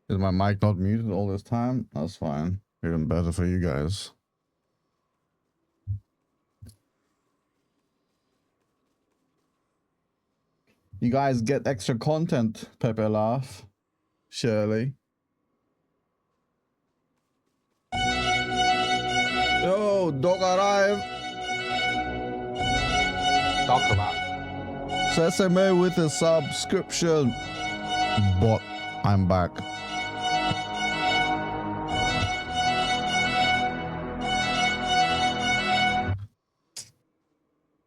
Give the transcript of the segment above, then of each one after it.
Is my mic not muted all this time? That's fine. Even better for you guys. You guys get extra content, Pepe Laugh. Shirley. Yo, dog arrive. Talk about Sesame with a subscription. But I'm back.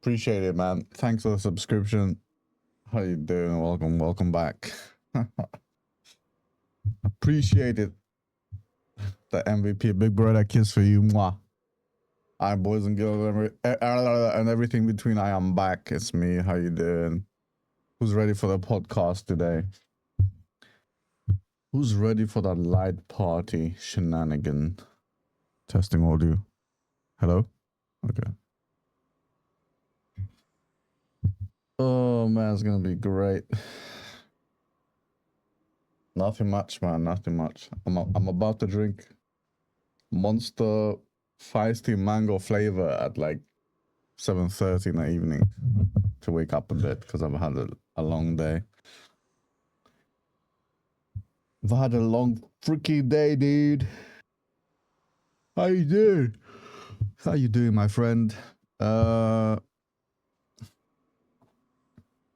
Appreciate it, man. Thanks for the subscription. How you doing? Welcome back. Appreciate it. The MVP, big brother kiss for you. Mwah. Alright, boys and girls, and everything between. I am back. It's me. How you doing? Who's ready for the podcast today? Who's ready for that light party shenanigan? Testing audio. Hello? Okay. Oh man, it's gonna be great. Nothing much, man. Nothing much. I'm about to drink Monster Feisty Mango flavor at like 7:30 in the evening to wake up a bit because I've had a long day. I've had a long freaking day, dude. How you doing? How you doing, my friend?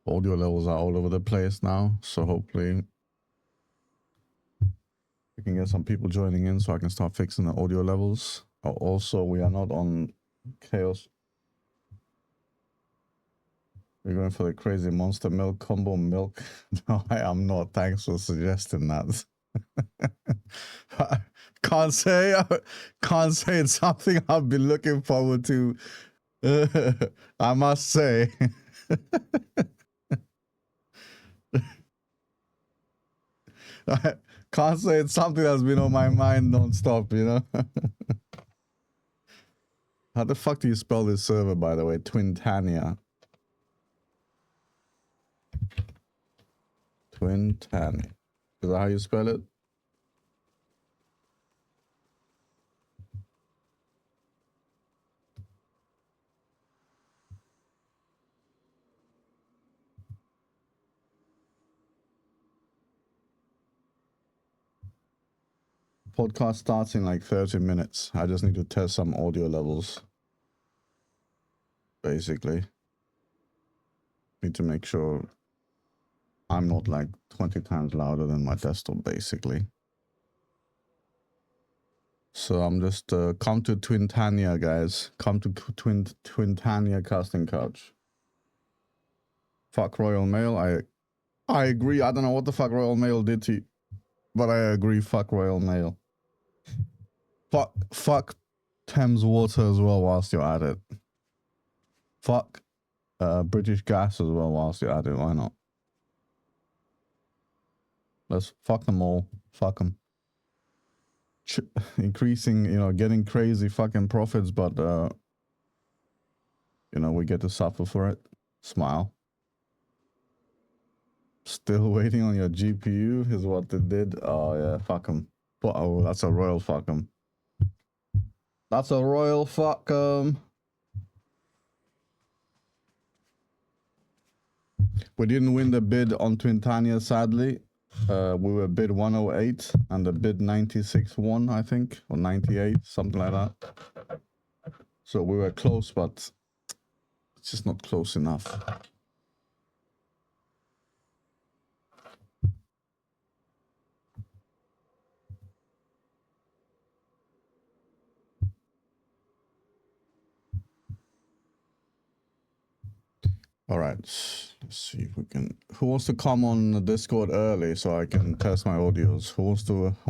Audio levels are all over the place now, so hopefully we can get some people joining in so I can start fixing the audio levels. Also, we are not on Chaos. We're going for the crazy monster milk combo milk. No, I am not. Thanks for suggesting that. Can't say it's something I've been looking forward to. I must say. I can't say it's something that's been on my mind non-stop, you know? How the fuck do you spell this server, by the way? Twintania. Twintania. Is that how you spell it? Podcast starts in like 30 minutes. I just need to test some audio levels. Basically. Need to make sure I'm not like 20 times louder than my desktop, basically. So I'm just come to Twintania, guys. Come to Twintania casting couch. Fuck Royal Mail. I agree. I don't know what the fuck Royal Mail did to you, but I agree. Fuck Royal Mail. Fuck Thames Water as well whilst you're at it. Fuck British Gas as well whilst you're at it. Why not? Let's fuck them all. Fuck them. Increasing, getting crazy fucking profits, but we get to suffer for it. Smile. Still waiting on your GPU is what they did. Oh yeah, fuck them. Oh, that's a royal fuck them. That's a royal fuck them. We didn't win the bid on Twintania, sadly. We were bid 108 and the bid 96 won, I think, or 98, something like that. So we were close, but it's just not close enough. All right, let's see if we can. Who wants to come on the Discord early so I can test my audios? Who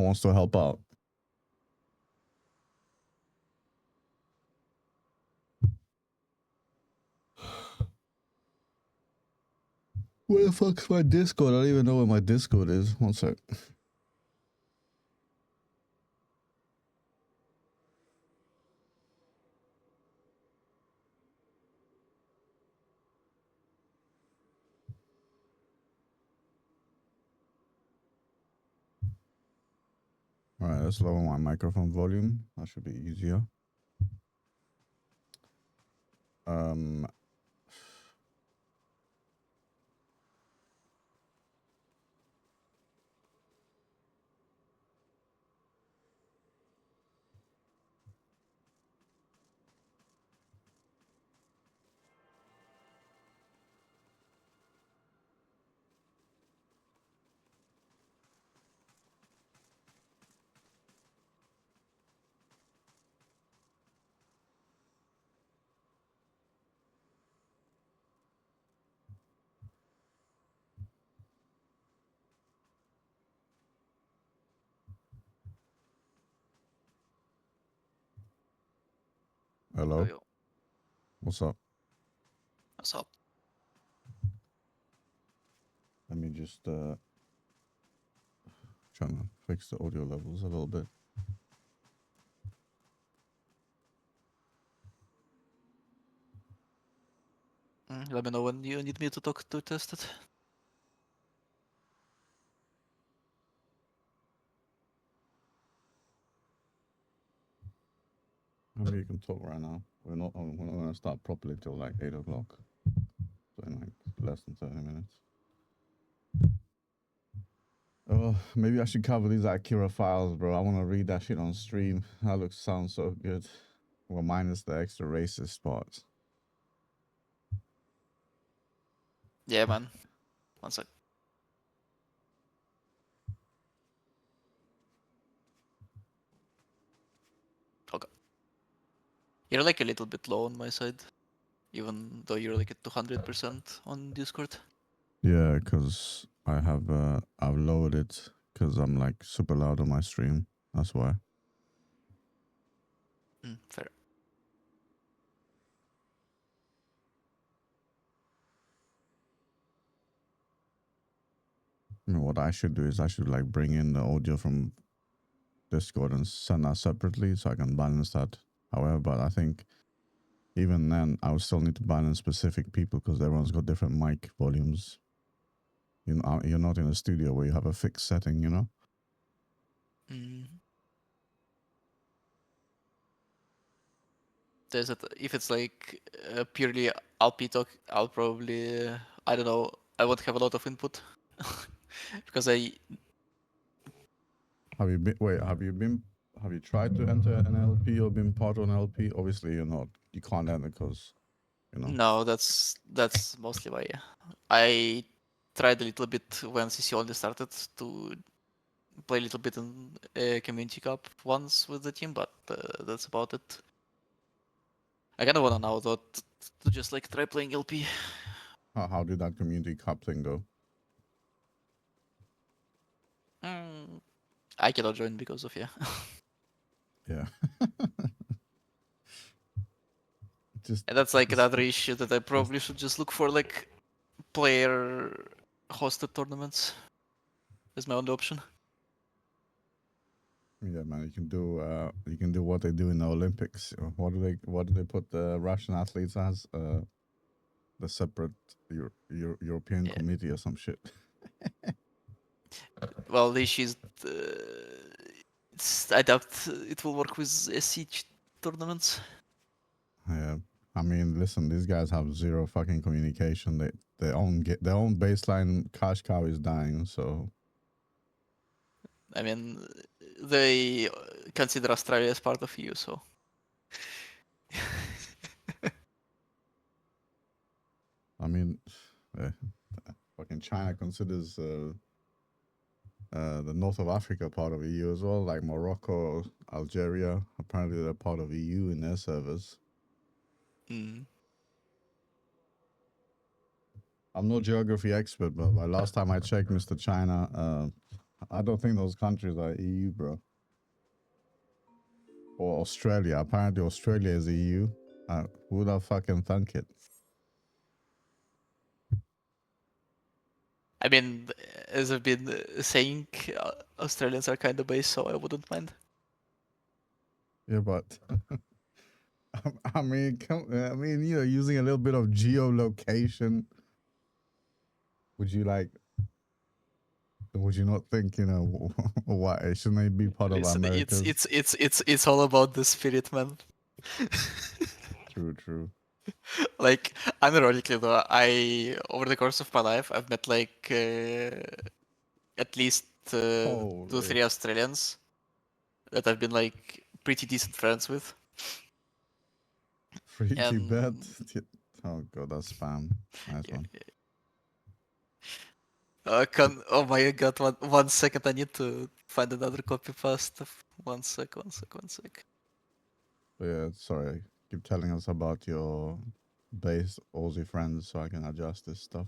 wants to help out? Where the fuck's my Discord? I don't even know where my Discord is. One sec. All right, let's lower my microphone volume. That should be easier. Hello. Yo. What's up? What's up? Let me just trying to fix the audio levels a little bit. Let me know when you need me to talk to test it. Maybe you can talk right now. We're not going to start properly till like 8 o'clock. So in like less than 30 minutes. Oh, maybe I should cover these Akira Files, bro. I want to read that shit on stream. That sounds so good. Well, minus the extra racist parts. Yeah, man. One sec. Okay. You're like a little bit low on my side, even though you're like at 200% on Discord. Yeah, because I've lowered it because I'm like super loud on my stream. That's why. Fair. I mean, what I should do is I should like bring in the audio from Discord and send that separately so I can balance that. However, but I think even then I would still need to balance specific people because everyone's got different mic volumes. You're not in a studio where you have a fixed setting, you know? If it's like purely LP talk, I'll probably I don't know. I won't have a lot of input because Have you been? Wait, have you been? Have you tried to enter an LP or been part of an LP? Obviously, you're not. You can't enter because you know. No, that's mostly why. Yeah. I tried a little bit when CC only started to play a little bit in a community cup once with the team, but that's about it. I kind of wanna now though to just like try playing LP. How did that community cup thing go? Mm, I cannot join because of yeah. Yeah. just, And that's like just another issue that I probably should just look for like player hosted tournaments as my only option. yeah, man. You can do what they do in the Olympics. What do they put the Russian athletes as? The separate European Yeah. committee or some shit. Well, the issue is I doubt it will work with SC tournaments. Yeah. I mean, listen, these guys have zero fucking communication. Their own baseline cash cow is dying. So I mean, they consider Australia as part of EU, so I mean, eh, fucking China considers the north of Africa part of EU as well, like Morocco, Algeria. Apparently, they're part of EU in their servers. mm. I'm no geography expert, but by last time I checked, Mr. China, I don't think those countries are EU, bro. Or Australia. Apparently, Australia is EU. Who the fucking thunk it? I mean, as I've been saying, Australians are kind of base, so I wouldn't mind. Yeah, but I mean, you know, using a little bit of geolocation, would you like? Would you not think, you know, why shouldn't they be part of Listen, America's? it's all about the spirit, man. True, true. Like, unironically though, I over the course of my life, I've met like at least two, Holy, three Australians that I've been like pretty decent friends with, freaky bet. and Oh god, that's spam. Nice yeah, one. oh my god, one second, I need to find another copy paste. One sec, one sec, one sec. But yeah, sorry. Keep telling us about your base Aussie friends so I can adjust this stuff.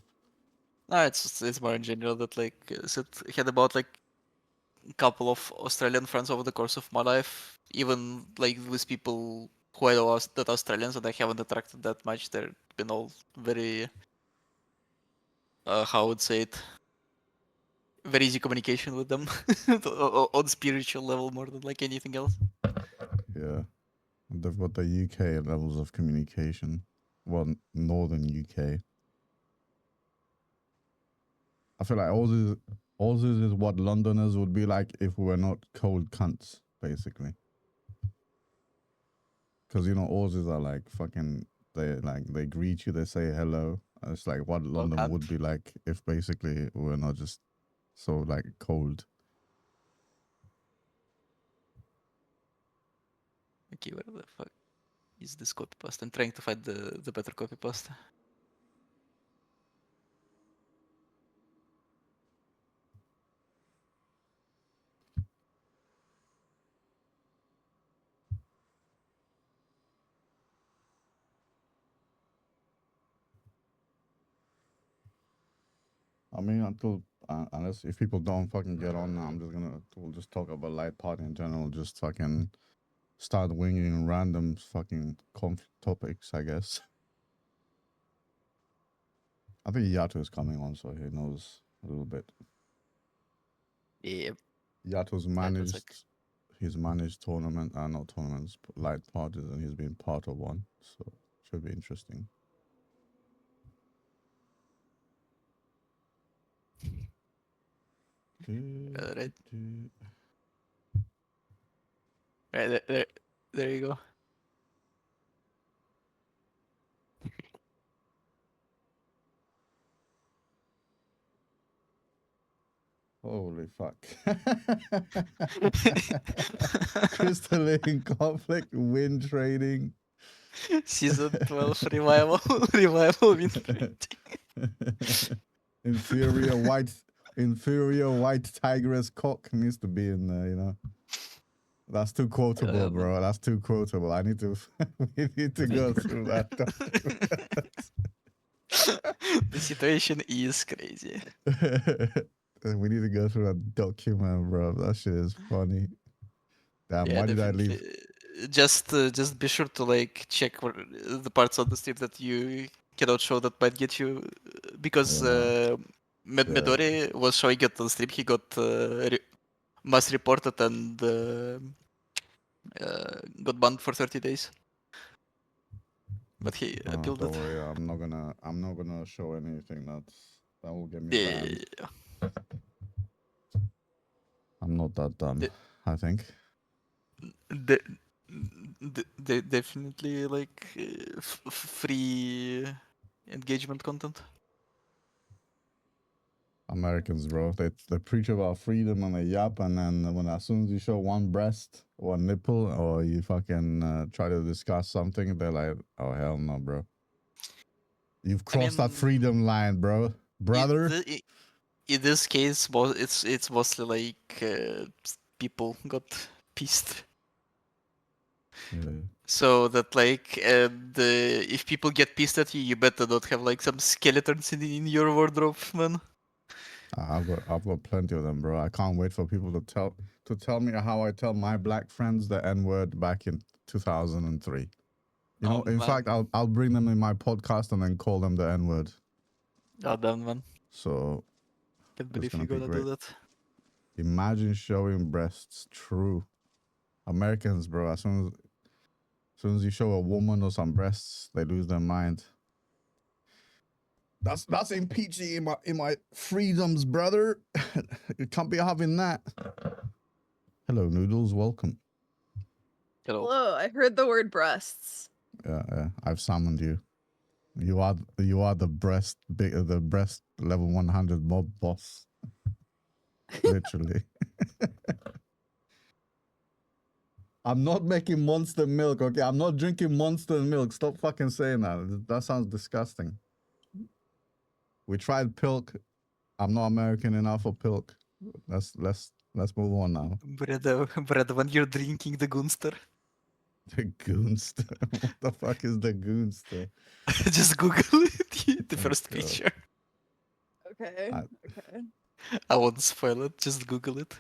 No, it's more in general that like said had about like a couple of Australian friends over the course of my life, even like with people who I know that Australians and I haven't interacted that much. They've been all very how I would say it, very easy communication with them on spiritual level more than like anything else. Yeah. They've got the UK levels of communication. Well, northern UK. I feel like Aussies is what Londoners would be like if we were not cold cunts, basically. Because you know, Aussies are like fucking. They greet you, they say hello. It's like what Oh, London can't. would be like if basically we're not just so like cold. Okay, where the fuck is this copy paste? I'm trying to find the better copy paste. I mean, until unless if people don't fucking get on, I'm just gonna we'll just talk about light party in general. Just fucking start winging random fucking topics, I guess. I think Yato is coming on, so he knows a little bit. Yeah, Yato's that was like managed, he's managed not tournaments, but light parties, and he's been part of one, so should be interesting. right, right there you go. Holy fuck. Crystalline conflict, wind trading. Season 12 revival, revival win. inferior white tigress cock needs to be in there, you know. That's too quotable, bro. That's too quotable. I need to we need to go through that document. The situation is crazy. We need to go through that document, bro. That shit is funny. Damn, Yeah, why did I leave? Just be sure to like check the parts on the stream that you cannot show that might get you, because Yeah. Midori was showing it on stream. He got mass reported and got banned for 30 days. But he appealed Don't it. worry, I'm not gonna show anything that will get me Yeah, banned. yeah. I'm not that dumb, I think. Definitely like free engagement content. Americans, bro, they preach about freedom and they yap, and then as soon as you show one breast or nipple or you fucking try to discuss something, they're like, oh hell no, bro. You've crossed that freedom line, bro, brother. In this case, it's mostly like people got pissed. Yeah. So that like, if people get pissed at you, you better not have like some skeletons in your wardrobe, man. I've got plenty of them, bro. I can't wait for people to tell me how I tell my black friends the N word back in 2003. You know, in fact, I'll bring them in my podcast and then call them the N word. Oh damn, man. So Can't believe you're gonna do that. Imagine showing breasts. True. Americans, bro, as soon as you show a woman or some breasts, they lose their mind. That's impeaching in my freedoms, brother. You can't be having that. Hello, Noodles. Welcome. Hello. I heard the word breasts. Yeah. I've summoned you. You are the breast level 100 mob boss. Literally. I'm not making monster milk, okay? I'm not drinking monster milk. Stop fucking saying that. That sounds disgusting. We tried Pilk. I'm not American enough for Pilk. Let's move on now. Brother, when you're drinking the Gunster. The Goonster. What the fuck is the Goonster? Just Google it. The first picture. Okay. I won't spoil it. Just Google it.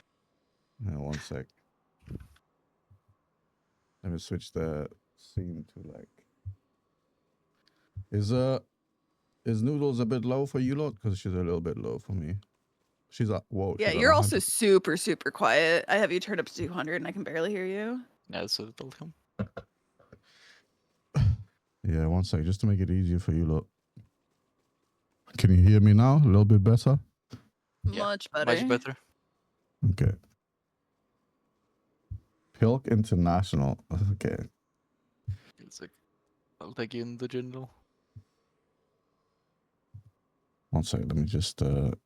Yeah, one sec. Let me switch the scene to like. Is Noodles a bit low for you lot? Because she's a little bit low for me. She's at whoa. Yeah, you're also super quiet. I have you turned up to 200 and I can barely hear you. Yeah, that's what I told him. Yeah, one sec, just to make it easier for you lot. Can you hear me now? A little bit better? Yeah, much better. Much better. Okay. Pilk International. Okay. It's like, I'll take you in the general. One second, let me just I'm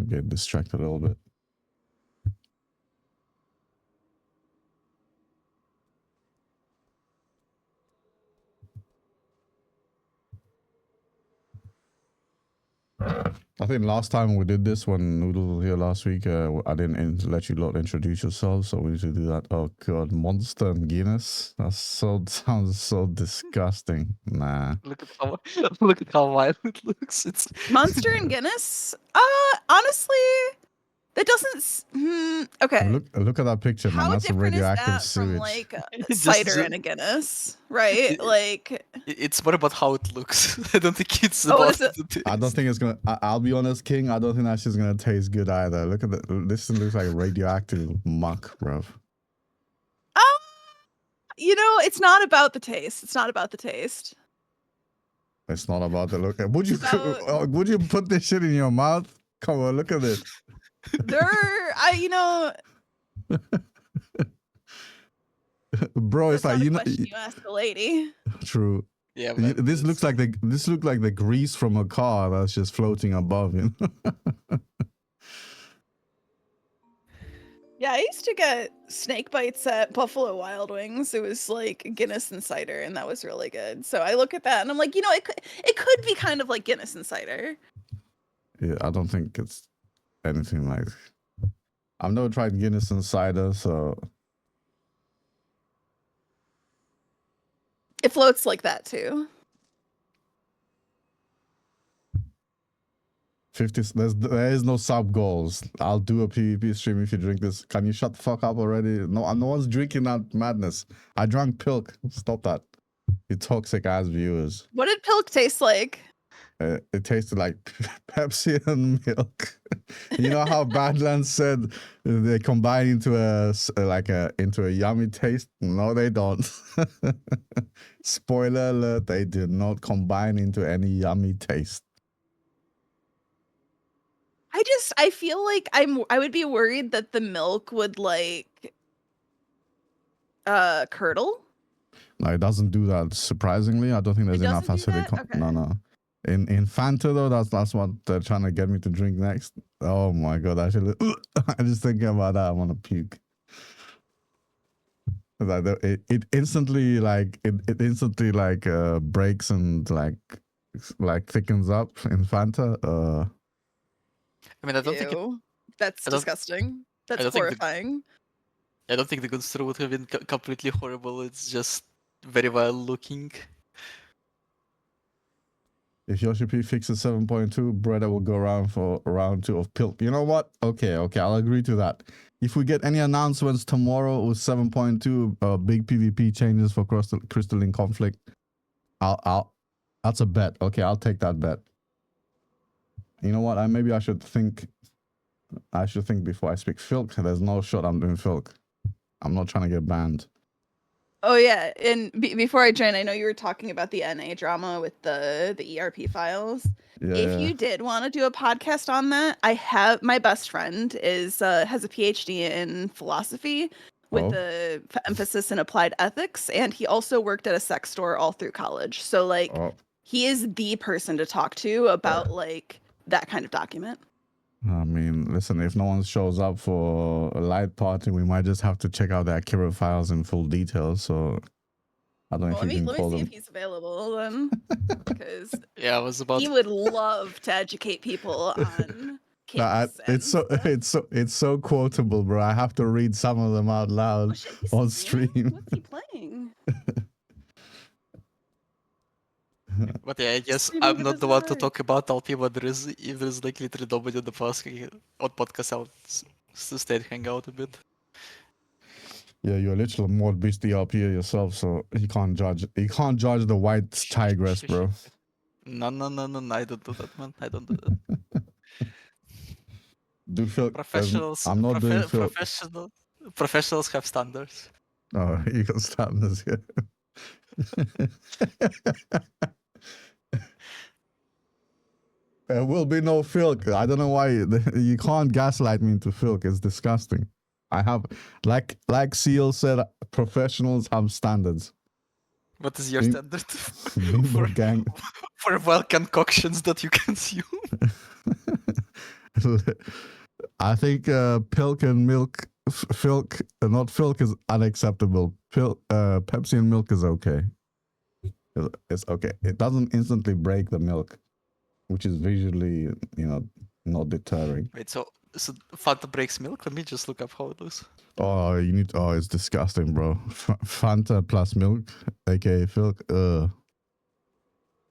getting distracted a little bit. I think last time we did this when Noodles was here last week, I didn't let you lot introduce yourselves, so we need to do that. Oh god, Monster and Guinness. That sounds so disgusting. Nah. Look at how wild it looks. It's Monster and Guinness. Honestly, that doesn't. Okay. Look at that picture, man. That's a radioactive sewage. From like cider and a Guinness, right? Like it's more about how it looks. I don't think it's about the taste. I don't think it's gonna. I'll be honest, King. I don't think that shit's gonna taste good either. Look at this looks like radioactive muck, bro. It's not about the taste. It's not about the taste. It's not about the look. Would you put this shit in your mouth? Come on, look at it. Bro, it's like you ask the lady. True. Yeah, this looks like the grease from a car that's just floating above, you know? Yeah, I used to get snake bites at Buffalo Wild Wings. It was like Guinness and cider, and that was really good. So I look at that and I'm like, it could be kind of like Guinness and cider. Yeah, I don't think it's anything like. I've never tried Guinness and cider, so It floats like that too. 50. There is no sub goals. I'll do a PvP stream if you drink this. Can you shut the fuck up already? No, no one's drinking that madness. I drank Pilk. Stop that. You toxic ass viewers. What did Pilk taste like? It tasted like Pepsi and milk. You know how Badlands said they combine into a yummy taste? No, they don't. Spoiler alert: they did not combine into any yummy taste. I feel like I would be worried that the milk would like curdle. No, it doesn't do that. Surprisingly, I don't think there's It enough doesn't do acidic. that? Okay. No. In Fanta though, that's what they're trying to get me to drink next. Oh my god! Actually, I just thinking about that, I want to puke. Like it instantly breaks and like thickens up in Fanta. I mean, I don't think it, Ew. That's I don't- disgusting. That's don't think the- horrifying. I don't think the Gunster would have been completely horrible. It's just very well looking. If Yoshi P fixes 7.2, Breda will go around for round 2 of Pilk. You know what? Okay, I'll agree to that. If we get any announcements tomorrow with 7.2 big PvP changes for Crystalline Conflict, I'll that's a bet. Okay, I'll take that bet. You know what? Maybe I should think before I speak. Filk, there's no shot I'm doing Filk. I'm not trying to get banned. Oh yeah, and before I joined, I know you were talking about the NA drama with the ERP files. Yeah. If you did want to do a podcast on that, I have my best friend has a PhD in philosophy with a emphasis in applied ethics, and he also worked at a sex store all through college. So like, he is the person to talk to about like that kind of document. I mean, listen, if no one shows up for a light party, we might just have to check out the Akira Files in full detail. So I don't know if you can let call me see them. if he's available then, because Yeah, I was about. he would love to educate people on kinks. It's so quotable, bro. I have to read some of them out loud on stream. What's he playing? But yeah, I guess Streaming I'm with not his the one to heart. talk about LP, but if there's like literally nobody on the podcast, I'll stay and hang out a bit. Yeah, you're literally more beast DRP yourself, so he can't judge. He can't judge the white tigress, bro. No, I don't do that, man. I don't do that. Do Phil? Professionals. I'm not doing Phil. Professionals have standards. Oh, you got standards here. There will be no Filk. I don't know why you can't gaslight me into Filk. It's disgusting. I have, like Seal said, professionals have standards. What is your standard for gang for well concoctions that you consume? I think Pilk and milk, Filk, not Filk is unacceptable. Pepsi and milk is okay. It's okay. It doesn't instantly break the milk, which is visually, not deterring. Wait, so Fanta breaks milk? Let me just look up how it looks. Oh, it's disgusting, bro. Fanta plus milk, aka Filk.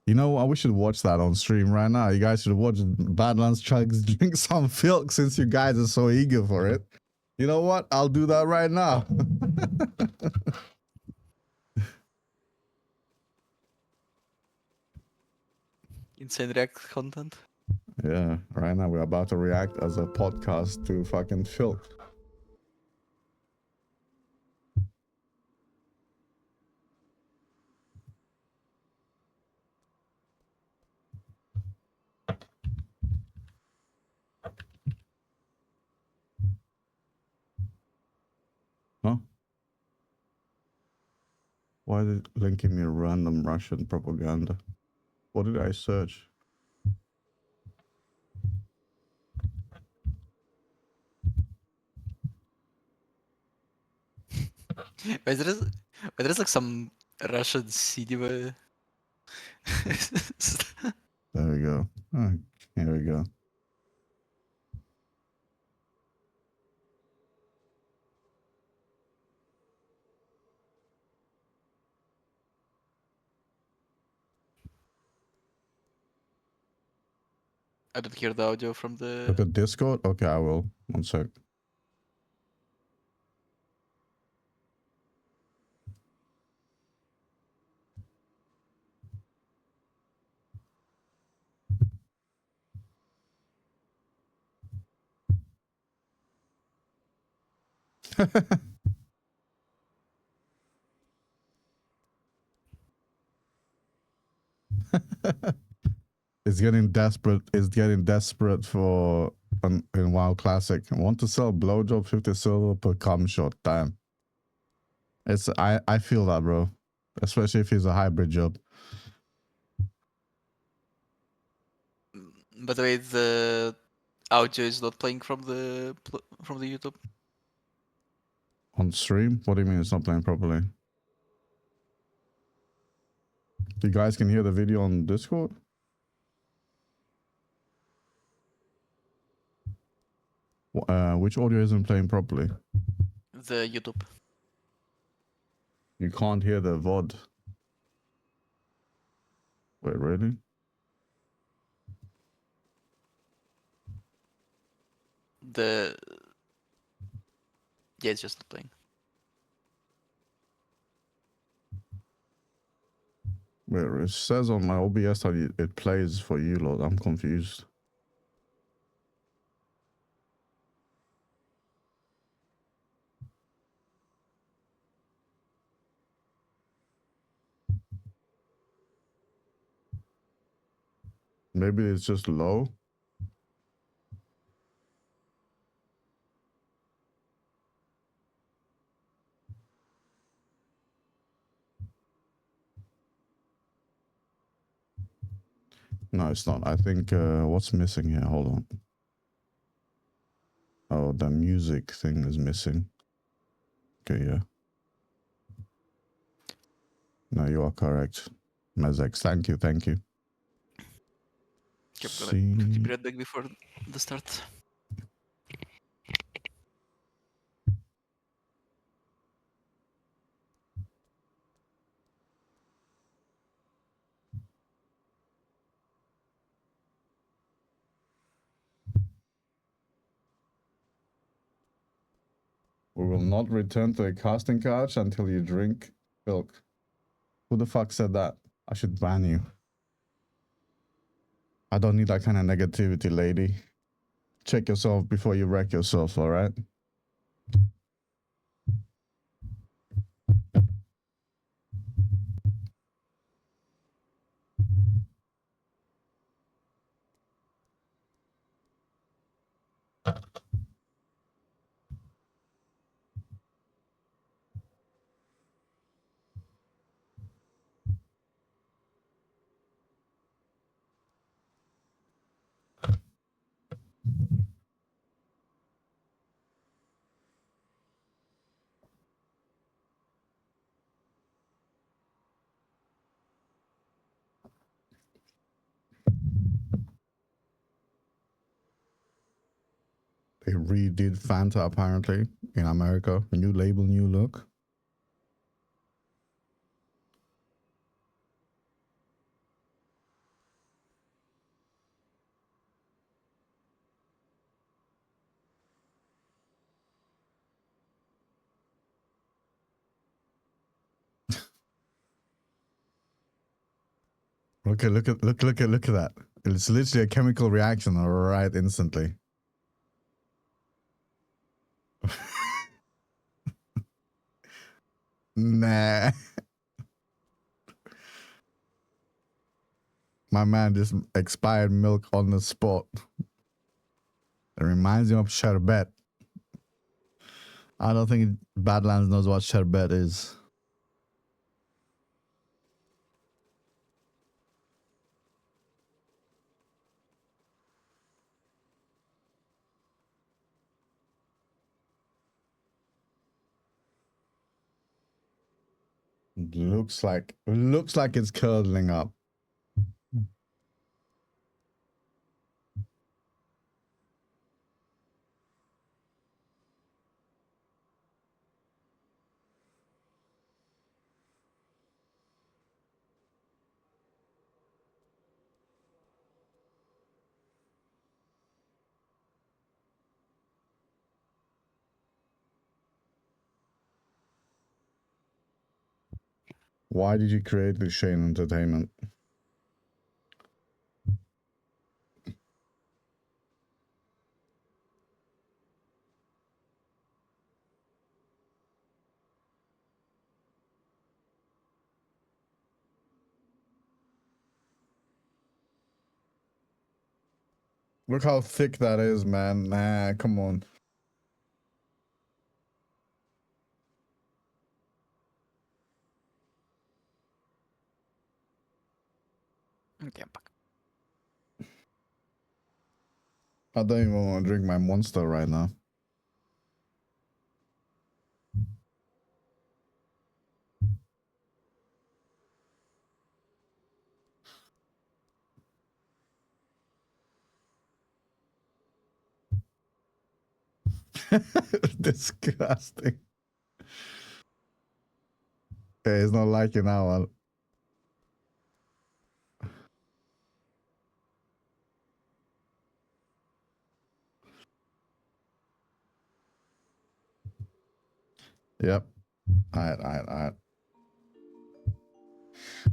You know what? We should watch that on stream right now. You guys should watch Badlands Chugs drink some Filk since you guys are so eager for it. You know what? I'll do that right now. Insane react content. Yeah, right now we're about to react as a podcast to fucking Filk. Huh? Why is it linking me random Russian propaganda? What did I search? Wait, there is like some Russian cinema. There we go. Oh, here we go. I don't hear the audio from Look the. at Discord. Okay, I will. One sec. It's getting desperate. It's getting desperate for in WoW Classic. I want to sell blowjob 50 silver per cum shot. Damn. It's I feel that, bro. Especially if he's a hybrid job. By the way, the audio is not playing from the YouTube. On stream? What do you mean it's not playing properly? You guys can hear the video on Discord? Which audio isn't playing properly? The YouTube. You can't hear the VOD. Wait, really? Yeah, it's just not playing. Wait, it says on my OBS that it plays for you, Lord. I'm confused. Maybe it's just low. No, it's not. I think what's missing here? Hold on. Oh, the music thing is missing. Okay, yeah. No, you are correct. Mezex, thank you, thank you. Okay, I'm gonna quickly See, be right back before the start. we will not return to a casting couch until you drink milk. Who the fuck said that? I should ban you. I don't need that kind of negativity, lady. Check yourself before you wreck yourself, all right? They redid Fanta apparently in America. New label, new look. Look at that. It's literally a chemical reaction right instantly. Nah. My man just expired milk on the spot. It reminds me of sherbet. I don't think Badlands knows what sherbet is. Looks like it's curdling up. Why did you create this Shane Entertainment? Look how thick that is, man. Nah, come on. Okay, I'm back. I don't even want to drink my Monster right now. Disgusting. Yeah, it's not liking that one. Yep. Alright.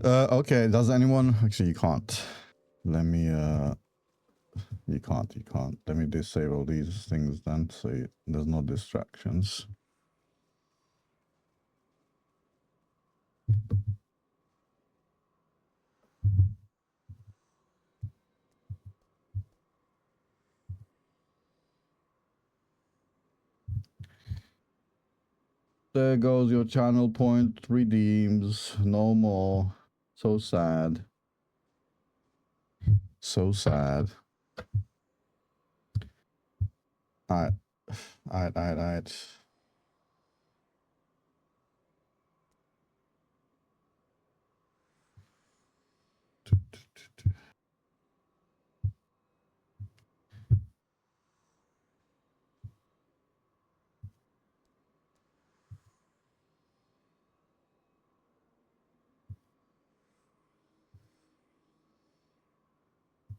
Okay, does anyone actually you can't. Let me you can't. Let me disable these things then so there's no distractions. There goes your channel point redeems. No more. So sad. So sad. Alright.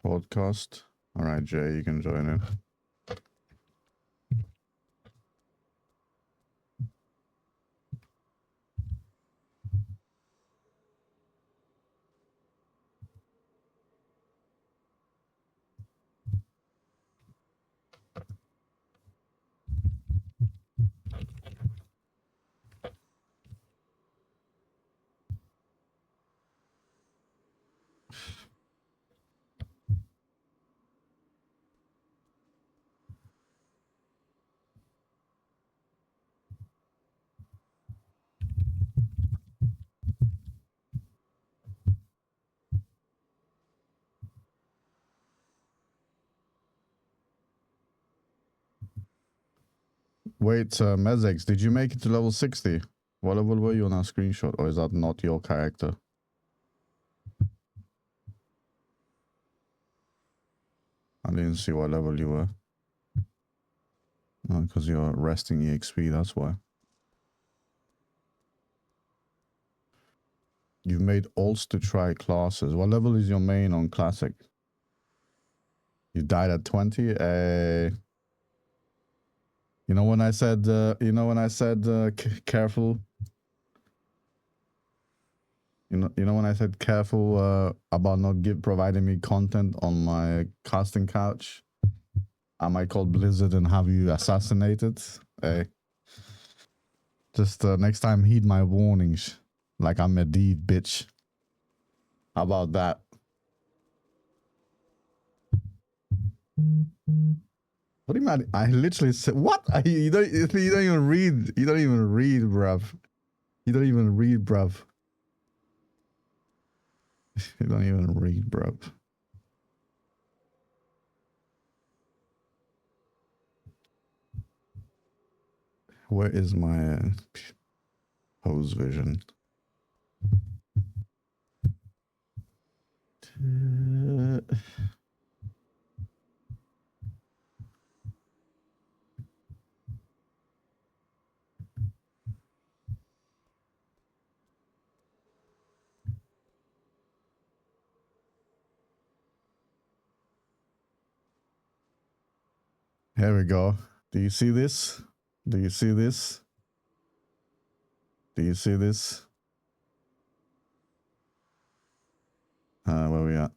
Podcast. Alright, Jay, you can join in. Wait, Mezex, did you make it to level 60? What level were you on our screenshot, or is that not your character? I didn't see what level you were. Oh, because you're resting EXP, that's why. You've made alts to try classes. What level is your main on Classic? You died at 20? You know when I said, careful? You know when I said careful about not providing me content on my casting couch? I might call Blizzard and have you assassinated. Just next time heed my warnings. Like I'm a deed, bitch. How about that? What do you mean? I literally said what? You don't even read. You don't even read, bruv. You don't even read, bruv. You don't even read, bruv. Where is my hose vision? Here we go. Do you see this? Do you see this? Do you see this? Where we at?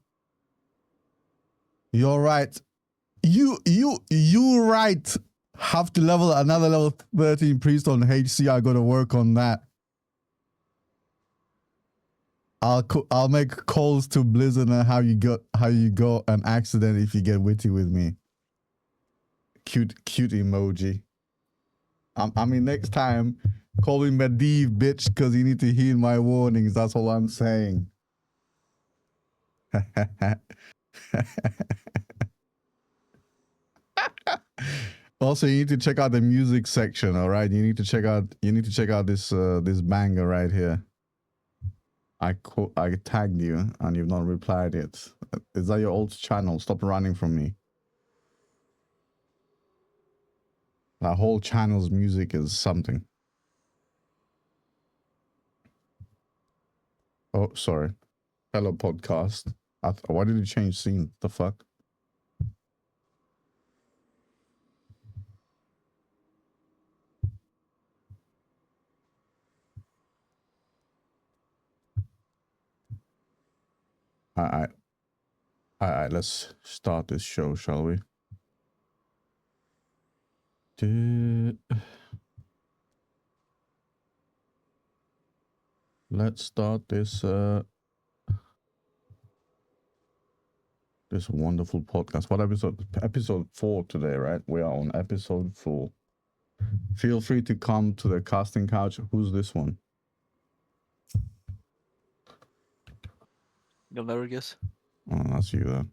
You're right. You right. Have to level another level 13 priest on HC. I gotta work on that. I'll make calls to Blizzard and how you go an accident if you get witty with me. Cute emoji. I mean, next time, call me Medivh, bitch, because you need to heed my warnings. That's all I'm saying. Also, you need to check out the music section. All right, you need to check out this this banger right here. I tagged you and you've not replied yet. Is that your old channel? Stop running from me. That whole channel's music is something. Oh, sorry. Hello, podcast. Why did you change scene? The fuck? Alright, let's start this show, shall we? Let's start this this wonderful podcast. What episode? Episode 4 today, right? We are on episode 4. Feel free to come to the casting couch. Who's this one? You'll never guess. Oh, that's you then.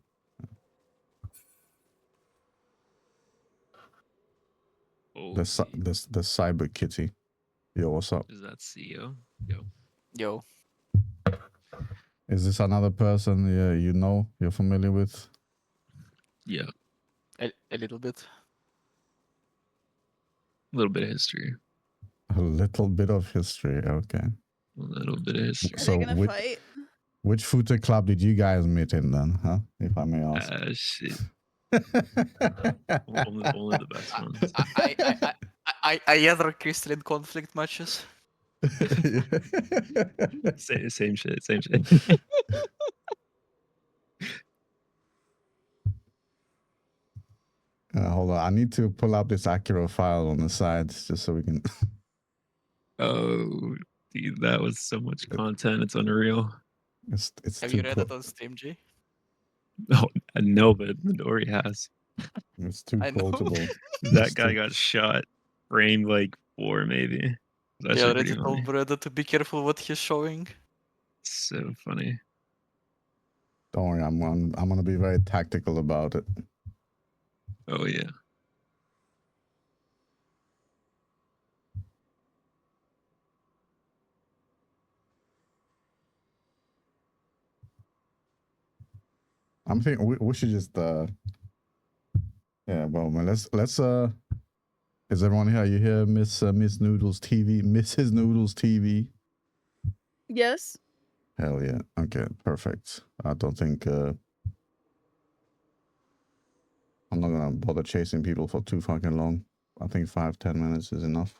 Oh, The cyber kitty. Yo, what's up? is that CEO? Yo. Yo. Is this another person you're familiar with? Yeah. A little bit. A little bit of history. A little bit of history, okay. A little bit of history. Are So they gonna fight? Which footer club did you guys meet in then, huh? If I may ask. Shit. Only the best ones. I either crystalline conflict matches. Same shit. Same shit. Hold on, I need to pull up this Akira file on the side just so we can. Oh, dude, that was so much content. It's unreal. It's Have too you read it on Steam, G? Oh, I know, but Midori has. It's too I know. quotable. That guy got shot, framed like 4 maybe. That's Yeah, pretty already funny. told Brother to be careful what he's showing. So funny. Don't worry, I'm gonna be very tactical about it. Oh yeah. I'm thinking we should just yeah, well, man, let's is everyone here? Are you here, Miss Noodles TV, Mrs. Noodles TV? Yes. Hell yeah. Okay, perfect. I don't think I'm not gonna bother chasing people for too fucking long. I think 5-10 minutes is enough.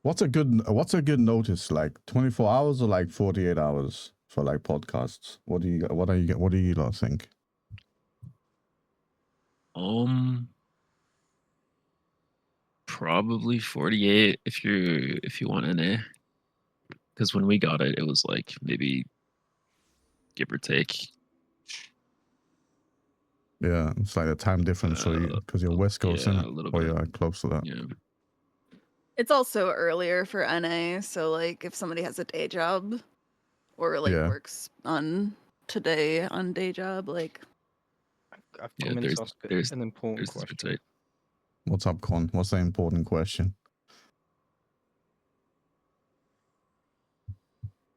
What's a good notice? Like 24 hours or like 48 hours for like podcasts? What do you lot think? Probably 48 if you want NA. Because when we got it, it was like maybe give or take. Yeah, it's like a time difference for you because you're West Coast, yeah, innit? a little Or bit. you're close to that. Yeah. It's also earlier for NA, so like if somebody has a day job or like Yeah. works on today on day job, like I've Yeah, come in to ask there's an important the question. appetite. What's up, Con? What's the important question?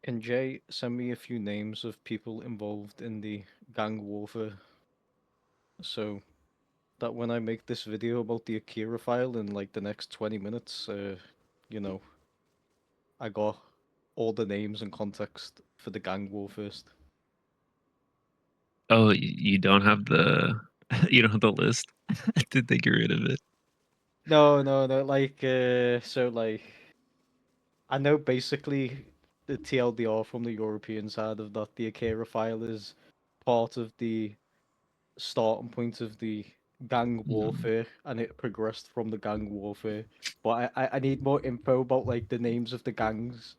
Can Jay send me a few names of people involved in the gang warfare so that when I make this video about the Akira file in like the next 20 minutes, you know, I got all the names and context for the gang war first. Oh, you don't have the you don't have the list. Did they get rid of it? No, like, so like, I know basically the TLDR from the European side of that the Akira file is part of the starting point of the gang warfare, and it progressed from the gang warfare. But I need more info about like the names of the gangs,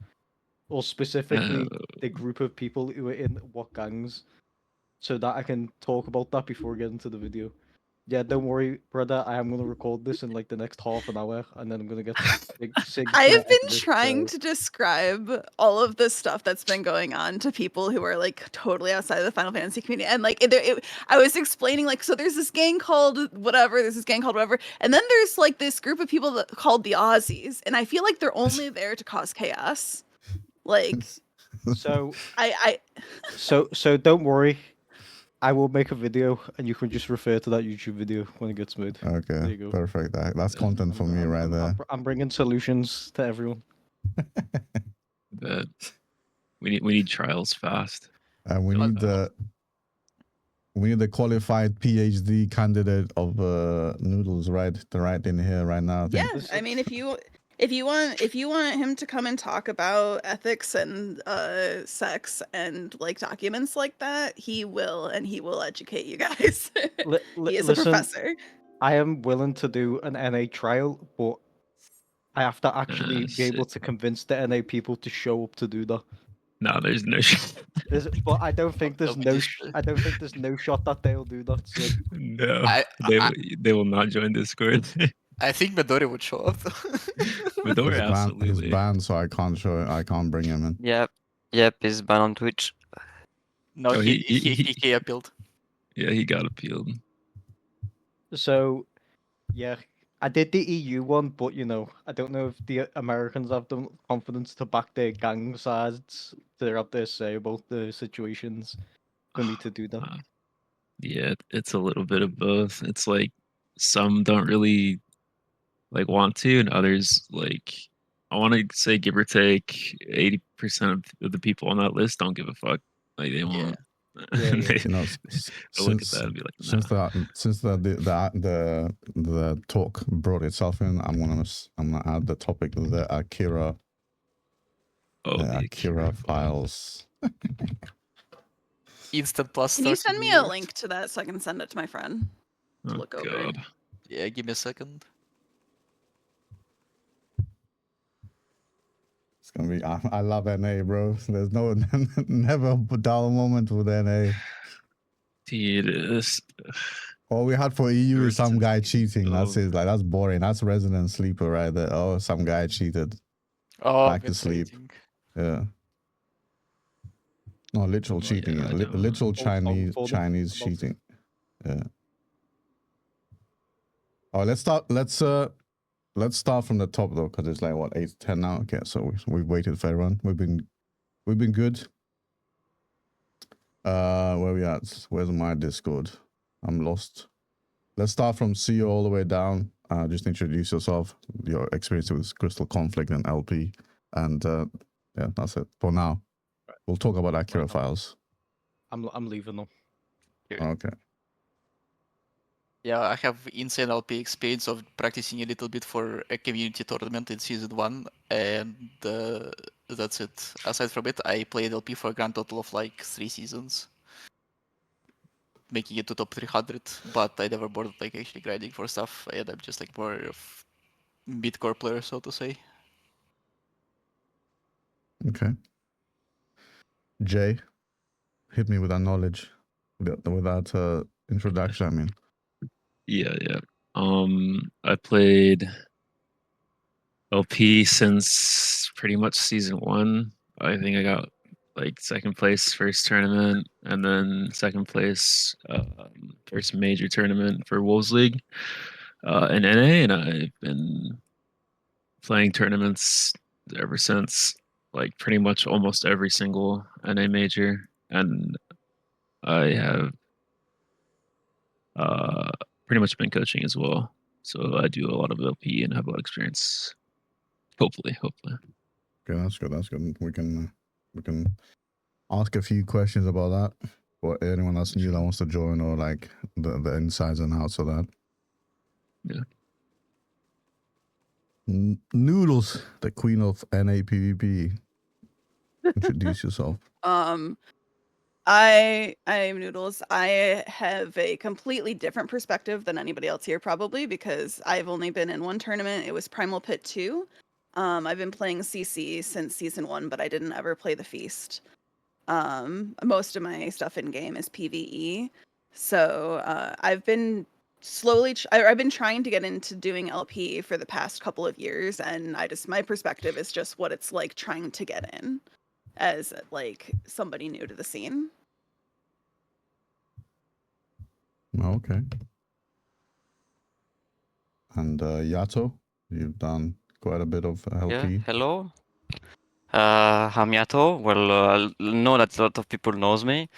or specifically the group of people who are in what gangs, so that I can talk about that before we get into the video. Yeah, don't worry, brother. I am gonna record this in like the next half an hour, and then I'm gonna get Sig I to have been edit it, trying so- to describe all of the stuff that's been going on to people who are like totally outside of the Final Fantasy community, and like I was explaining like, so there's this gang called whatever, there's this gang called whatever, and then there's like this group of people called the Aussies, and I feel like they're only there to cause chaos. Like So I so don't worry. I will make a video, and you can just refer to that YouTube video when it gets made. There Okay, you go. perfect. That's content for me right there. I'm bringing solutions to everyone. But we need trials fast. And we Like need the qualified PhD candidate of noodles right in here right now. I think. yeah, I mean if you want him to come and talk about ethics and sex and like documents like that, he will, and he will educate you guys. He is a Listen, professor. I am willing to do an NA trial, but I have to actually be able Shit. to convince the NA people to show up to do that. No, there's no But I don't think there's Nobody no. should. I don't think there's no shot that they'll do that. So no. I, I They will not join Discord. I think Midori would show up. Midori, He's absolutely. banned, so I can't bring him in. Yep, he's banned on Twitch. No, Oh, he appealed. Yeah, he got appealed. yeah, I did the EU one, but you know, I don't know if the Americans have the confidence to back their gang sides to have their say about the situations for me to do that. Yeah, it's a little bit of both. It's like some don't really like want to, and others like I want to say give or take 80% of the people on that list don't give a fuck. Like they Yeah. won't. Yeah, yeah. They, You know, they'll look at that and be like, nah. since the talk brought itself in, I'm gonna add the topic of the Akira Oh, the Akira Files. Instant plus. Can you 30 send me a viewers. link to that so I can send it to my friend to Oh, look over? God. Yeah, give me a second. It's gonna be. I love NA, bro. There's no never a dull moment with NA. Dude, this, All we had for EU is some guy Irritant. cheating. That's Oh. it. Like that's boring. That's resident sleeper right there. Oh, some guy cheated. Oh, Back to sleep. venerating. Yeah. No, literal Oh, yeah, cheating. I don't- Literal Old song for them Chinese about it. cheating. Yeah. Oh, let's start from the top though, because it's like what 8 to 10 now. Okay, so we've waited for everyone. We've been good. Where we at? Where's my Discord? I'm lost. Let's start from CEO all the way down. Just introduce yourself, your experience with Crystal Conflict and LP, and yeah, that's it for now. We'll talk about Akira Right now. Files. I'm leaving them. Okay. Yeah, I have insane LP experience of practicing a little bit for a community tournament in season 1, and that's it. Aside from it, I played LP for a grand total of like 3 seasons, making it to top 300, but I never bothered like actually grinding for stuff, and I'm just like more of mid-core player, so to say. Okay. Jay, hit me with that knowledge, with that introduction. I mean, yeah. I played LP since pretty much season 1. I think I got like second place first tournament, and then second place first major tournament for Wolves League. in NA, and I've been playing tournaments ever since, like pretty much almost every single NA major, and I have pretty much been coaching as well. So I do a lot of LP and have a lot of experience. Hopefully. Okay, that's good. That's good. We can ask a few questions about that for anyone that's new that wants to join, or like the insides and outs of that. Yeah. Noodles, the queen of NA PvP. Introduce yourself. I'm Noodles. I have a completely different perspective than anybody else here, probably because I've only been in one tournament. It was Primal Pit 2. I've been playing CC since season 1, but I didn't ever play the Feast. Most of my stuff in game is PvE. So I've been I've been trying to get into doing LP for the past couple of years, and my perspective is just what it's like trying to get in as like somebody new to the scene. Okay. And Yato, you've done quite a bit of LP. Yeah, hello. I'm Yato. Well, I know that a lot of people knows me.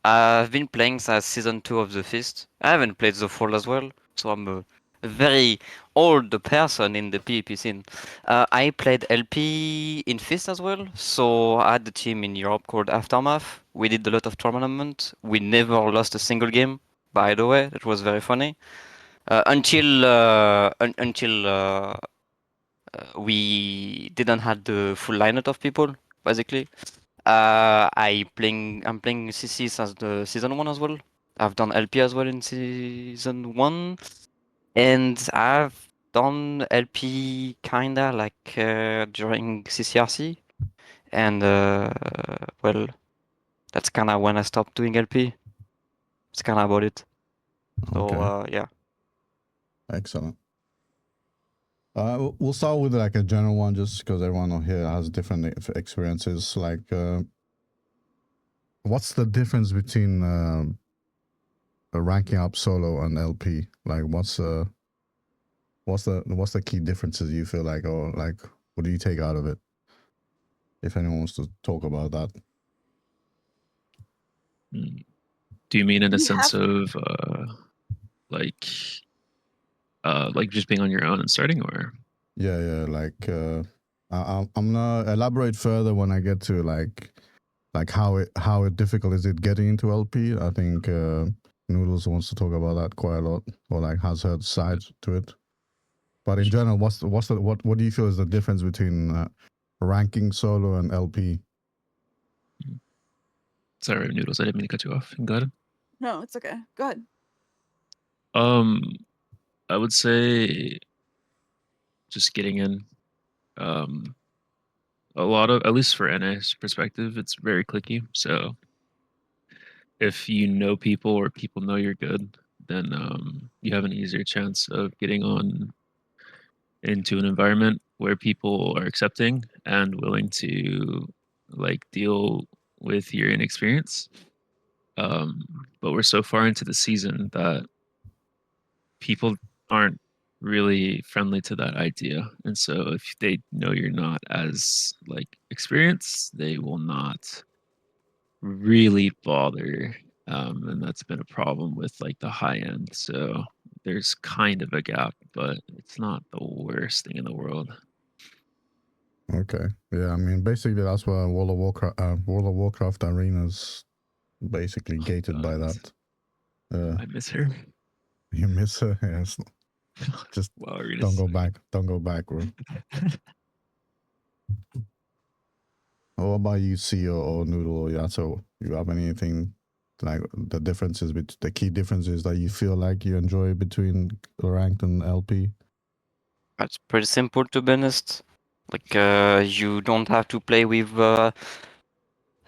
I've been playing since season 2 of the Feast. I haven't played the Fall as well, so I'm a very old person in the PvP scene. I played LP in Feast as well, so I had the team in Europe called Aftermath. We did a lot of tournament. We never lost a single game, by the way. That was very funny. Until we didn't have the full lineup of people, basically. I'm playing CC since the season 1 as well. I've done LP as well in season 1, and I've done LP kinda like during CCRC, and well, that's kinda when I stopped doing LP. It's kinda about it. So Okay. yeah. Excellent. We'll start with like a general one, just because everyone here has different experiences. Like, what's the difference between ranking up solo and LP? Like, what's the key differences you feel like, or like, what do you take out of it? If anyone wants to talk about that. Do you mean in a sense of like just being on your own and starting, or? Yeah. Like, I'm gonna elaborate further when I get to like how difficult is it getting into LP. I think Noodles wants to talk about that quite a lot, or like has her side to it. But in general, what do you feel is the difference between ranking solo and LP? Sorry, Noodles, I didn't mean to cut you off. Got it. No, it's okay. Go ahead. I would say just getting in. A lot of, at least for NA's perspective, it's very clicky. So if you know people or people know you're good, then you have an easier chance of getting on into an environment where people are accepting and willing to like deal with your inexperience. But we're so far into the season that people aren't really friendly to that idea. And so if they know you're not as like experienced, they will not really bother. And that's been a problem with like the high end. So there's kind of a gap, but it's not the worst thing in the world. Okay, yeah, I mean, basically that's why World of Warcraft arenas basically gated by that. I miss her. You miss her, yes. Just Wow, Arena's don't go so back. Don't go back, bro. What about you, CEO or Noodle or Yato? You have anything like the differences, the key differences that you feel like you enjoy between ranked and LP? It's pretty simple, to be honest. Like you don't have to play with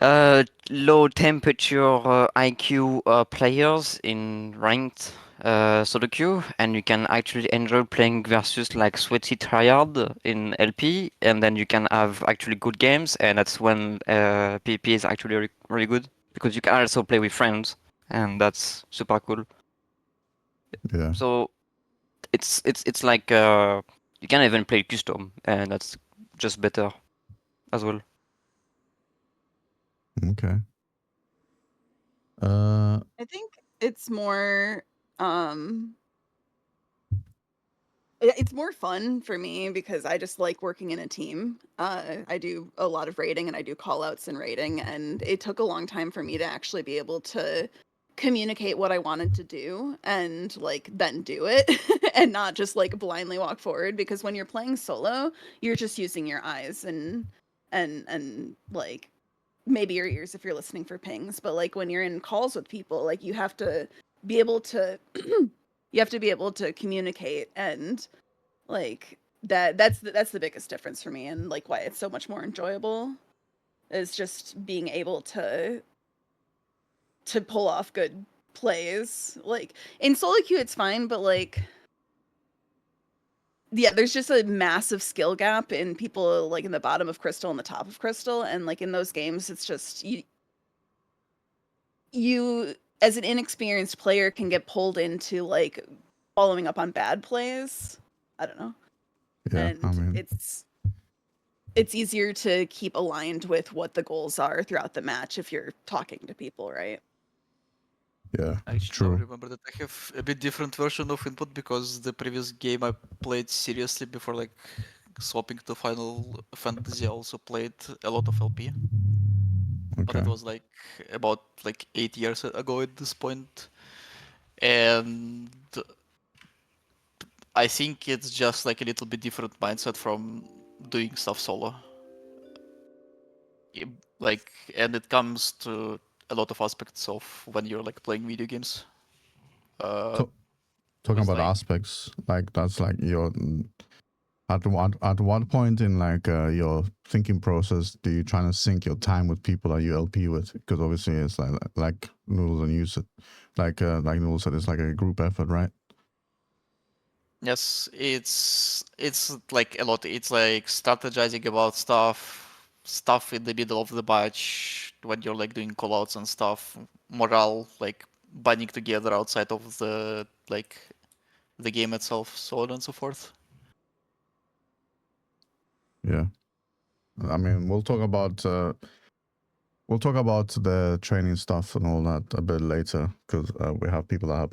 low temperature IQ players in ranked solo queue, and you can actually enjoy playing versus like sweaty triad in LP, and then you can have actually good games, and that's when PvP is actually really good, because you can also play with friends, and that's super cool. Yeah. So it's like you can even play custom, and that's just better as well. Okay. I think it's more it's more fun for me because I just like working in a team. I do a lot of raiding and I do call outs and raiding, and it took a long time for me to actually be able to communicate what I wanted to do and like then do it and not just like blindly walk forward, because when you're playing solo, you're just using your eyes and like maybe your ears if you're listening for pings, but like when you're in calls with people, like you have to be able to you have to be able to communicate, and like that's the biggest difference for me, and like why it's so much more enjoyable is just being able to pull off good plays. Like in solo queue it's fine, but like yeah, there's just a massive skill gap in people like in the bottom of crystal and the top of crystal, and like in those games it's just you as an inexperienced player can get pulled into like following up on bad plays. I don't know. yeah, And I mean, it's easier to keep aligned with what the goals are throughout the match if you're talking to people, right? yeah, I actually now true. remember that I have a bit different version of input because the previous game I played seriously before like swapping to Final Fantasy, I also played a lot of LP. But Okay. it was like about like 8 years ago at this point. And I think it's just like a little bit different mindset from doing stuff solo. Like, and it comes to a lot of aspects of when you're like playing video games. Talking With about like, aspects, like that's like your at what point in like your thinking process do you trying to sync your time with people that you LP with? Because obviously it's like Noodles and you said, like Noodles said, it's like a group effort, right? yes, it's like a lot. It's like strategizing about stuff in the middle of the batch when you're like doing callouts and stuff. Morale, like binding together outside of the like the game itself, so on and so forth. Yeah. I mean, we'll talk about the training stuff and all that a bit later because we have people that have.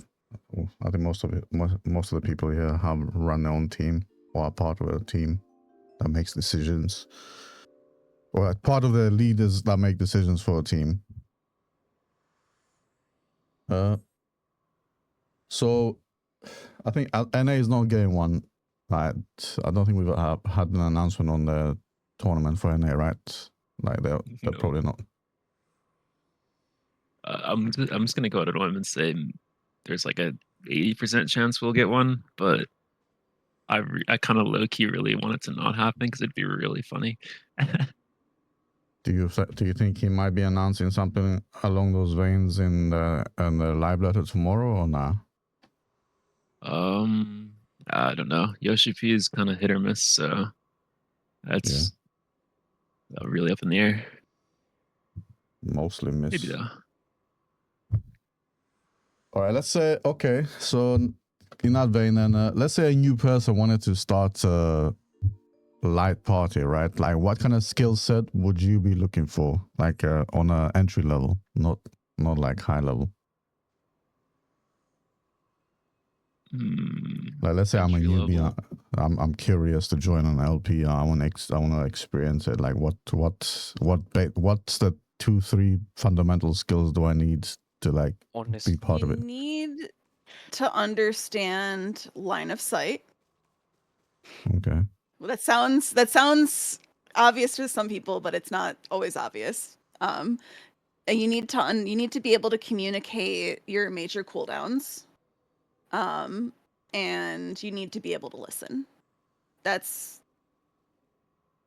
Well, I think most of the people here have run their own team or are part of a team that makes decisions, or are part of the leaders that make decisions for a team. So I think NA is not getting one. Right? I don't think we've had an announcement on the tournament for NA, right? Like they're No. probably not. I'm just gonna go out on a limb and say there's like a 80% chance we'll get one, but I kind of low key really want it to not happen because it'd be really funny. Do you think he might be announcing something along those veins in the live letter tomorrow or not? I don't know. Yoshi P is kind of hit or miss, so that's really up in the air. Mostly miss. Maybe though. All right, let's say okay. So in that vein, then let's say a new person wanted to start a light party, right? Like, what kind of skill set would you be looking for, like on a entry level, not like high level? Like, let's say I'm a Entry newbie. level. I'm curious to join an LP. I want to experience it. Like, what's the 2-3 fundamental skills do I need to like Honestly, be part of You it? need to understand line of sight. Okay. Well, that sounds obvious to some people, but it's not always obvious. And you need to be able to communicate your major cooldowns. And you need to be able to listen. That's,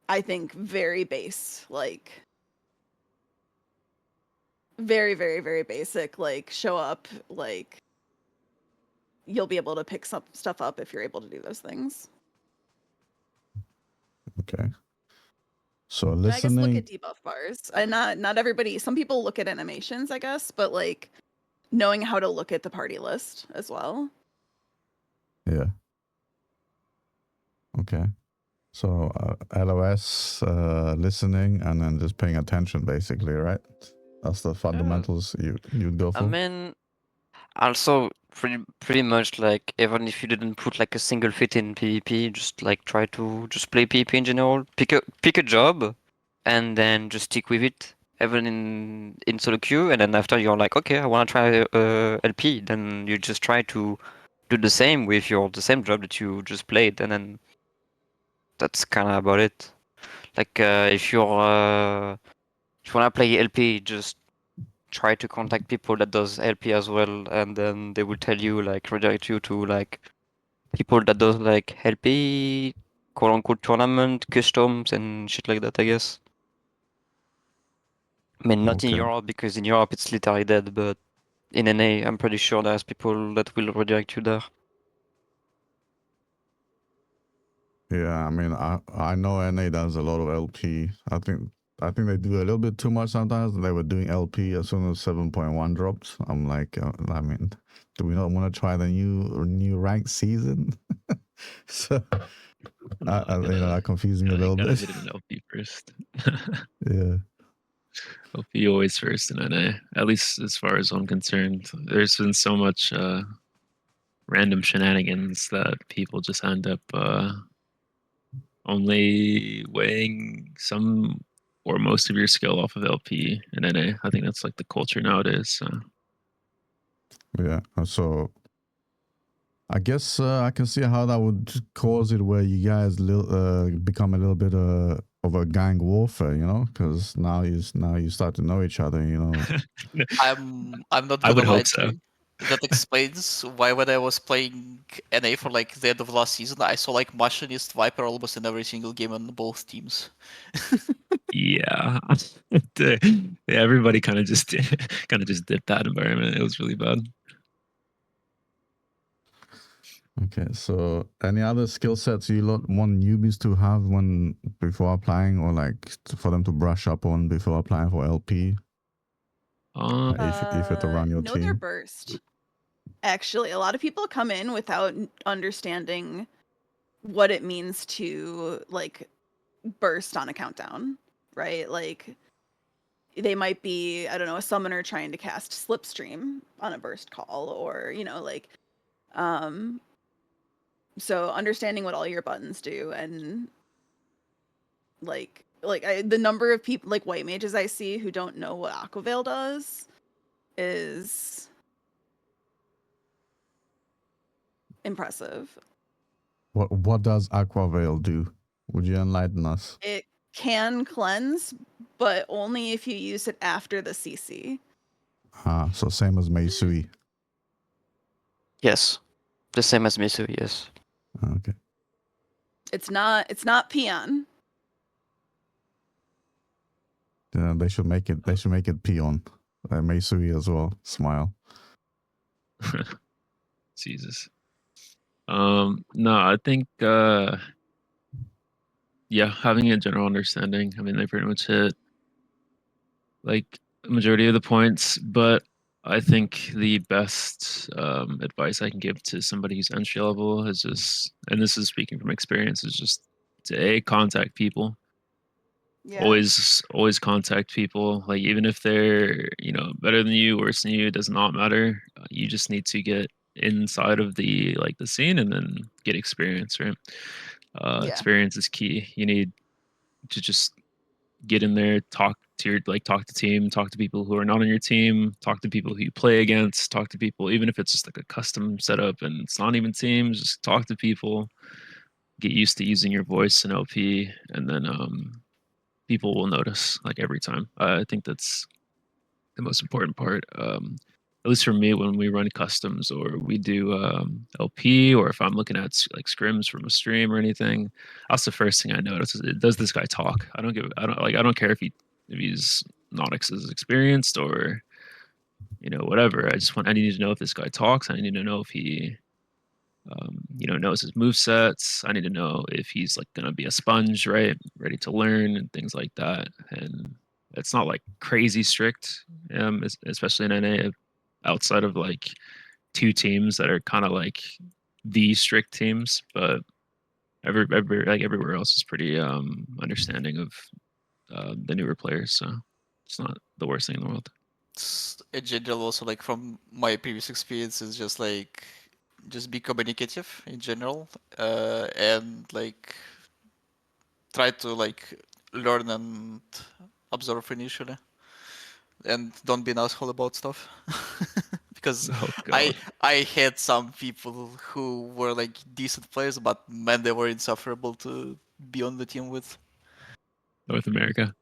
I think, very base, like very, very, very basic. Like show up, like you'll be able to pick some stuff up if you're able to do those things. Okay. So And I guess look at listening. debuff bars. And not everybody. Some people look at animations, I guess, but like knowing how to look at the party list as well. Yeah. Okay. So LOS, listening, and then just paying attention, basically, right? That's the fundamentals you'd go for. I mean, also pretty much like even if you didn't put like a single fit in PvP, just like try to just play PvP in general. Pick a job, and then just stick with it. Even in solo queue, and then after you're like, okay, I want to try LP. Then you just try to do the same with the same job that you just played, and then that's kind of about it. Like if you want to play LP, just try to contact people that does LP as well, and then they will tell you like redirect you to like people that does like LP, quote unquote tournament, customs and shit like that, I guess. I mean, not in Okay. Europe because in Europe it's literally dead, but in NA I'm pretty sure there's people that will redirect you there. Yeah, I mean, I know NA does a lot of LP. I think they do a little bit too much sometimes. They were doing LP as soon as 7.1 dropped. I'm like, I mean, do we not want to try the new ranked season? So, that confused me a little gotta bit. hit it in LP first. Yeah. LP always first in NA, at least as far as I'm concerned. There's been so much random shenanigans that people just end up only weighing some or most of your skill off of LP in NA. I think that's like the culture nowadays. So. Yeah. So I guess I can see how that would cause it where you guys become a little bit of a gang warfare, because now you start to know each other, I'm not I gonna would lie hope to so. you. That explains why when I was playing NA for like the end of last season, I saw like Machinist Viper almost in every single game on both teams. Yeah. Yeah, everybody kind of just dipped that environment. It was really bad. Okay, so any other skill sets you want newbies to have before applying, or like for them to brush up on before applying for LP? If you're to run your know their team. burst. Actually, a lot of people come in without understanding what it means to like burst on a countdown, right? Like they might be, I don't know, a summoner trying to cast Slipstream on a burst call, or so understanding what all your buttons do, and the number of people like white mages I see who don't know what Aquaveil does is impressive. What does Aquaveil do? Would you enlighten us? It can cleanse, but only if you use it after the CC. So same as Meisui. Yes, the same as Misu, yes. Okay. It's not Peon. Yeah, they should make it Peon. Meisui as well. Smile. Jesus. No, I think yeah, having a general understanding. I mean, they pretty much hit like a majority of the points, but I think the best advice I can give to somebody who's entry level is just, and this is speaking from experience, is just to contact people. Yeah. Always contact people. Like even if they're better than you, worse than you, it does not matter. You just need to get inside of the scene and then get experience, right? Yeah. Experience is key. You need to just get in there, talk to team, talk to people who are not on your team, talk to people who you play against, talk to people, even if it's just like a custom setup and it's not even teams, just talk to people, get used to using your voice in LP, and then people will notice like every time. I think that's the most important part. At least for me, when we run customs or we do LP, or if I'm looking at like scrims from a stream or anything, that's the first thing I notice. Is, does this guy talk? I don't care if he's Nonix is experienced or whatever. I need to know if this guy talks. I need to know if he knows his move sets. I need to know if he's like gonna be a sponge, right? Ready to learn and things like that. And it's not like crazy strict, especially in NA, outside of like two teams that are kind of like the strict teams. But Everywhere else is pretty understanding of the newer players, so it's not the worst thing in the world. In general, also like from my previous experiences, just be communicative in general, and like try to like learn and observe initially, and don't be an asshole about stuff. Because Oh I god, I had some people who were like decent players, but man, they were insufferable to be on the team with. North America.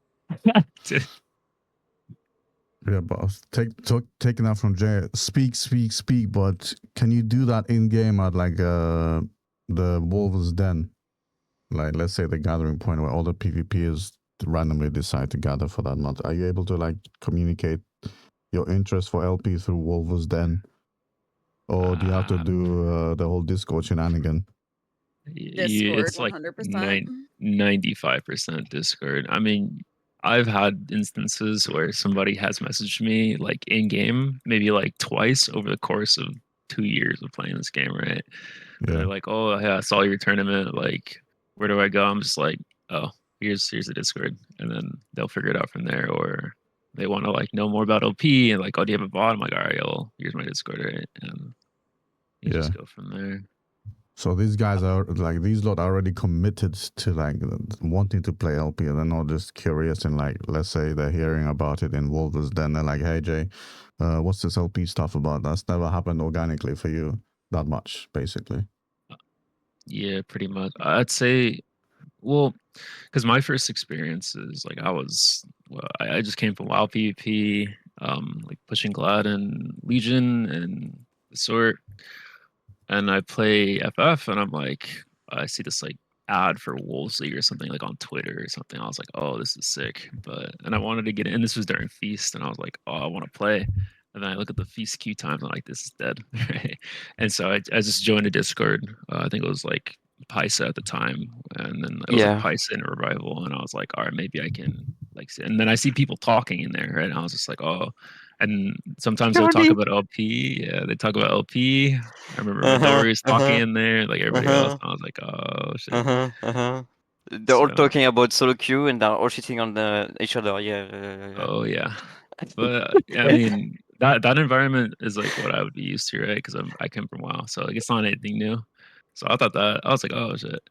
Yeah, boss. Taking that from Jay. Speak. But can you do that in game at like the Wolves' Den? Like, let's say the gathering point where all the PvPers randomly decide to gather for that month. Are you able to like communicate your interest for LP through Wolves' Den, or do you have to do the whole Discord shenanigan? Discord, It's like 100%. 95% Discord. I mean, I've had instances where somebody has messaged me like in game, maybe like twice over the course of 2 years of playing this game, right? And Yeah, they're like, "Oh, yeah, I saw your tournament. Like, where do I go?" I'm just like, "Oh, here's the Discord," and then they'll figure it out from there. Or they want to like know more about OP and like, "Oh, do you have a bot?" I'm like, "All right, well, here's my Discord, right?" And you yeah. just go from there. So these guys are like these lot are already committed to like wanting to play LP, and they're not just curious and like let's say they're hearing about it in Wolves, then they're like, "Hey Jay, what's this LP stuff about?" That's never happened organically for you that much, basically. Yeah, pretty much. I'd say, well, because my first experience is like I just came from WoW PvP, like pushing Glad and Legion and the sort, and I play FF, and I'm like, I see this like ad for Wolves League or something like on Twitter or something. I was like, oh, this is sick. And I wanted to get in. This was during Feast, and I was like, oh, I want to play. And then I look at the Feast queue times, and I'm like, this is dead. Right? And so I just joined a Discord. I think it was like Paisa at the time, and then it was like Yeah. Paisa and Revival, and I was like, all right, maybe I can and then I see people talking in there, right? And I was just like, oh. And sometimes they'll talk Surely. about LP. Yeah, they talk about LP. I remember Uh-huh. Midori's talking Uh-huh. in there, like everybody else. Uh-huh. And I was like, oh shit. Uh-huh. Uh-huh. They're all So, talking about solo queue and they're all shitting on each other. Yeah, yeah. oh yeah. But I mean, that environment is like what I would be used to, right? Because I come from WoW, so like it's not anything new. So I thought that I was like, oh shit.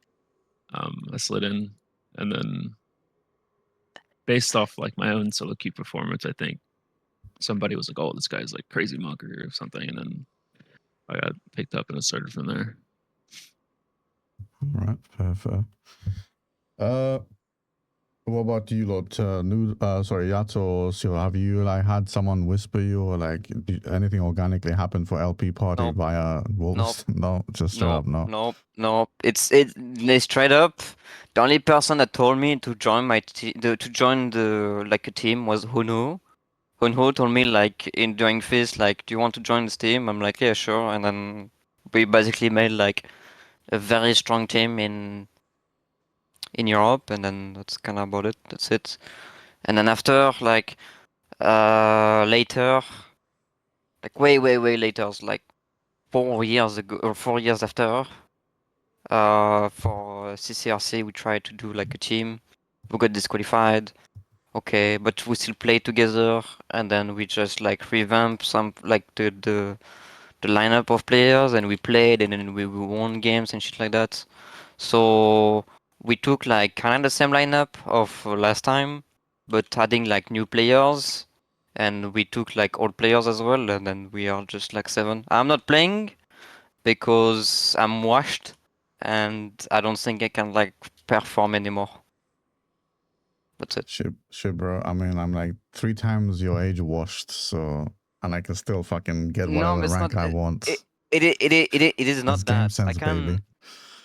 I slid in, and then based off like my own solo queue performance, I think somebody was like, oh, this guy's like crazy monk or something, and then I got picked up and it started from there. All right, fair. What about you, lot? Sorry, Yato or Sio, have you like had someone whisper you or like anything organically happen for LP party Nope. via Wolves? No, just straight up no. No. They straight up. The only person that told me to join a team was Hunu. Hunu told me like during Fizz, like, do you want to join this team? I'm like, yeah, sure. And then we basically made like a very strong team in Europe, and then that's kind of about it. That's it. And then after, like, later, like way later, like 4 years ago or 4 years after, for CCRC, we tried to do like a team. We got disqualified. Okay, but we still play together, and then we just like revamp some like the lineup of players, and we played, and then we won games and shit like that. So we took like kind of the same lineup of last time, but adding like new players, and we took like old players as well, and then we are just like 7. I'm not playing because I'm washed, and I don't think I can like perform anymore. That's it. Shit, bro. I mean, I'm like 3 times your age washed, so and I can still fucking get No, whatever it's not. rank I want. It is It's not game that. sense, baby.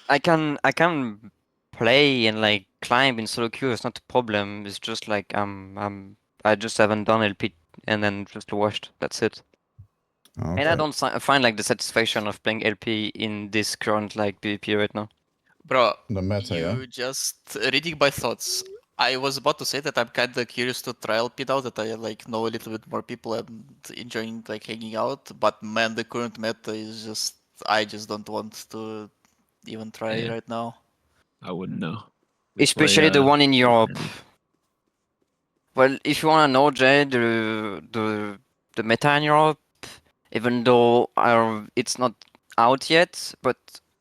I can play and like climb in solo queue. It's not a problem. It's just like I just haven't done LP and then just watched. That's it. And I Okay. don't find like the satisfaction of playing LP in this current like PvP right now. Bro, The meta, yeah? you just reading my thoughts. I was about to say that I'm kind of curious to try LP now that I like know a little bit more people and enjoying like hanging out. But man, the current meta is just I just don't want to even try Yeah. right now. I wouldn't know. We Especially the play, one in Europe. Germany. Well, if you wanna know, Jay, the meta in Europe, even though it's not out yet, but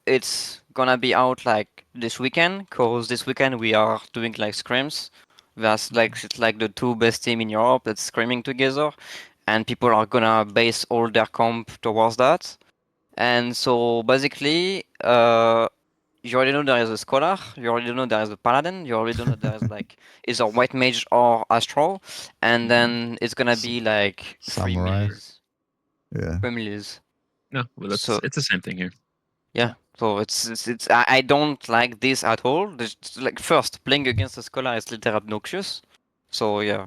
it's gonna be out like this weekend, cause this weekend we are doing like scrims. That's like it's like the two best team in Europe that's scrimming together, and people are gonna base all their comp towards that. And so basically, you already know there is a scholar, you already know there is a paladin, you already know there is like either white mage or astral, and then it's gonna be like three Samurai. melee. Yeah. Families. No, well, So it's the same thing here. yeah, so it's I don't like this at all. Like first playing against a scholar is literally obnoxious. So yeah,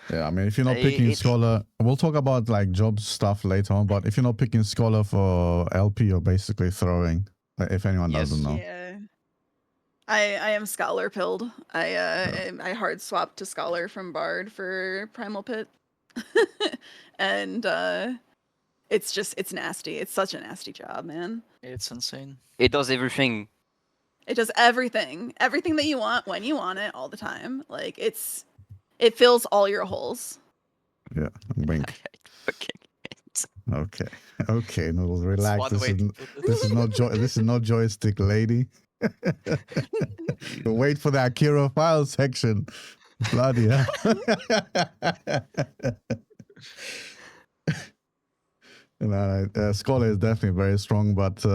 Yeah, I mean, if you're not picking it Scholar, we'll talk about like job stuff later on, but if you're not picking Scholar for LP, you're basically throwing, if anyone doesn't know. Yeah. I am scholar pilled. I hard swapped to scholar from Bard for Primal Pit. And it's nasty. It's such a nasty job, man. It's insane. it does everything. It does everything. Everything that you want when you want it all the time. Like it fills all your holes. Yeah, wink. Okay. Okay, Noodles, It's relax. one This way is to put it. this is not joystick, lady. Wait for the Akira Files section. Bloody hell. Scholar is definitely very strong, but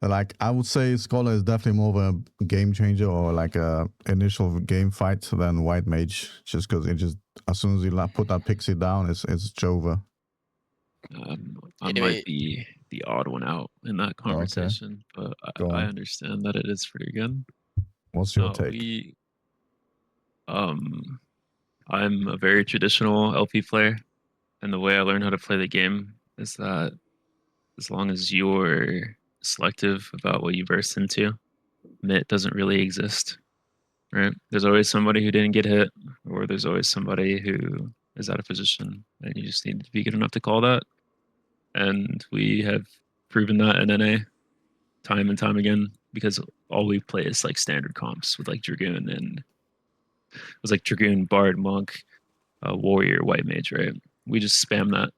like I would say Scholar is definitely more of a game changer or like a initial game fight than White Mage, just because it just as soon as you put that pixie down, it's over. I Anyway- might be the odd one out in that conversation, but Go I on. understand that it is pretty good. What's your No, take? I'm a very traditional LP player, and the way I learned how to play the game is that as long as you're selective about what you burst into, MIT doesn't really exist, right? There's always somebody who didn't get hit, or there's always somebody who is out of position, and you just need to be good enough to call that. And we have proven that in NA time and time again because all we play is like standard comps with like Dragoon and it was like Dragoon, Bard, Monk, Warrior, White Mage, right? We just spam that,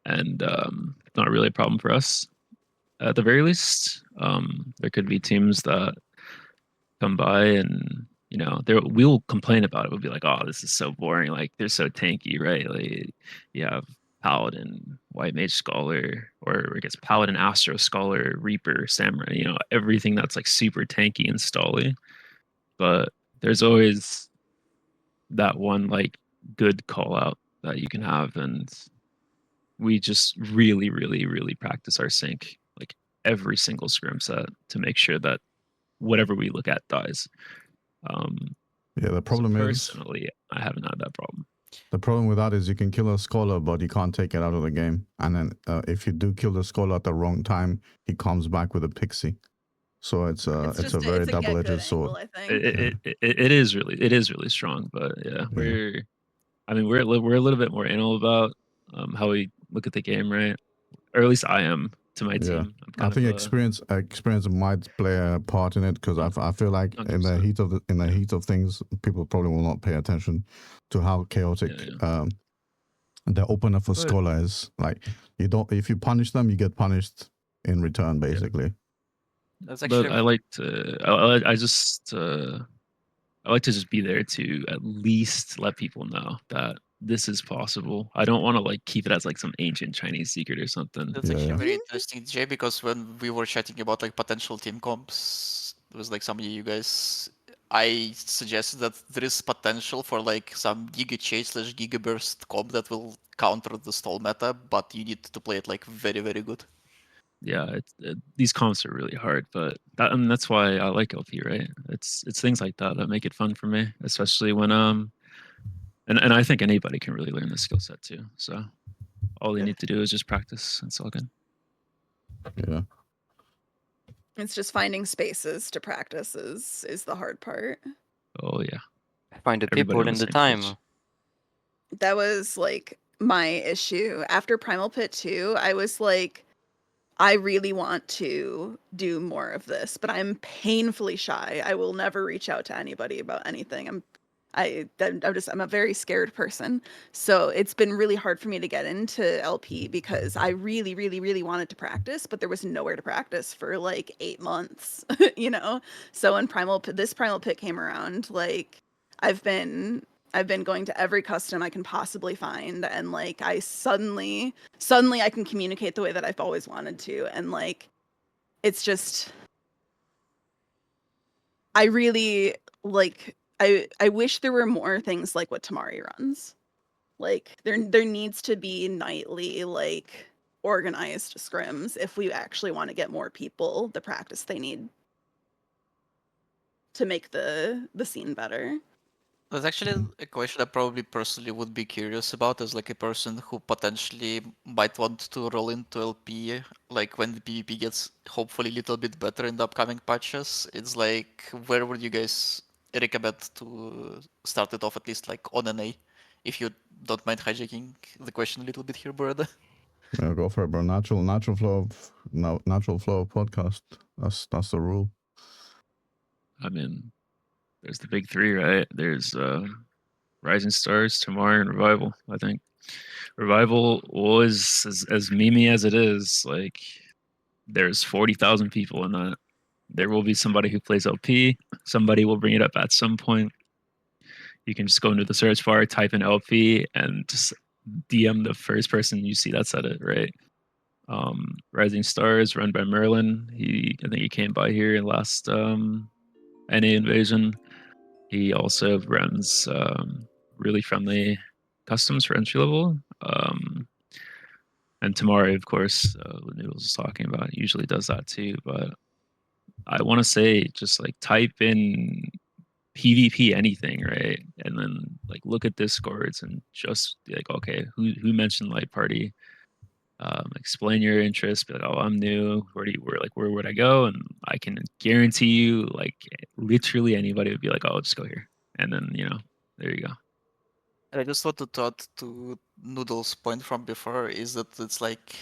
and it's not really a problem for us. At the very least, there could be teams that come by and we'll complain about it. We'll be like, "Oh, this is so boring. Like they're so tanky, right?" Like you have Paladin, White Mage, Scholar, or I guess Paladin, Astro, Scholar, Reaper, Samurai. Everything that's like super tanky and stally. But there's always that one like good call out that you can have, and we just really, really, really practice our sync like every single scrim set to make sure that whatever we look at dies. Yeah, the problem is personally, I haven't had that problem. the problem with that is you can kill a Scholar, but you can't take it out of the game. And then if you do kill the Scholar at the wrong time, he comes back with a pixie. So it's a very double-edged sword. Angle, I think. It is really strong, but yeah, we're a little bit more anal about how we look at the game, right? Or at least I am to my team. I think experience might play a part in it because I feel like 100%. in the heat of things, people probably will not pay attention to how chaotic the opener for Scholar is. Like if you punish them, you get punished in return, basically. That's actually. But I like to. I like to just be there to at least let people know that this is possible. I don't want to like keep it as like some ancient Chinese secret or something. That's actually very interesting, Jay, because when we were chatting about like potential team comps with like some of you guys, I suggested that there is potential for like some Giga Chase / Giga Burst comp that will counter the stall meta, but you need to play it like very, very good. Yeah, these comps are really hard, but that's why I like LP, right? It's things like that that make it fun for me, especially when and I think anybody can really learn this skill set too. So all you need to do is just practice. It's all good. Yeah. It's just finding spaces to practice is the hard part. Oh yeah. Find the people and the time. That was like my issue. After Primal Pit 2, I was like, I really want to do more of this, but I'm painfully shy. I will never reach out to anybody about anything. I'm a very scared person. So it's been really hard for me to get into LP because I really, really, really wanted to practice, but there was nowhere to practice for like 8 months, you know? So when this Primal Pit came around, like I've been going to every custom I can possibly find, and like I suddenly I can communicate the way that I've always wanted to, and like it's just I really like I wish there were more things like what Tamari runs. Like there needs to be nightly like organized scrims if we actually want to get more people the practice they need to make the scene better. That's actually a question I probably personally would be curious about as like a person who potentially might want to roll into LP, like when the PvP gets hopefully a little bit better in the upcoming patches. It's like, where would you guys recommend to start it off, at least like on NA? If you don't mind hijacking the question a little bit here, Brad. Yeah, go for it, bro. Natural flow of podcast. That's the rule. I mean, there's the big three, right? There's Rising Stars, Tomorrow, and Revival. I think Revival was as memey as it is. Like, there's 40,000 people in that. There will be somebody who plays LP. Somebody will bring it up at some point. You can just go into the search bar, type in LP, and just DM the first person you see that said it, right? Rising Stars, run by Merlin. I think he came by here last NA Invasion. He also runs really friendly customs for entry level. And Tamari, of course, what Noodles was talking about, usually does that too. But I want to say just like type in PvP anything, right? And then like look at Discords and just be like, okay, who mentioned Light Party? Explain your interest. Be like, oh, I'm new. Where would I go? And I can guarantee you, like literally anybody would be like, oh, just go here. And then there you go. And I just want to add to Noodle's point from before is that it's like,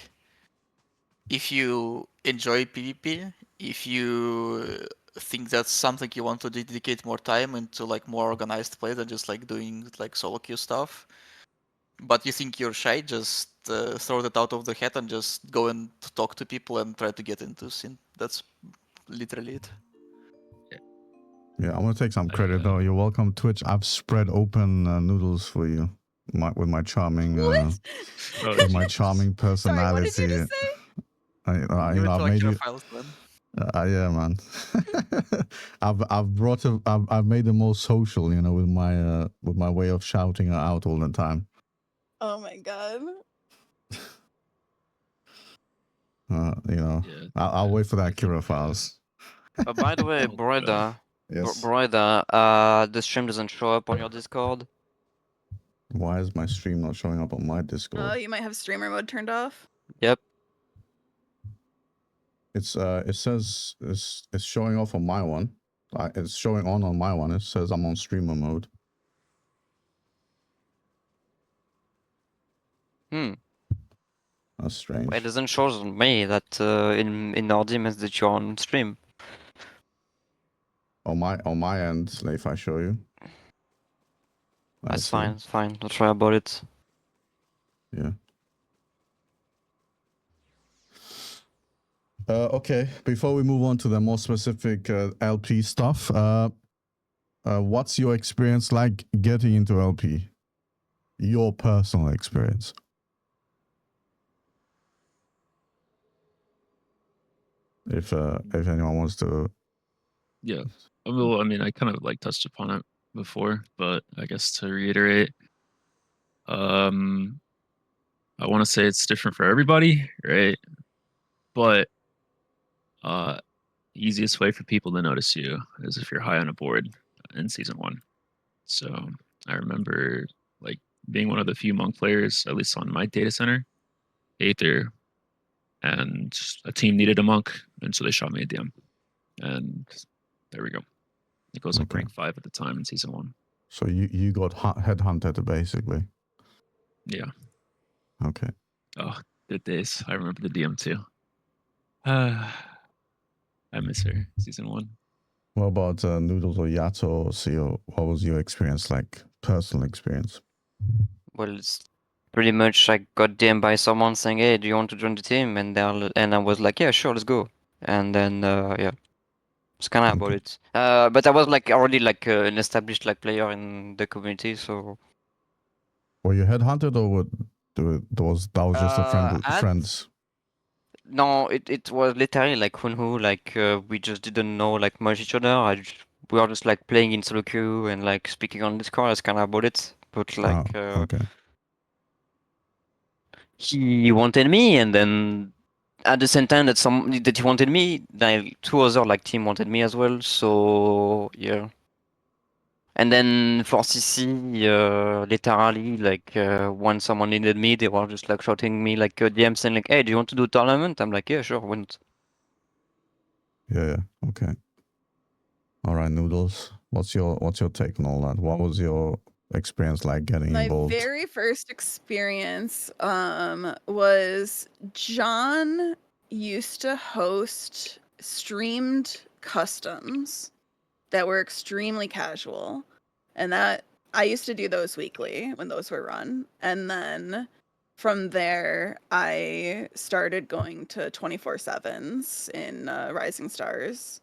if you enjoy PvP, if you think that's something you want to dedicate more time into, like more organized play than just like doing like solo queue stuff, but you think you're shy, just throw that out of the hat and just go and talk to people and try to get into scene. That's literally it. Yeah, I'm gonna take some credit though. You're welcome, Twitch. I've spread open Noodles for you, with my charming, with my charming personality. Sorry, what did you just say? I've made you. Files, man. Yeah, man. I've made it more social, with my way of shouting her out all the time. Oh my god. I'll wait for that Akira Files. By the way, Broida, Yes. the stream doesn't show up on your Discord. Why is my stream not showing up on my Discord? Oh, you might have streamer mode turned off. Yep. It says it's showing off on my one. It's showing on my one. It says I'm on streamer mode. That's strange. It doesn't show on me that in our DMs that you're on stream. On my end, if I show you. That's fine. It's fine. Don't try about it. Yeah. Okay. Before we move on to the more specific LP stuff, what's your experience like getting into LP? Your personal experience. If anyone wants to. Yeah. Well, I mean, I kind of like touched upon it before, but I guess to reiterate, I want to say it's different for everybody, right? But easiest way for people to notice you is if you're high on a board in season 1. So I remember like being one of the few monk players, at least on my data center, Aether, and a team needed a monk, and so they shot me a DM, and there we go. It goes like rank 5 at the time in season 1. So you got headhunted basically. Yeah. Okay. Oh, good days. I remember the DM too. I miss her. Season 1. What about Noodles or Yato or Seo? What was your experience like? Personal experience? Well, it's pretty much I got DM'd by someone saying, "Hey, do you want to join the team?" And I was like, "Yeah, sure, let's go." And then yeah, it's kind of about Okay. it. But I was like already like an established like player in the community, so Were you headhunted or that was just a friends? no, it was literally like Hunhu, like we just didn't know like much each other. We were just like playing in solo queue and like speaking on Discord. That's kind of about it. But like Okay. he wanted me, and then at the same time that he wanted me, like two other like team wanted me as well. So yeah. And then for CC, literally, like when someone needed me, they were just like shouting me like DM saying like, "Hey, do you want to do a tournament?" I'm like, "Yeah, sure, why not?" Yeah. Okay. All right, Noodles. What's your take on all that? What was your experience like getting My involved? very first experience was John used to host streamed customs that were extremely casual, and that I used to do those weekly when those were run. And then from there I started going to 24/7s in Rising Stars,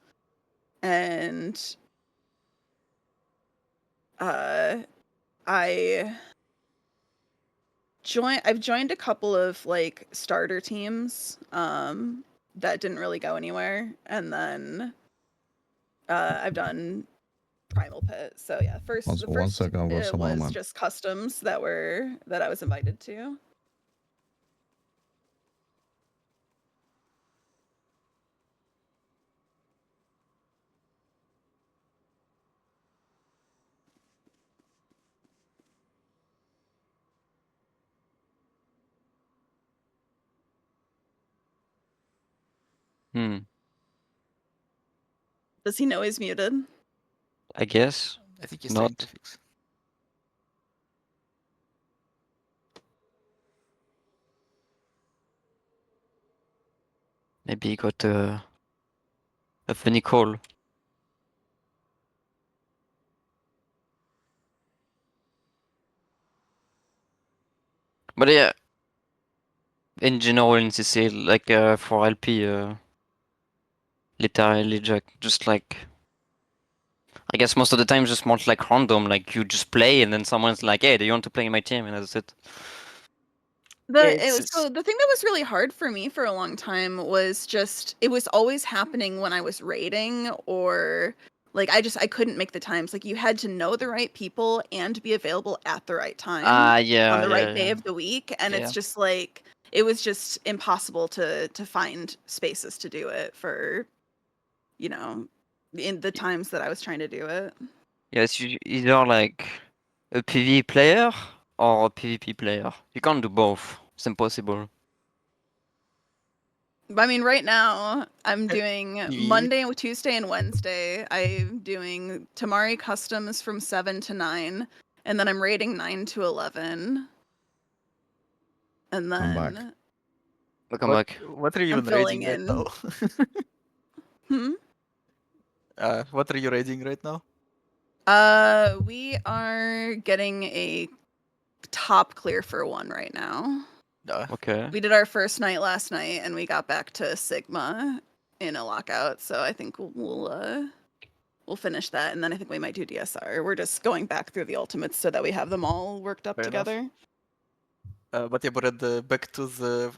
and I've joined a couple of like starter teams that didn't really go anywhere, and then I've done Primal Pit. So yeah, the One first second, I've got someone on was my. just customs that I was invited to. Hmm. Does he know he's muted? I guess I think he's trying not. to fix. Maybe he got a funny call. But yeah, in general in CC, like for LP, literally just like I guess most of the time just more like random, like you just play and then someone's like, "Hey, do you want to play in my team?" And that's it. So the thing that was really hard for me for a long time was just it was always happening when I was raiding, or like I couldn't make the times. Like you had to know the right people and be available at the right time Yeah, on the right day yeah. of the week, and Yeah. it's just like it was just impossible to find spaces to do it for, you know, in the times that I was trying to do it. Yeah, it's either like a PvE player or a PvP player. You can't do both. It's impossible. I mean, right now I'm doing PvE? Monday, Tuesday, and Wednesday. I'm doing Tamari customs from 7 to 9, and then I'm raiding 9 to 11, and I'm back. then Welcome back. What are you I'm even filling raiding right in. now? Hmm? What are you raiding right now? We are getting a top clear for 1 right now. Okay. We did our first night last night, and we got back to Sigma in a lockout. So I think we'll finish that, and then I think we might do DSR. We're just going back through the ultimates so that we have them all worked up Fair enough. together. But yeah, but back to the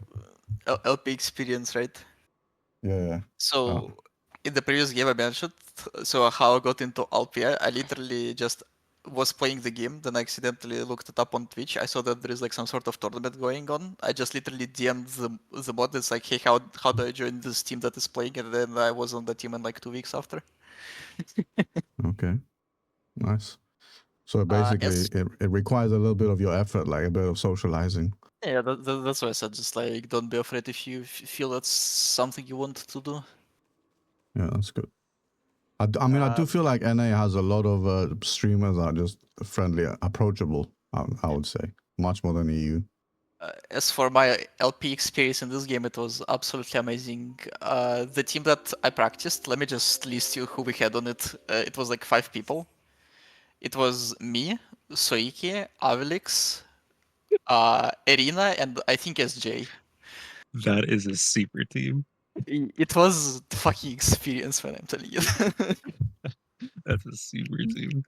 LP experience, right? Yeah. So in the previous game I mentioned, so how I got into LP, I literally just was playing the game, then I accidentally looked it up on Twitch. I saw that there is like some sort of tournament going on. I just literally DM'd the mod. It's like, hey, how do I join this team that is playing? And then I was on the team in like 2 weeks after. Okay. Nice. So basically, Yes. it requires a little bit of your effort, like a bit of socializing. Yeah, that's why I said just like don't be afraid if you feel that's something you want to do. Yeah, that's good. I mean, I do feel like NA has a lot of streamers that are just friendly, approachable. I would say much more than EU. As for my LP experience in this game, it was absolutely amazing. The team that I practiced, let me just list you who we had on it. It was like 5 people. It was me, Soiki, Avelix, Irina, and I think SJ. That is a super team. It was the fucking experience, man, I'm telling you. That's a super team.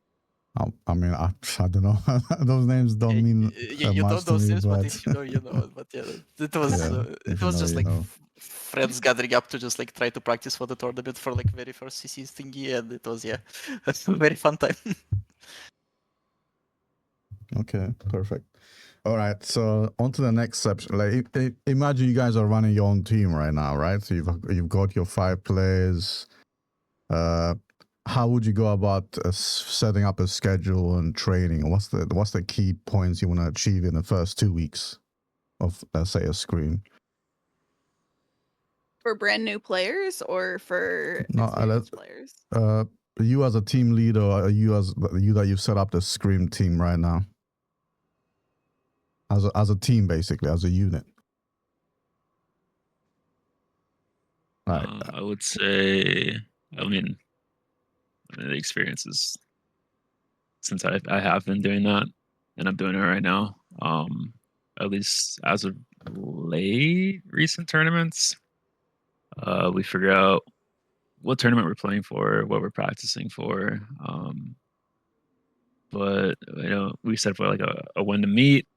I mean, I don't know. Those names don't mean You much don't to know me, names, but but if you know, you know. But yeah, it was yeah, it if you was know, just you like know. friends gathering up to just like try to practice for the tournament for like very first CC thingy, and it was a very fun time. Okay, perfect. All right, so on to the next section. Like, imagine you guys are running your own team right now, right? So you've got your 5 players. How would you go about setting up a schedule and training? What's the key points you want to achieve in the first 2 weeks of, let's say, a screen? For brand new players or for No, experienced players? You as a team leader, or you that you've set up the scrim team right now, as a team, basically, as a unit. Right. I would say, I mean, the experience is since I have been doing that, and I'm doing it right now. At least as of late recent tournaments, we figure out what tournament we're playing for, what we're practicing for. But we set for like a when to meet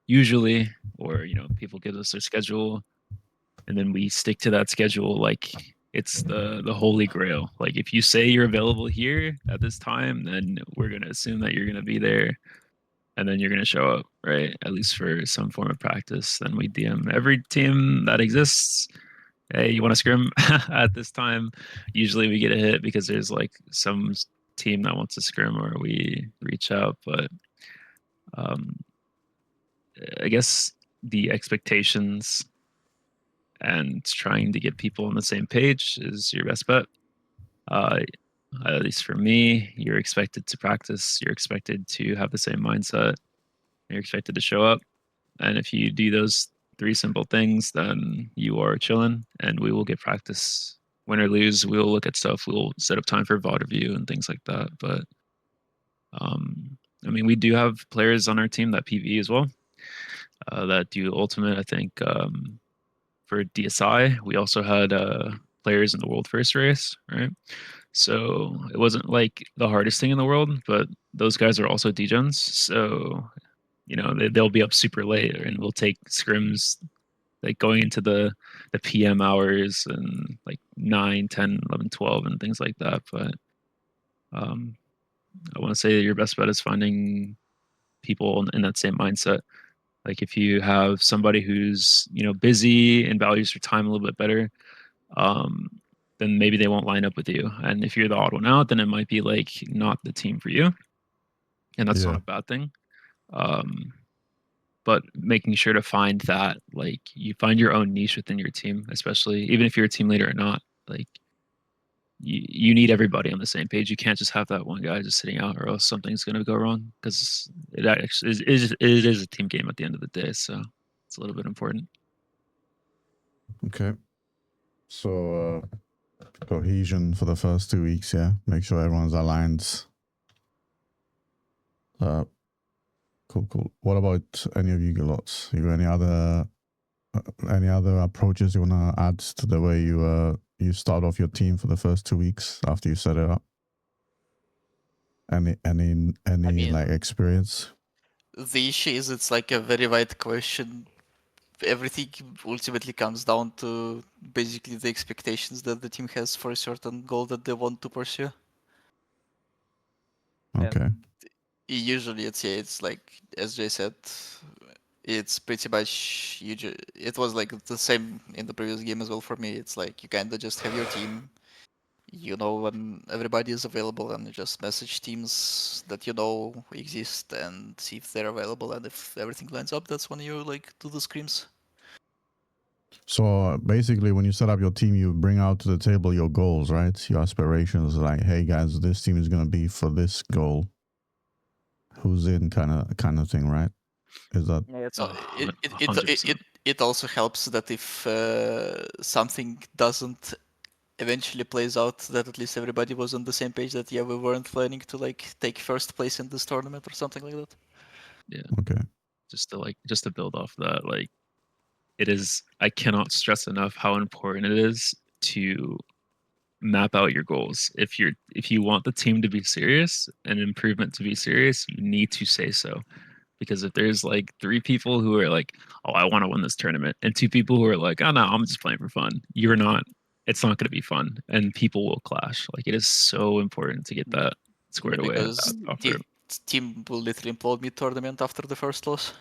usually, or people give us their schedule, and then we stick to that schedule like it's the holy grail. Like if you say you're available here at this time, then we're gonna assume that you're gonna be there, and then you're gonna show up, right? At least for some form of practice. Then we DM every team that exists. Hey, you want to scrim at this time? Usually we get a hit because there's like some team that wants to scrim, or we reach out. But I guess the expectations and trying to get people on the same page is your best bet. At least for me, you're expected to practice. You're expected to have the same mindset. You're expected to show up. And if you do those 3 simple things, then you are chilling, and we will get practice. Win or lose, we will look at stuff. We'll set up time for VOD review and things like that. But I mean, we do have players on our team that PvE as well, that do ultimate. I think for DSI, we also had players in the world first race, right? So it wasn't like the hardest thing in the world, but those guys are also degens. So they'll be up super late, and we'll take scrims like going into the PM hours and like 9, 10, 11, 12 and things like that. But I want to say that your best bet is finding people in that same mindset. Like if you have somebody who's busy and values their time a little bit better, then maybe they won't line up with you. And if you're the odd one out, then it might be like not the team for you, and that's not a bad thing. But making sure to find that, like, you find your own niche within your team, especially even if you're a team leader or not. Like you need everybody on the same page. You can't just have that one guy just sitting out, or else something's going to go wrong, because it actually it is a team game at the end of the day. So it's a little bit important. Okay. So cohesion for the first 2 weeks, yeah. Make sure everyone's aligned. Cool. What about any of you lots? You got any other approaches you wanna add to the way you start off your team for the first 2 weeks after you set it up? Any mean, like experience? The issue is it's like a very wide question. Everything ultimately comes down to basically the expectations that the team has for a certain goal that they want to pursue. Okay. Usually it's like, as Jay said, it's pretty much it was like the same in the previous game as well for me. It's like you kind of just have your team, when everybody is available, and you just message teams that exist and see if they're available, and if everything lines up, that's when you like do the scrims. So basically, when you set up your team, you bring out to the table your goals, right? Your aspirations, like, hey guys, this team is gonna be for this goal. Who's in, kind of thing, right? Is that Yeah, it's So not. it also helps that if something doesn't eventually plays out, that at least everybody was on the same page, that yeah, we weren't planning to like take first place in this tournament or something like that. okay? Just to build off that, like it is, I cannot stress enough how important it is to map out your goals. If you want the team to be serious and improvement to be serious, you need to say so. Because if there's like 3 people who are like, oh, I want to win this tournament, and 2 people who are like, oh no, I'm just playing for fun, it's not going to be fun, and people will clash. Like it is so important to get that squared away Because off the team will literally implode mid-tournament after the first loss.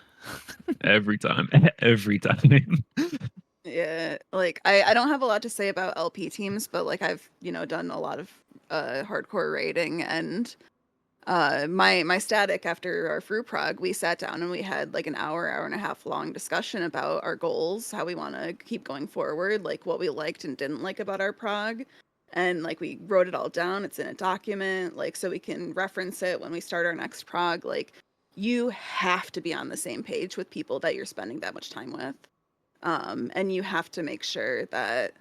every time, every time. Yeah, like I don't have a lot to say about LP teams, but like I've done a lot of hardcore raiding, and my static after our Fruit Prog, we sat down and we had like an hour and a half long discussion about our goals, how we want to keep going forward, like what we liked and didn't like about our prog, and like we wrote it all down. It's in a document, like so we can reference it when we start our next prog. Like you have to be on the same page with people that you're spending that much time with. And you have to make sure that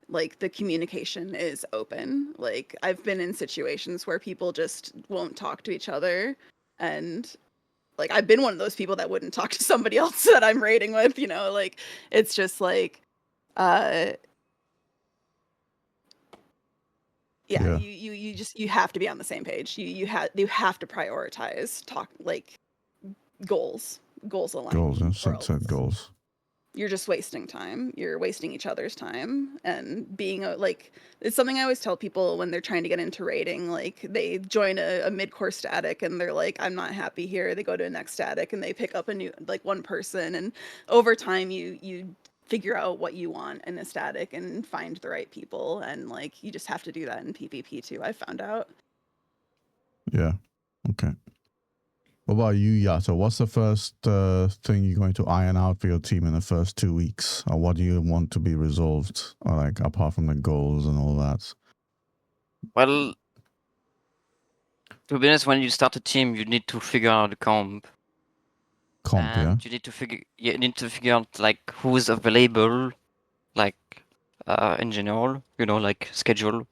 like the communication is open. Like I've been in situations where people just won't talk to each other, and like I've been one of those people that wouldn't talk to somebody else that I'm raiding with, like it's just like Yeah. you have to be on the same page. You have to prioritize like goals aligned, Goals and or else set goals. you're just wasting time. You're wasting each other's time, and being like, it's something I always tell people when they're trying to get into raiding. Like they join a mid-core static and they're like, I'm not happy here. They go to a next static and they pick up a new, like one person, and over time you figure out what you want in a static and find the right people, and like you just have to do that in PvP too. I found out. Yeah. Okay. What about you, Yato? What's the first thing you're going to iron out for your team in the first 2 weeks? Or what do you want to be resolved? Or like apart from the goals and all that? Well, to be honest, when you start a team, you need to figure out the comp. Comp, yeah? And you need to figure out like who is available, like in general, like schedule.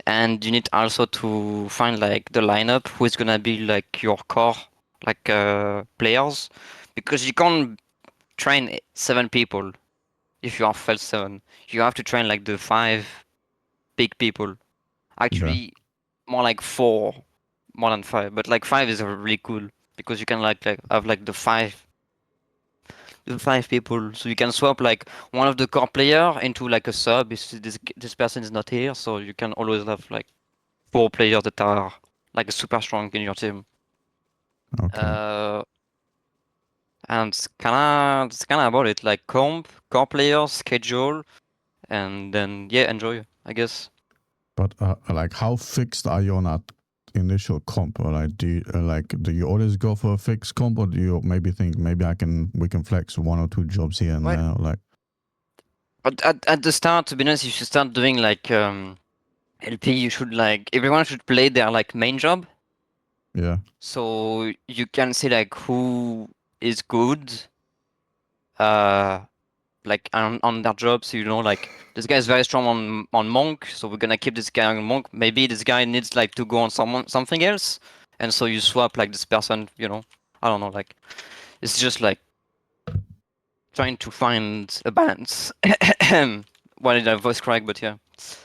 And you need also to find like the lineup who is gonna be like your core like players, because you can't train 7 people if you are Fel 7. You have to train like the 5 big people. Actually, more like 4, more than 5. But like 5 is really cool because you can like have like the 5 people, so you can swap like one of the core player into like a sub if this person is not here, so you can always have like 4 players that are like super strong in your team. Okay. And it's kinda about it, like comp, core players, schedule, and then yeah, enjoy, I guess. But like, how fixed are you on that initial comp? Or like, do you always go for a fixed comp, or do you maybe think maybe we can flex 1 or 2 jobs here and Well, there? Or like, But at the start, to be honest, you should start doing like LP. You should like everyone should play their like main job, yeah, so you can see like who is good, like on their job. So like this guy is very strong on monk, so we're gonna keep this guy on monk. Maybe this guy needs like to go on something else, and so you swap like this person. I don't know. Like it's just like trying to find a balance. Why did I voice crack? But yeah. it's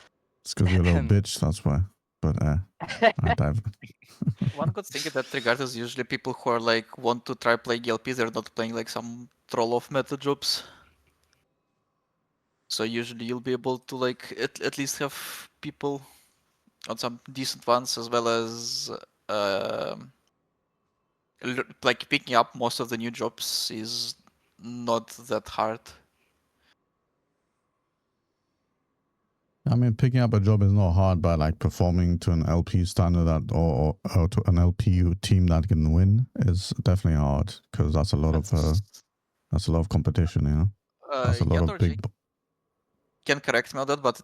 because you're a little bitch. That's why. But I dive. One good thing in that regard is usually people who are like want to try playing LP, they're not playing like some troll off meta jobs. So usually you'll be able to like at least have people on some decent ones, as well as like picking up most of the new jobs is not that hard. I mean, picking up a job is not hard, but like performing to an LP standard or to an LPU team that can win is definitely hard, because that's a lot of competition, That's a lot of big. can correct me on that, but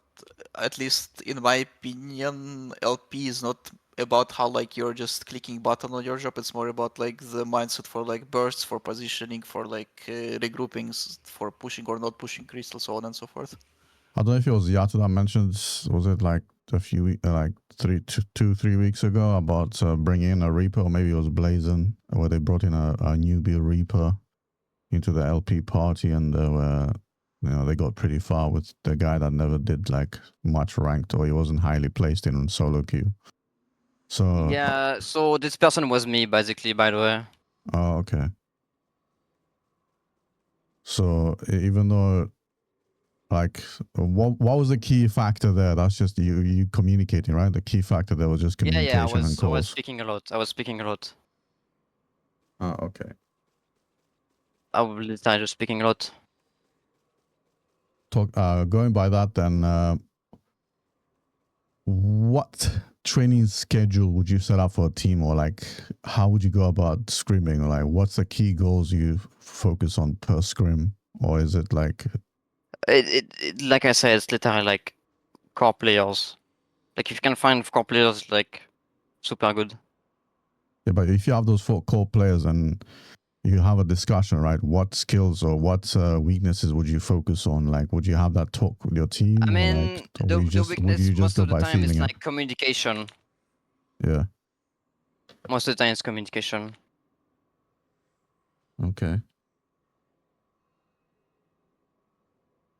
at least in my opinion, LP is not about how like you're just clicking button on your job. It's more about like the mindset for like bursts, for positioning, for like regroupings, for pushing or not pushing crystals, so on and so forth. I don't know if it was Yato that mentioned, was it like a few, like 3 weeks ago about bringing in a Reaper, or maybe it was Blazon, where they brought in a newbie Reaper into the LP party, and they were, they got pretty far with the guy that never did like much ranked, or he wasn't highly placed in solo queue. So Yeah, so this person was me, basically, by the way. oh, okay. So even though, like, what was the key factor there? That's just you communicating, right? The key factor there was just communication Yeah, and I was calls. speaking a lot. I was speaking a lot. Oh, okay. I was just speaking a lot. Going by that, then, what training schedule would you set up for a team, or like how would you go about scrimming? Or like, what's the key goals you focus on per scrim, or is it like? Like I said, it's literally like core players. Like if you can find core players, like super good. Yeah, but if you have those 4 core players and you have a discussion, right? What skills or what weaknesses would you focus on? Like, would you have that talk with your team? I Or mean, like, or the would you weakness just most go of the by time is feeling it? like communication. Yeah. Most of the time it's communication. Okay.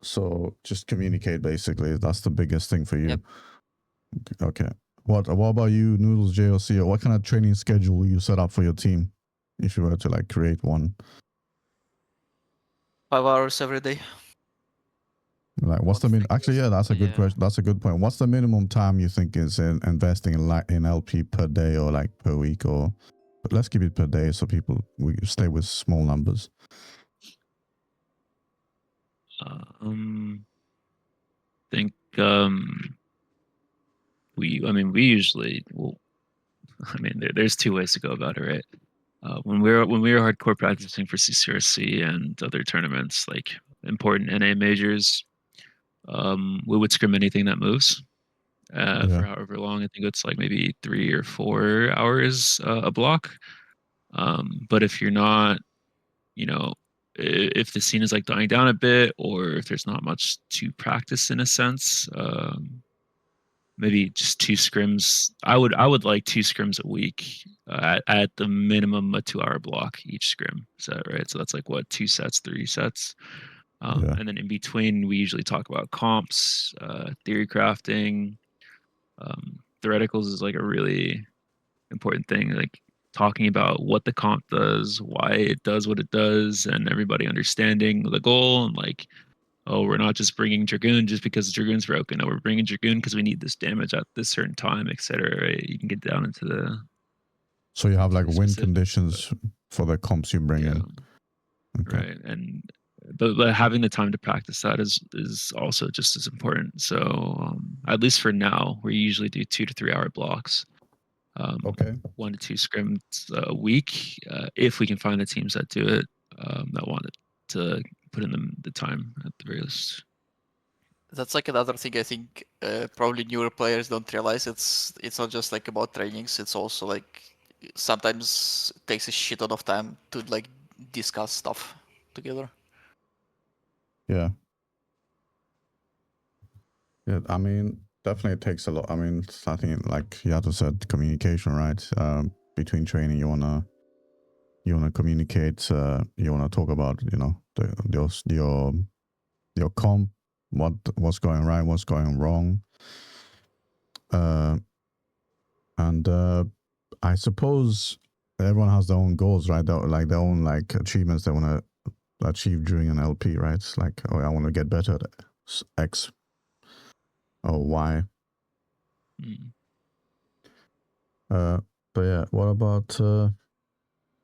So just communicate, basically. That's the biggest thing for you. Yep. Okay. What about you, Noodles JOC? What kind of training schedule will you set up for your team if you were to like create one? 5 hours every day. Like, what's the actually? Yeah, that's a good Yeah. question. That's a good point. What's the minimum time you think is investing in LP per day, or like per week, or? But let's keep it per day so we stay with small numbers. Think we usually there's 2 ways to go about it, right? When we were hardcore practicing for CCRC and other tournaments, like important NA majors, we would scrim anything that moves for however long. I think it's like maybe 3 or 4 hours a block. But if you're not, if the scene is like dying down a bit, or if there's not much to practice in a sense, maybe just 2 scrims. I would like 2 scrims a week, at the minimum a 2-hour block each scrim. Is that right? So that's like what, 2 sets, 3 sets. And then in between, we usually talk about comps, theory crafting. Theoreticals is like a really important thing, like talking about what the comp does, why it does what it does, and everybody understanding the goal, and like, oh, we're not just bringing Dragoon just because Dragoon's broken. No, we're bringing Dragoon because we need this damage at this certain time, etc. Right? You can get down into the. So you have like win specific, conditions for the comps you bring in. Okay. Right, and but having the time to practice that is also just as important. So at least for now, we usually do 2 to 3 hour blocks. Okay. 1 to 2 scrims a week, if we can find the teams that do it, that want to put in the time at the very least. That's like another thing I think probably newer players don't realize. It's not just like about trainings. It's also like sometimes it takes a shit ton of time to like discuss stuff together. Yeah. Yeah, I mean, definitely it takes a lot. I mean, I think like Yato said, communication, right? Between training, you wanna communicate. You wanna talk about, your comp, what's going right, what's going wrong. And I suppose everyone has their own goals, right? Like their own like achievements they want to achieve during an LP, right? It's like, oh, I want to get better at X or Y. But yeah, what about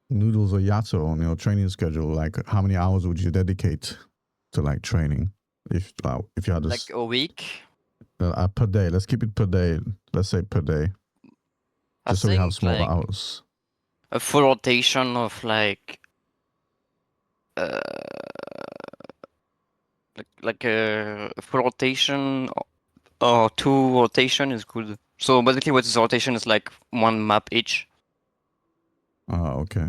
Noodles or Yato on your training schedule? Like, how many hours would you dedicate to like training? If you had Like a week. Per day, let's keep it per day. Let's say per day, just so we have small like hours. a full rotation of like like a full rotation or 2 rotation is good. So basically, what is rotation is like 1 map each. Okay.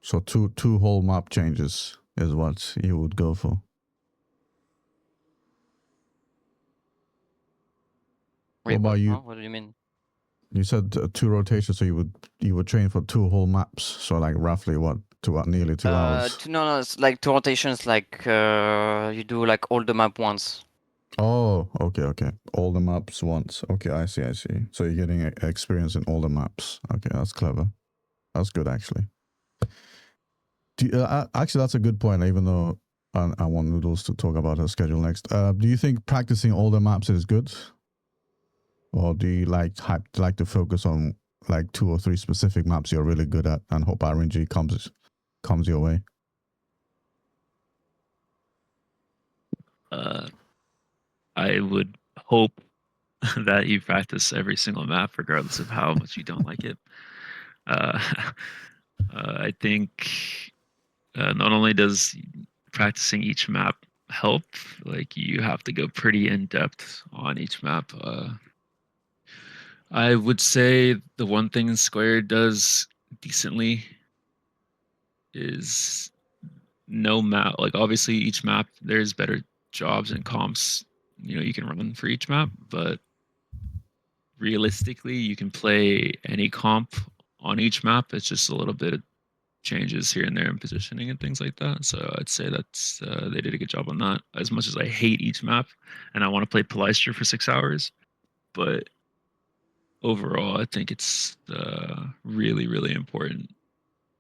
So two whole map changes is what you would go for. Wait, about you? What do you mean? You said 2 rotations, so you would train for 2 whole maps. So like roughly what, nearly 2 hours. No, it's like 2 rotations. Like you do like all the map once. Oh, okay. All the maps once. Okay, I see. So you're getting experience in all the maps. Okay, that's clever. That's good, actually. Actually, that's a good point, even though I want Noodles to talk about her schedule next. Do you think practicing all the maps is good? Or do you like to focus on like 2 or 3 specific maps you're really good at and hope RNG comes your way? I would hope that you practice every single map, regardless of how much you don't like it. I think not only does practicing each map help, like you have to go pretty in depth on each map. I would say the one thing Square does decently is no map. Like obviously each map there's better jobs and comps, you can run for each map, but realistically you can play any comp on each map. It's just a little bit of changes here and there in positioning and things like that. So I'd say that's they did a good job on that. As much as I hate each map and I want to play Polystra for 6 hours, but overall I think it's really, really important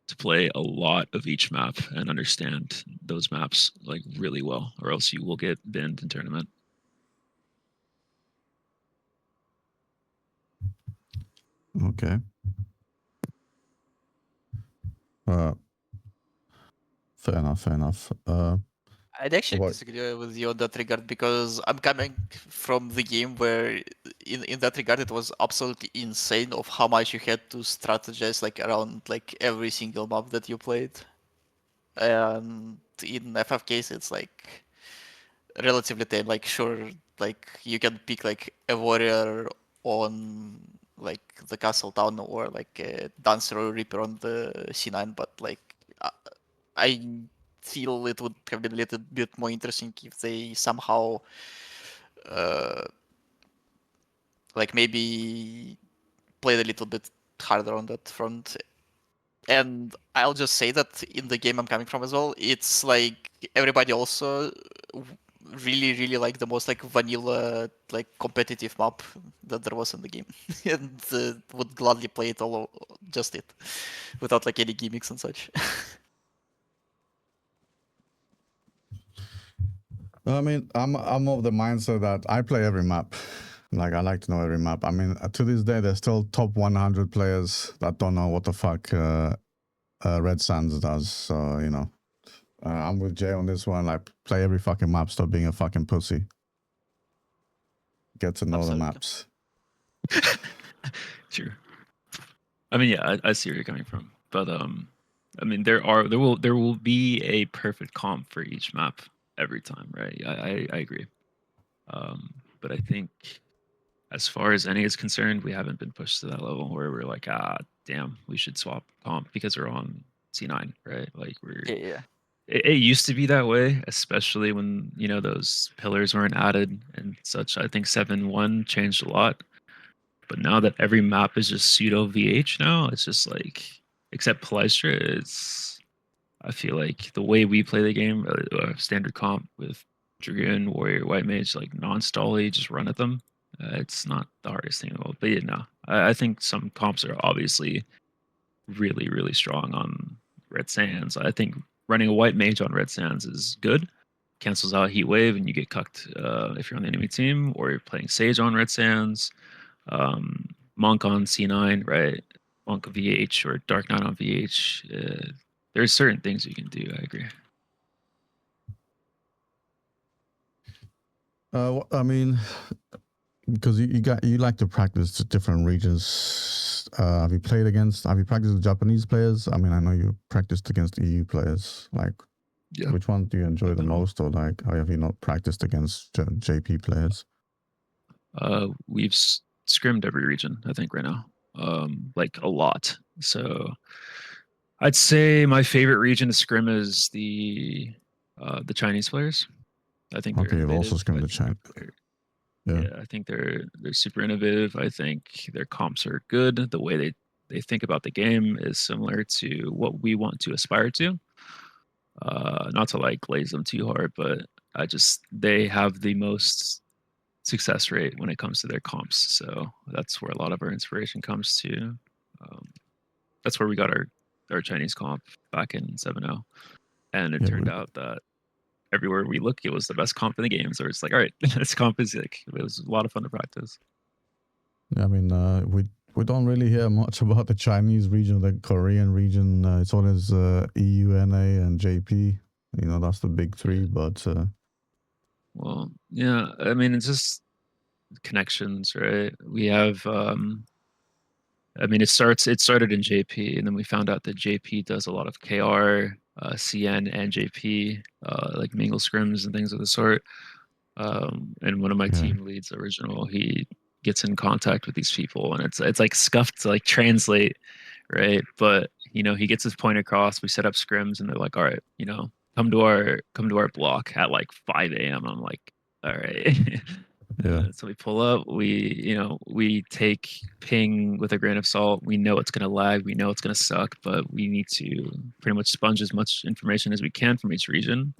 to play a lot of each map and understand those maps like really well, or else you will get binned in tournament. Okay. Fair enough. I'd actually What? disagree with you on that regard because I'm coming from the game where, in that regard, it was absolutely insane of how much you had to strategize like around like every single map that you played. And in FF case, it's like relatively tame. Like sure, like you can pick like a warrior on like the castle town or like a dancer or reaper on the C9, but like I feel it would have been a little bit more interesting if they somehow like maybe played a little bit harder on that front. And I'll just say that in the game I'm coming from as well, it's like everybody also really, really like the most like vanilla, like competitive map that there was in the game, and would gladly play it just it, without like any gimmicks and such. I mean, I'm of the mindset that I play every map. Like I like to know every map. I mean, to this day, there's still top 100 players that don't know what the fuck Red Sands does. So I'm with Jay on this one. Like, play every fucking map. Stop being a fucking pussy. Get to know the Absolutely. maps. Sure. I mean, yeah, I see where you're coming from, but I mean, there will be a perfect comp for each map every time, right? I agree. But I think as far as NA is concerned, we haven't been pushed to that level where we're like, damn, we should swap comp because we're on C9, right? Like Yeah. it used to be that way, especially when those pillars weren't added and such. I think 7.1 changed a lot, but now that every map is just pseudo VH now, it's just like, except Polystra, I feel like the way we play the game, standard comp with Dragoon, Warrior, White Mage, like non-stally, just run at them. It's not the hardest thing in the world. But yeah, no, I think some comps are obviously really, really strong on Red Sands. I think running a White Mage on Red Sands is good. Cancels out Heat Wave and you get cucked if you're on the enemy team, or you're playing Sage on Red Sands, Monk on C9, right? Monk VH or Dark Knight on VH. There's certain things you can do. I agree. I mean, because you like to practice different regions. Have you practiced with Japanese players? I mean, I know you practiced against EU players. Like, Yeah. Which one do you enjoy the most, or like, how have you not practiced against JP players? We've scrimmed every region, I think, right now. Like a lot. So I'd say my favorite region to scrim is the Chinese players. I think they're Okay, you've also innovative. scrimmed I the think China. yeah, I think they're super innovative. I think their comps are good. The way they think about the game is similar to what we want to aspire to. Not to like glaze them too hard, but they have the most success rate when it comes to their comps. So that's where a lot of our inspiration comes to. That's where we got our Chinese comp back in 7.0. And it turned out that everywhere we look, it was the best comp in the game. So it's like, all right, this comp is like, it was a lot of fun to practice. Yeah, I mean, we don't really hear much about the Chinese region, the Korean region. It's always EU, NA, and JP. You know, that's the big three. But well, yeah, I mean, it's just connections, right? We have, I mean, it started in JP, and then we found out that JP does a lot of KR, CN, and JP, like mingle scrims and things of the sort. And one of my team leads, original, he gets in contact with these people, and it's like scuffed to like translate, right? But he gets his point across. We set up scrims, and they're like, all right, come to our block at like 5 a.m. I'm like, all right. So we pull up. We take ping with a grain of salt. We know it's gonna lag. We know it's gonna suck, but we need to pretty much sponge as much information as we can from each region.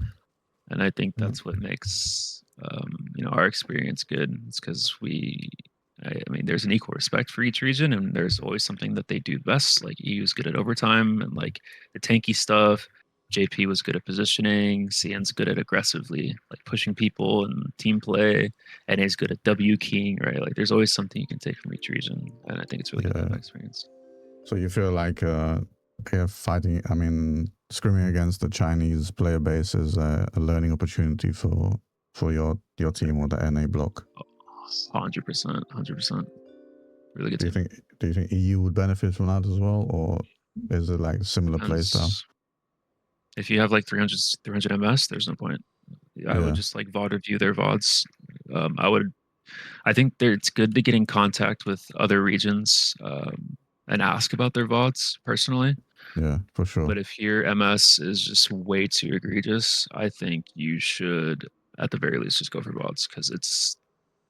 And I think that's what makes our experience good. It's because I mean, there's an equal respect for each region, and there's always something that they do best. Like EU's good at overtime and like the tanky stuff. JP was good at positioning. CN's good at aggressively like pushing people and team play. NA's good at W keying, right? Like there's always something you can take from each region, and I think it's really good to have that experience. So you feel like fighting, I mean, scrimming against the Chinese player base is a learning opportunity for your team or the NA block? 100%, 100%. Really good. Do you think EU would benefit from that as well, or is it like similar playstyle? If you have like 300 MS, there's no point. I would just like VOD review their VODs. I think it's good to get in contact with other regions and ask about their VODs personally. Yeah, for sure. But if your MS is just way too egregious, I think you should, at the very least, just go for VODs, because it's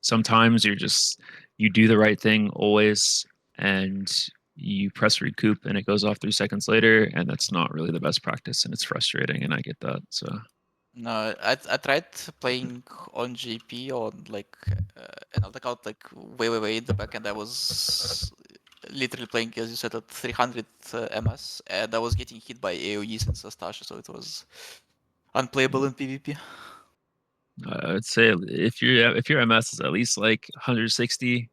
sometimes you do the right thing always, and you press recoup and it goes off 3 seconds later, and that's not really the best practice, and it's frustrating, and I get that. So no, I tried playing on GP on like another account, like way in the back, and I was literally playing, as you said, at 300 MS, and I was getting hit by AoEs and Sastasha, so it was unplayable in PvP. I'd say if your MS is at least like 160,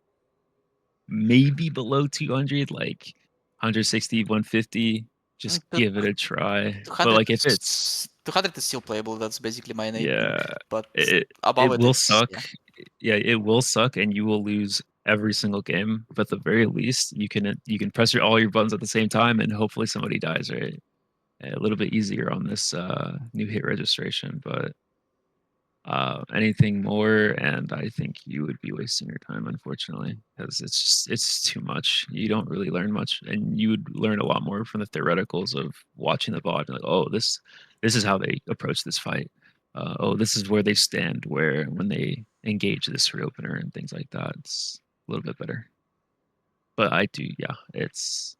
maybe below 200, like 160, 150, just give it a try. But like if it's 200 is still playable, that's basically my innate ping, but it will suck. Yeah, it will suck, and you will lose every single game. But at the very least, you can press all your buttons at the same time, and hopefully somebody dies, right? A little bit easier on this new hit registration, but anything more, and I think you would be wasting your time, unfortunately, because it's too much. You don't really learn much, and you would learn a lot more from the theoreticals of watching the VOD. Like, oh, this is how they approach this fight. Oh, this is where they stand when they engage this reopener and things like that. It's a little bit better. But it's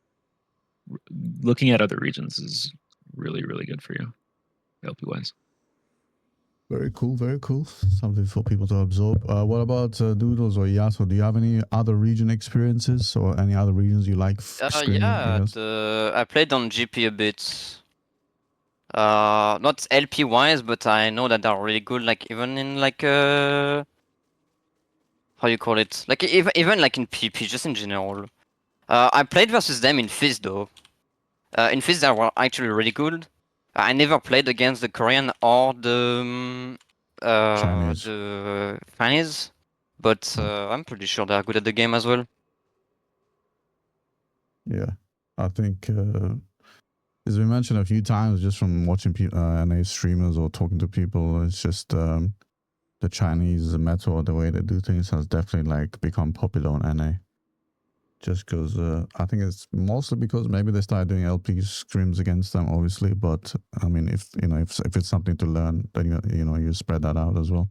looking at other regions is really, really good for you, LP wise. Very cool, very cool. Something for people to absorb. What about Doodles or Yaso? Do you have any other region experiences or any other regions you like screaming against? I played on GP a bit. Not LP wise, but I know that they're really good. Like even in like how you call it? Like even like in PP, just in general. I played versus them in Ffxiv though. In Ffxiv they were actually really good. I never played against the Korean or the Chinese, but I'm pretty sure they're good at the game as well. Yeah, I think It's been mentioned a few times just from watching NA streamers or talking to people. It's just the Chinese meta or the way they do things has definitely like become popular on NA. Just because I think it's mostly because maybe they started doing LP scrims against them, obviously. But I mean, if it's something to learn, then you spread that out as well.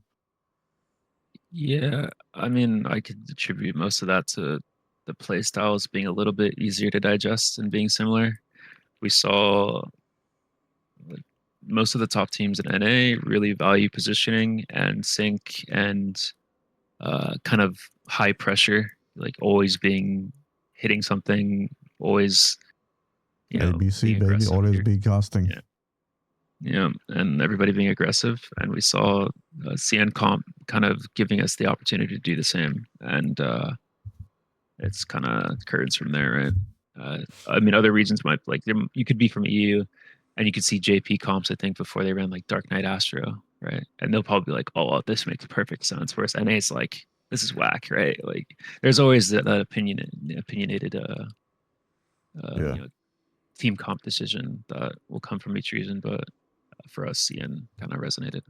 Yeah, I mean, I could attribute most of that to the play styles being a little bit easier to digest and being similar. We saw like most of the top teams in NA really value positioning and sync and kind of high pressure, like always hitting something, always ABC being baby, aggressive. always be casting. Yeah, and everybody being aggressive, and we saw CN Comp kind of giving us the opportunity to do the same, and it's kind of curds from there, right? I mean, other regions might you could be from EU, and you could see JP comps, I think, before they ran like Dark Knight Astro, right? And they'll probably be like, oh, well, this makes perfect sense. Whereas NA's like, this is whack, right? Like, there's always that opinionated team comp decision that will come from each region, but for us, CN kind of resonated.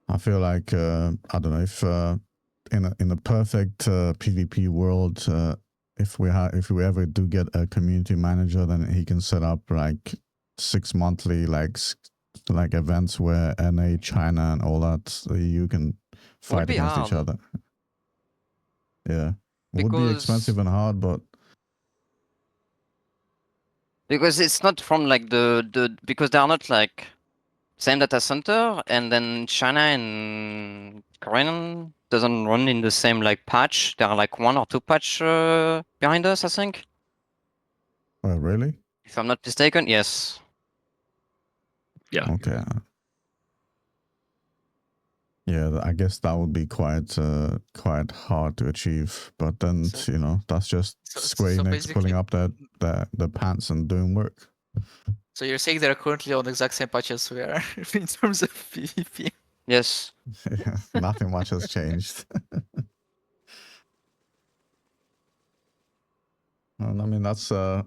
I feel like I don't know if in a perfect PvP world, if we ever do get a community manager, then he can set up like 6 monthly like events where NA, China, and all that you can fight against each other. Yeah, it would be expensive and hard, but because it's not from like because they are not like same data center, and then China and Korean doesn't run in the same like patch. There are like 1 or 2 patch behind us, I think. Oh, really? If I'm not mistaken, yes. Yeah. Okay. Yeah, I guess that would be quite hard to achieve. But then that's just Square Enix pulling up the pants and doing work. So you're saying they're currently on the exact same patch as we are in terms of PvP? Yes. Yeah, nothing much has changed. And I mean that's cool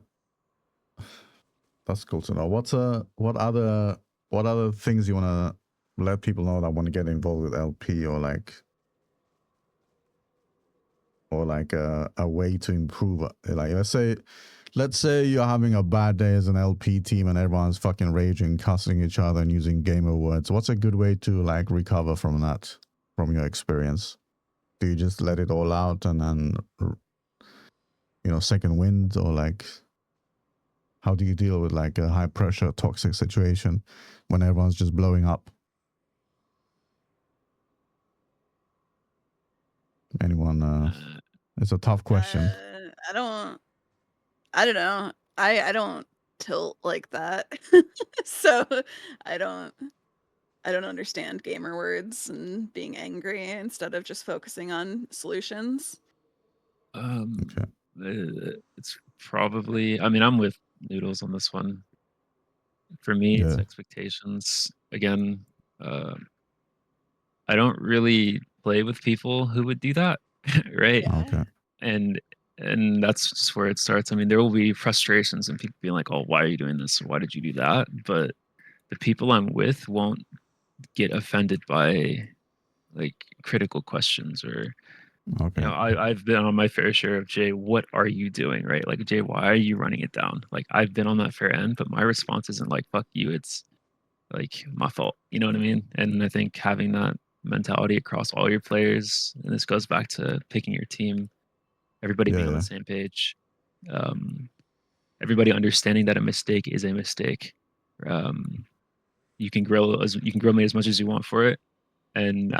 to know. What other things you wanna let people know that want to get involved with LP or a way to improve? Like let's say you're having a bad day as an LP team and everyone's fucking raging, cussing each other and using gamer words. What's a good way to like recover from that, from your experience? Do you just let it all out and then second wind, or like how do you deal with like a high pressure toxic situation when everyone's just blowing up? Anyone? It's a tough question. I don't know. I don't tilt like that. So I don't understand gamer words and being angry instead of just focusing on solutions. Okay. It's probably, I mean, I'm with Noodles on this one. For me, it's expectations. Again, I don't really play with people who would do that, right? Yeah. Okay. And that's just where it starts. I mean, there will be frustrations and people being like, "Oh, why are you doing this? Why did you do that?" But the people I'm with won't get offended by like critical questions or Okay. I've been on my fair share of Jay, what are you doing? Right? Like, Jay, why are you running it down? Like, I've been on that fair end, but my response isn't like, fuck you. It's like my fault. You know what I mean? And I think having that mentality across all your players, and this goes back to picking your team, everybody being on the same page, everybody understanding that a mistake is a mistake. You can grill me as much as you want for it, and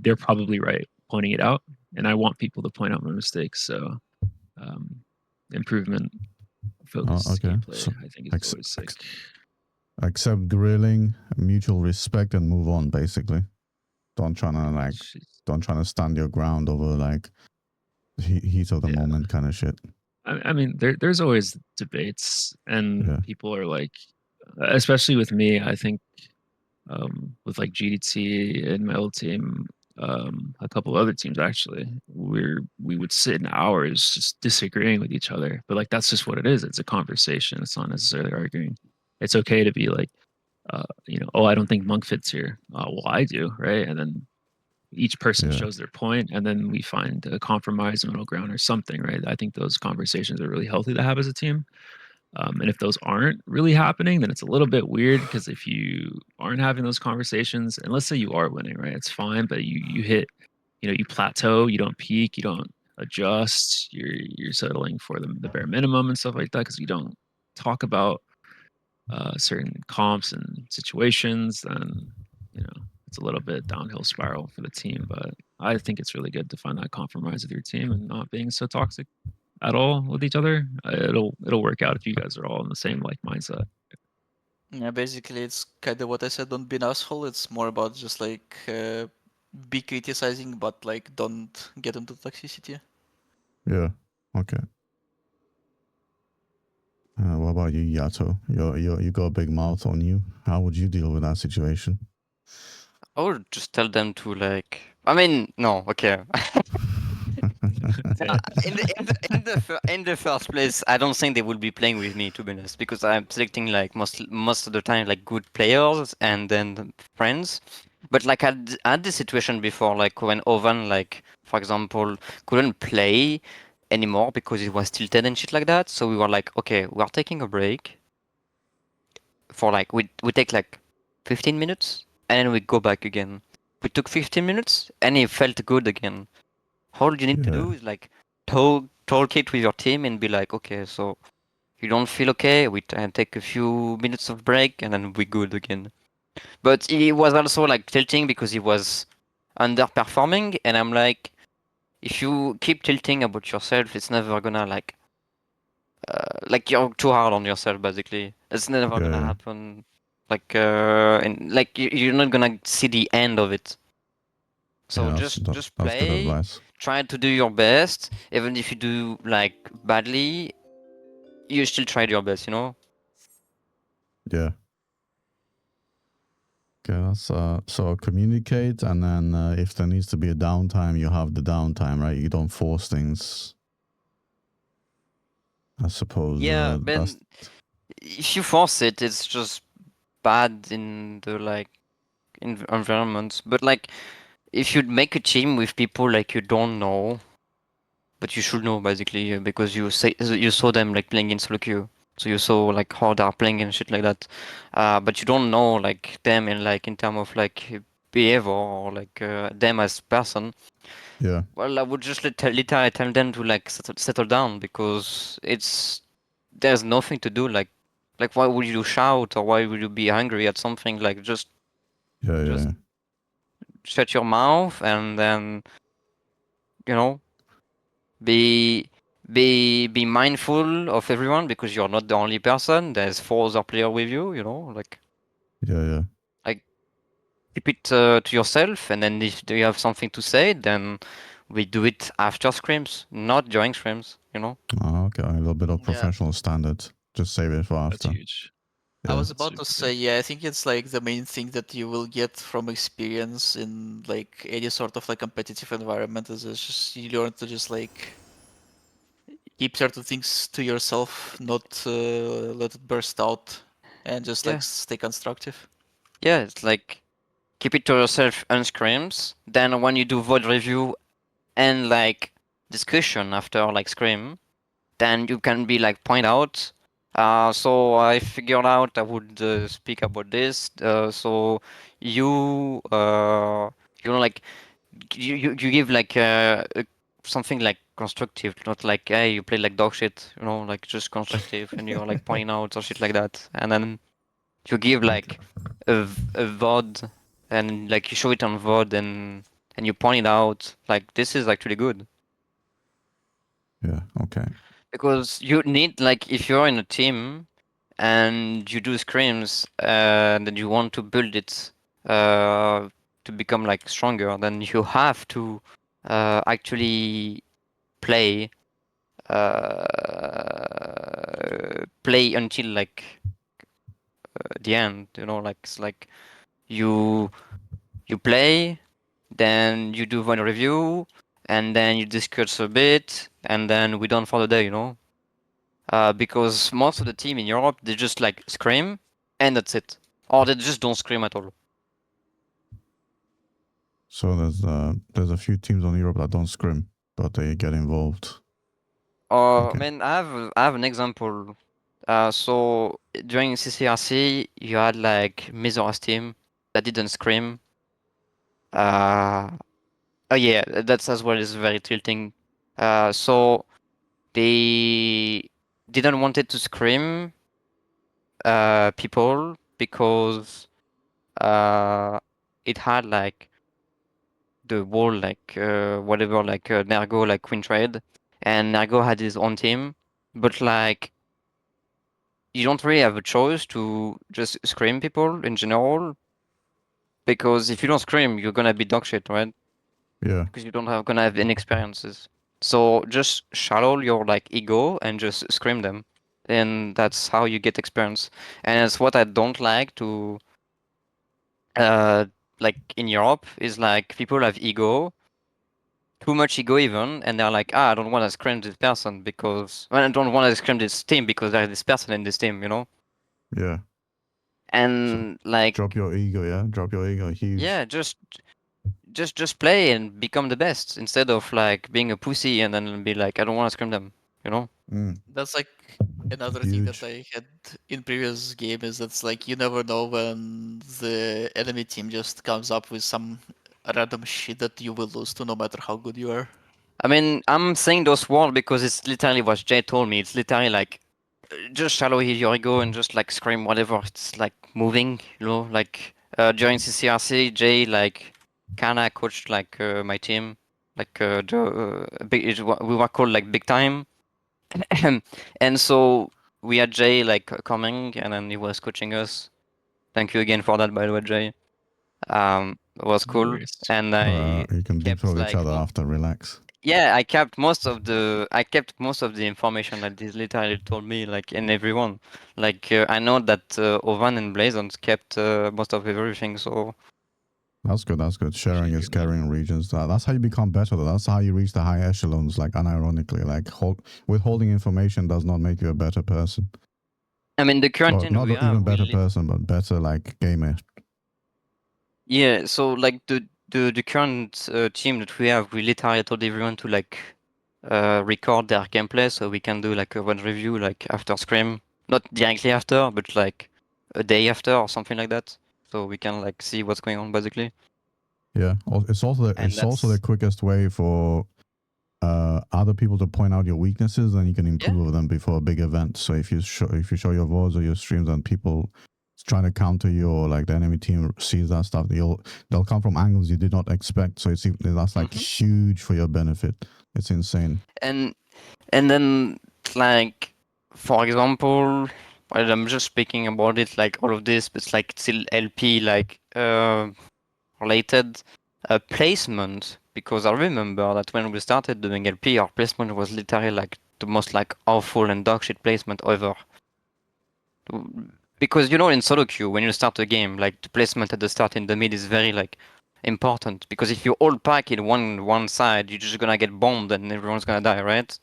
they're probably right pointing it out, and I want people to point out my mistakes. So improvement focused gameplay, so I think is always sick. Accept grilling, mutual respect, and move on. Basically, don't try to stand your ground over like heat of the moment kind of shit. I mean, there's always debates, and people are like, especially with me, I think with like GDT and my old team, a couple other teams actually, we would sit in hours just disagreeing with each other. But like that's just what it is. It's a conversation. It's not necessarily arguing. It's okay to be like, oh, I don't think Monk fits here. Well, I do, right? And then each person Yeah. shows their point, and then we find a compromise, a middle ground, or something, right? I think those conversations are really healthy to have as a team. And if those aren't really happening, then it's a little bit weird because if you aren't having those conversations, and let's say you are winning, right? It's fine, but you hit, you plateau, you don't peak, you don't adjust, you're settling for the bare minimum and stuff like that because you don't talk about certain comps and situations, then it's a little bit downhill spiral for the team. But I think it's really good to find that compromise with your team and not being so toxic at all with each other. It'll work out if you guys are all in the same like mindset. Yeah, basically it's kind of what I said. Don't be an asshole. It's more about just like be criticizing, but like don't get into toxicity. Yeah. Okay. What about you, Yato? You got a big mouth on you. How would you deal with that situation? I would just tell them to like. I mean, no, okay. In the first place, I don't think they will be playing with me, to be honest, because I'm selecting like most of the time like good players and then friends. But like I had this situation before, like when Oven, like for example, couldn't play anymore because it was tilted and shit like that. So we were like, okay, we are taking a break for like we take like 15 minutes and then we go back again. We took 15 minutes and it felt good again. All you need to Yeah. do is like talk it with your team and be like, okay, so you don't feel okay, we take a few minutes of break and then we good again. But he was also like tilting because he was underperforming, and I'm if you keep tilting about yourself, it's never gonna like you're too hard on yourself basically. It's never gonna Yeah. happen. And like you're not gonna see the end of it. So Yeah, just that's good play, advice. try to do your best. Even if you do like badly, you still tried your best, you know? Yeah. Okay, that's so communicate, and then if there needs to be a downtime, you have the downtime, right? You don't force things. I suppose. Yeah, That's then if you force it, it's just bad in the like environment. But like if you make a team with people like you don't know, but you should know basically because you saw them like playing in solo queue, so you saw like how they're playing and shit like that. But you don't know like them in like in terms of like behavior or like them as person. yeah, Well, I would just literally tell them to like settle down because there's nothing to do. Like why would you shout or why would you be angry at something? Like just yeah. shut your mouth and then you know be be mindful of everyone because you're not the only person. There's four other players with you. You know, Yeah. like keep it to yourself, and then if you have something to say, then we do it after scrims, not during scrims. You know. Oh, okay, a little bit of Yeah. professional standard. Just save it for That's after. huge. I Yeah. was That's about to super say, good. yeah, I think it's like the main thing that you will get from experience in like any sort of like competitive environment is just you learn to just like keep certain things to yourself, not let it burst out, and just like Yeah. stay constructive. Yeah. It's like keep it to yourself on scrims. Then when you do VOD review and like discussion after like scrim, then you can be like point out. So I figured out I would speak about this. So you you know like you give like something like constructive, not like hey you played like dog shit, you know, like just constructive, and you're like pointing out or shit like that, and then you give like a VOD and like you show it on VOD and you point it out like this is actually good. Yeah. Okay. Because you need like if you're in a team and you do scrims and then you want to build it to become like stronger, then you have to actually play play until like the end. You know, like it's like you you play, then you do one review, and then you discuss a bit, and then we're done for the day, you know. Because most of the team in Europe, they just like scream, and that's it, or they just don't scream at all. So there's a few teams on Europe that don't scrim, but they get involved. Okay. Man, I have an example. So during CCRC, you had like Mizora's team that didn't scream. Oh yeah, that's as well is very tilting. So they didn't want it to scream people because it had like the wall like whatever like Nergo like Queen Trade, and Nergo had his own team, but like you don't really have a choice to just scream people in general, because if you don't scream, you're gonna be dog shit, right? Yeah. Because you don't have gonna have any experiences. So just shallow your like ego and just scream them, and that's how you get experience. And it's what I don't like to like in Europe is like people have ego, too much ego even, and they're like, I don't want to scream this person because well, I don't want to scream this team because there's this person in this team, you know. Yeah. And like Drop your ego, yeah. Drop your ego, huge. yeah, just play and become the best instead of like being a pussy and then be like, I don't want to scream them, you know? That's like another thing that Huge. I had in previous game is that's like you never know when the enemy team just comes up with some random shit that you will lose to no matter how good you are. I mean, I'm saying those words because it's literally what Jay told me. It's literally like, just shallow your ego and just like scream whatever. It's like moving, you know? Like during CCRC, Jay like kinda coached like my team. Like we were called like big time. And so we had Jay like coming and then he was coaching us. Thank you again for that, by the way, Jay. It was No cool. worries. And I You can deep kept throat each like other after. Relax. yeah, I kept most of the information that this literally told me, like in everyone. Like I know that Ovan and Blazons kept most of everything, so That's good. That's good. Sharing is Appreciate that. caring regions. That's how you become better. Though. That's how you reach the high echelons. Like unironically, like withholding information does not make you a better person. I mean the current Or team not we even have, better person, but better like gamer. yeah. So like the current team that we have, we literally told everyone to like record their gameplay so we can do like a one review like after Scrim, not directly after, but like a day after or something like that, so we can like see what's going on basically. Yeah. It's also And it's also the quickest way for other people to point out your weaknesses, and you can improve them before a big event. So if you show your VODs or your streams and people trying to counter you, or like the enemy team sees that stuff, they'll come from angles you did not expect. So that's like huge for your benefit. It's insane. And then like for example, well, I'm just speaking about it like all of this, but it's like still LP like related placement, because I remember that when we started doing LP, our placement was literally like the most like awful and dog shit placement ever. Because you know in solo queue when you start a game, like the placement at the start in the mid is very like important, because if you all pack in one side, you're just gonna get bombed and everyone's gonna die, right?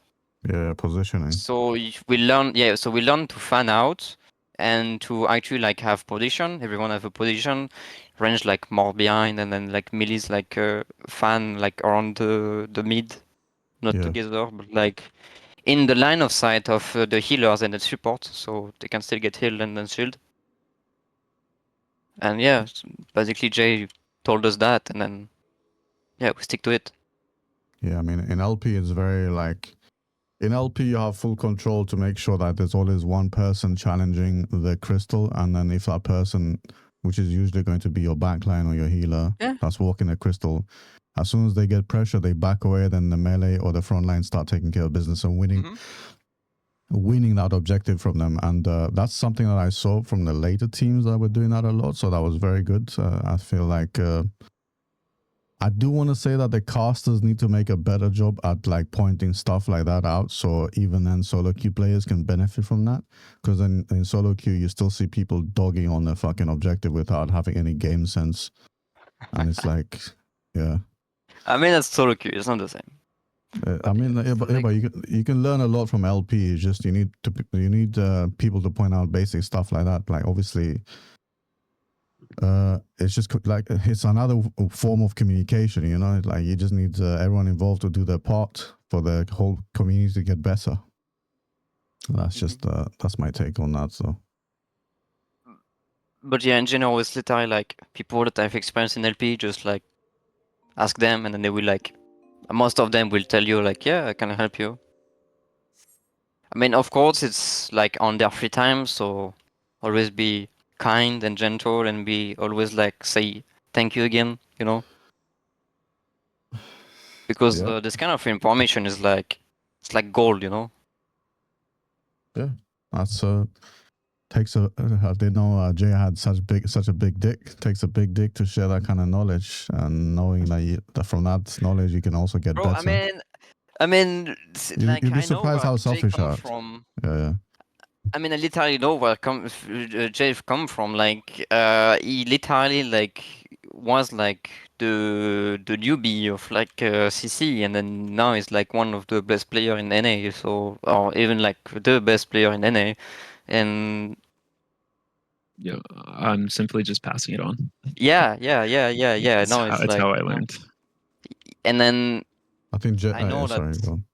Yeah, positioning. So we learn to fan out and to actually like have position. Everyone have a position, range like more behind, and then like melees like fan like around the mid, not together, but like in the line of sight of the healers and the support, so they can still get healed and then shield. And yeah, basically Jay told us that, and then yeah, we stick to it. Yeah, I mean in LP it's very like. In LP, you have full control to make sure that there's always one person challenging the crystal, and then if that person, which is usually going to be your backline or your healer, that's walking the crystal, as soon as they get pressure, they back away, then the melee or the front line start taking care of business and winning that objective from them. And that's something that I saw from the later teams that were doing that a lot, so that was very good. I feel like... I do want to say that the casters need to make a better job at like pointing stuff like that out, so even then solo queue players can benefit from that. Because in solo queue you still see people dogging on their fucking objective without having any game sense, and it's like, yeah. I mean, that's solo queue. It's not the same. I mean, Yeah, it's but you can learn a lot from LP. It's just you need people to point out basic stuff like that. Like obviously, it's just like it's another form of communication. You know, like you just need everyone involved to do their part for the whole community to get better. That's just that's my take on that. So. But yeah, in general, it's literally like people that have experience in LP, just like ask them, and then they will like. Most of them will tell you like, yeah, I can help you. I mean, of course, it's like on their free time, so always be kind and gentle, and be always like say thank you again, you know. Because Yeah. this kind of information is like it's like gold, you know. Yeah, that's takes a. I didn't know Jay had such a big dick. Takes a big dick to share that kind of knowledge, and knowing that from that knowledge you can also get Bro, better. I mean, like You'd be I know surprised where how Jay selfish I comes am. from. Yeah. I mean, I literally know where Jay come from. Like, he literally like was like the newbie of like CC, and then now he's like one of the best player in NA. So, or even like the best player in NA, and Yeah, I'm simply just passing it on. yeah. It's No, how, it's it's like, how I you know. learned. And then I think Jay. I know that. Sorry, go on.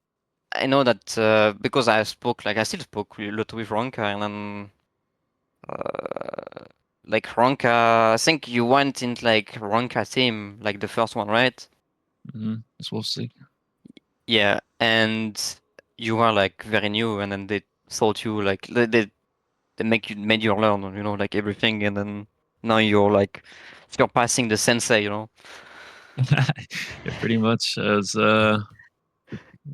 I know that because I still spoke a lot with Ronka, and then like Ronka, I think you went in like Ronka team, like the first one, right? As we'll see. Yeah, and you were like very new, and then they thought you like they made you learn, you know, like everything, and then now you're like surpassing the sensei, you know. Yeah, pretty much as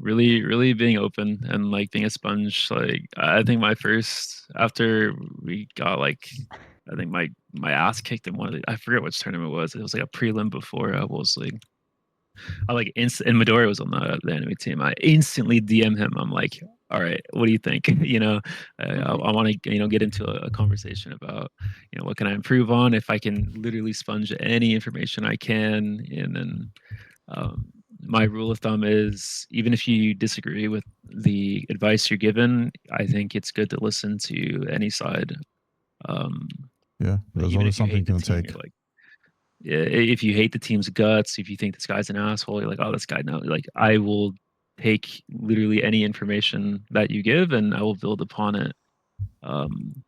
really being open and like being a sponge. Like I think my first after we got like I think my ass kicked in one of the I forget which tournament it was. It was like a prelim before I was like I like and Midori was on the enemy team. I instantly DM him. I'm like, all right, what do you think? I want to get into a conversation about what can I improve on if I can literally sponge any information I can, and then my rule of thumb is even if you disagree with the advice you're given, I think it's good to listen to any side. Yeah, there's always something you can take. Like, yeah, if you hate the team's guts, if you think this guy's an asshole, you're like, oh, this guy no. Like, I will take literally any information that you give, and I will build upon it on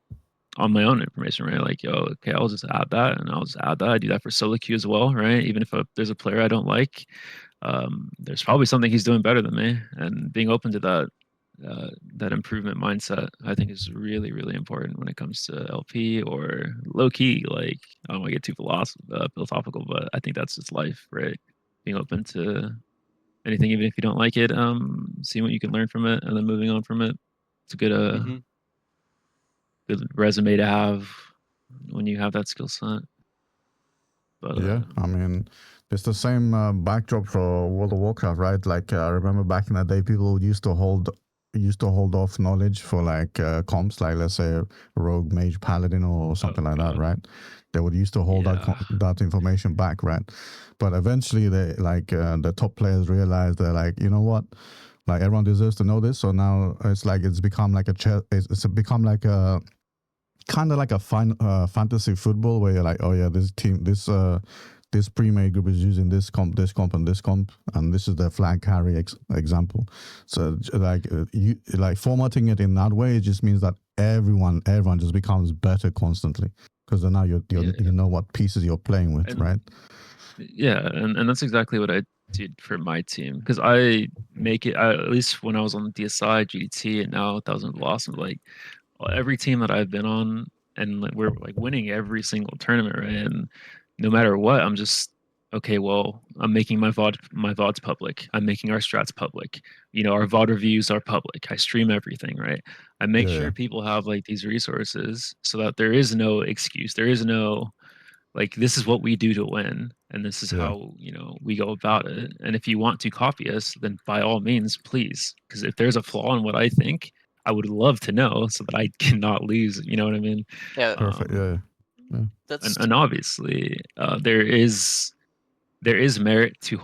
my own information, right? Like, yo, okay, I'll just add that, and I'll just add that. I do that for solo queue as well, right? Even if there's a player I don't like, there's probably something he's doing better than me, and being open to that improvement mindset, I think, is really, really important when it comes to LP or low key. Like, I don't want to get too philosophical, but I think that's just life, right? Being open to anything, even if you don't like it, seeing what you can learn from it, and then moving on from it. It's a good good resume to have when you have that skill set. But Yeah, I mean, it's the same backdrop for World of Warcraft, right? Like I remember back in the day, people used to hold off knowledge for like comps, like let's say rogue, mage, paladin, or something like that, right? They would used to hold that information back, right? But eventually, they like the top players realized they're like, you know what? Like everyone deserves to know this. So now it's become like it's become like a kind of like a fantasy football where you're like, oh yeah, this pre-made group is using this comp, and this comp, and this is their flag carry example. So like you like formatting it in that way, it just means that everyone just becomes better constantly because now you know what pieces you're playing with, right? Yeah, and that's exactly what I did for my team because I make it at least when I was on DSI, GDT, and now 1000 Blossom. Like every team that I've been on, and we're like winning every single tournament, right? And no matter what, I'm just okay. Well, I'm making my VODs public. I'm making our strats public. Our VOD reviews are public. I stream everything, right? I make sure people have like these resources so that there is no excuse. There is no like this is what we do to win, and this is how we go about it. And if you want to copy us, then by all means, please. Because if there's a flaw in what I think, I would love to know so that I cannot lose. You know what I mean? Yeah. Perfect. Yeah. That's And obviously, there is there is merit to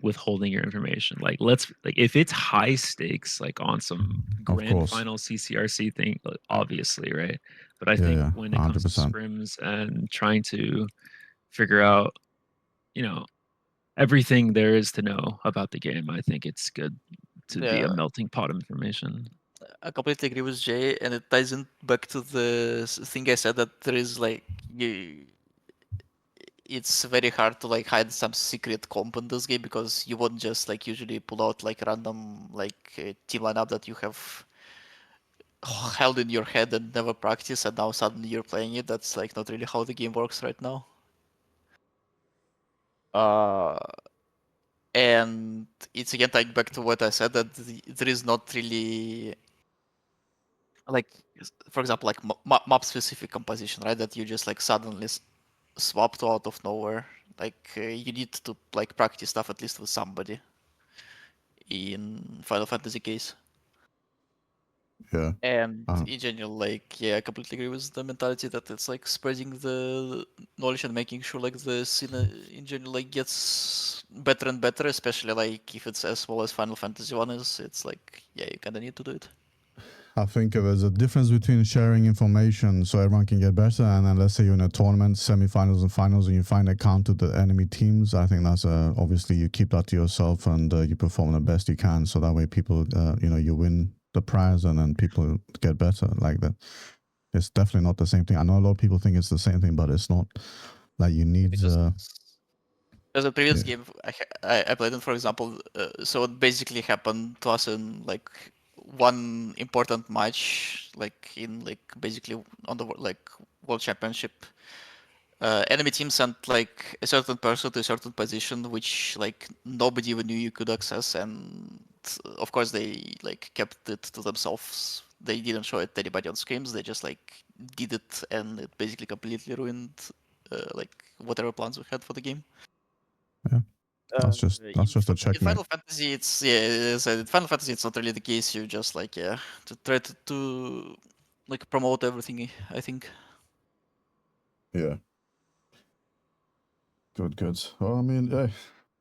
withholding your information. Like if it's high stakes, like on some Of grand course. final CCRC thing, obviously, right? But I Yeah, think yeah, when it comes to 100%. scrims and trying to figure out, everything there is to know about the game, I think it's good to be a Yeah. melting pot of information. I completely agree with Jay, and it ties in back to the thing I said that there is like it's very hard to like hide some secret comp in this game because you won't just like usually pull out like random like team lineup that you have held in your head and never practiced, and now suddenly you're playing it. That's like not really how the game works right now. And it's again tying back to what I said that there is not really like, for example, like map specific composition, right? That you just like suddenly swap to out of nowhere. Like you need to like practice stuff at least with somebody in Final Fantasy case. Yeah. And Uh, in general, like I completely agree with the mentality that it's like spreading the knowledge and making sure like the scene in general like gets better and better, especially like if it's as well as Final Fantasy One is. It's like you kind of need to do it. I think there's a difference between sharing information so everyone can get better, and then let's say you're in a tournament, semifinals and finals, and you find a counter to the enemy teams. I think that's obviously you keep that to yourself and you perform the best you can, so that way people, you win the prize and then people get better like that. It's definitely not the same thing. I know a lot of people think it's the same thing, but it's not. Like you need. There's a previous Yeah. game I played in, for example. So it basically happened to us in like one important match, like in like basically on the like world championship. Enemy team sent like a certain person to a certain position, which like nobody even knew you could access, and of course they like kept it to themselves. They didn't show it to anybody on scrims. They just like did it, and it basically completely ruined like whatever plans we had for the game. Yeah. That's just a In checkmate. Final Fantasy, in Final Fantasy, it's not really the case. You just like to try to like promote everything. I think. Yeah. Good. Well, I mean, hey,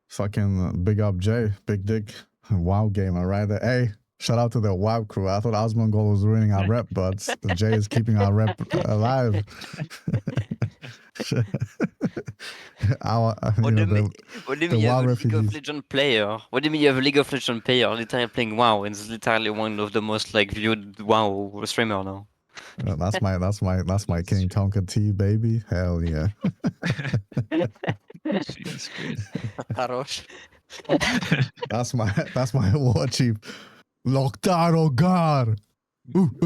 fucking big up Jay, big dick, WoW gamer right there. Hey, shout out to the WoW crew. I thought Osmongol was ruining our rep, but Jay is keeping our rep alive. What do you mean? the You WoW have a League of refugees. Legends player? What do you mean you have a League of Legends player literally playing WoW and is literally one of the most like viewed WoW streamer now? That's my King Tonka T baby. Hell yeah. Jesus Christ. Хорош. That's my war chief. Loctaro Gar. Ooh.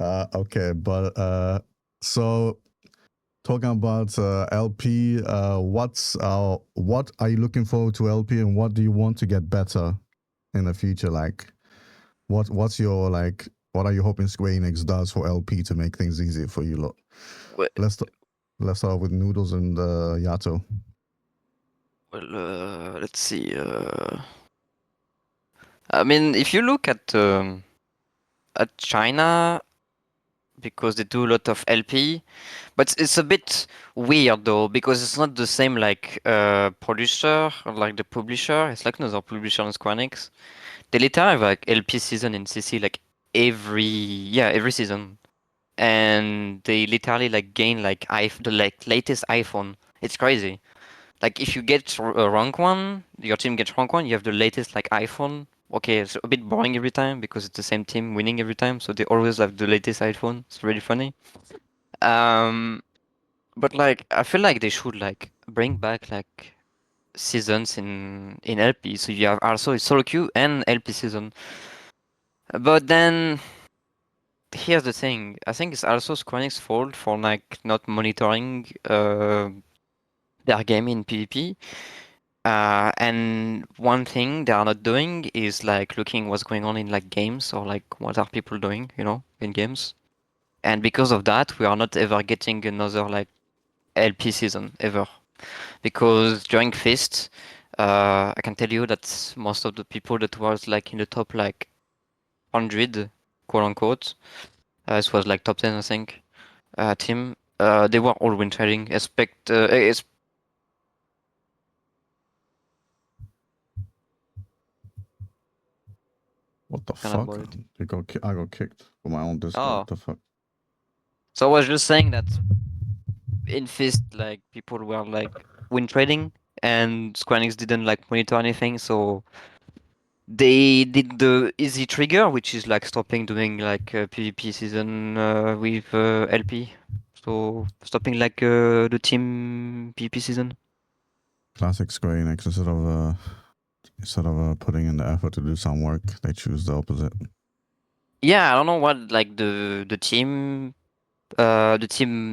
Okay, but so talking about LP, what are you looking forward to LP, and what do you want to get better in the future? Like, what's your like? What are you hoping Square Enix does for LP to make things easier for you lot? Well, Let's start with Noodles and Yato. let's see. I mean, if you look at China, because they do a lot of LP, but it's a bit weird though because it's not the same like producer or like the publisher. It's like another publisher in Square Enix. They literally have like LP season in CC like every season, and they literally like gain like the like latest iPhone. It's crazy. Like if you get a rank one, your team gets rank one, you have the latest like iPhone. Okay, it's a bit boring every time because it's the same team winning every time, so they always have the latest iPhone. It's really funny. Um, but like I feel like they should like bring back like seasons in LP, so you have also a solo queue and LP season. But then here's the thing. I think it's also Square Enix's fault for like not monitoring their game in PvP. And one thing they are not doing is like looking what's going on in like games or like what are people doing, in games. And because of that, we are not ever getting another like LP season ever. Because during Fist, I can tell you that most of the people that was like in the top like 100, quote unquote, it was like top 10, I think, team. They were all win trading. What the Kind of fuck? about it. I got kicked for my own Discord. Oh. What the fuck? So I was just saying that in Fist, like people were like win trading, and Square Enix didn't like monitor anything, so they did the easy trigger, which is like stopping doing like a PvP season with LP. So stopping like the team PvP season. Classic Square Enix. Instead of putting in the effort to do some work, they choose the opposite. Yeah, I don't know what like the team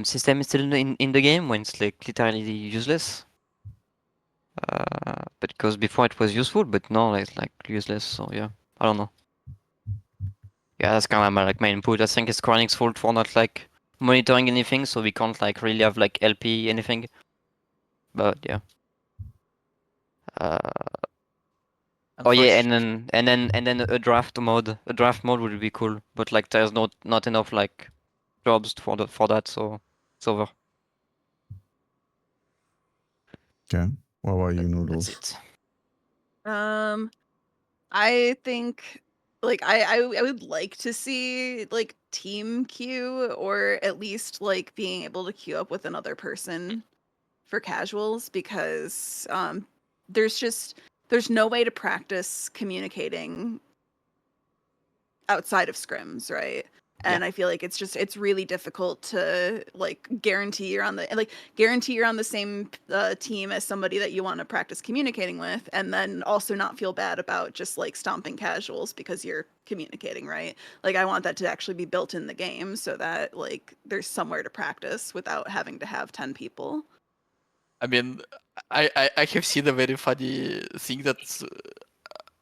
system is still in the game when it's like literally useless. But because before it was useful, but now it's like useless. So yeah, I don't know. Yeah, that's kind of my input. I think it's Square Enix's fault for not like monitoring anything, so we can't like really have like LP anything. But yeah. Oh yeah, and then a draft mode. A draft mode would be cool, but like there's not enough like jobs for that, so it's over. Okay. What about you, That's Noodles? it. I think like I would like to see like team queue, or at least like being able to queue up with another person for casuals, because there's no way to practice communicating outside of scrims, right? And I feel like it's really difficult to like guarantee you're on the same team as somebody that you want to practice communicating with, and then also not feel bad about just like stomping casuals because you're communicating, right? Like I want that to actually be built in the game so that like there's somewhere to practice without having to have 10 people. I mean, I have seen a very funny thing that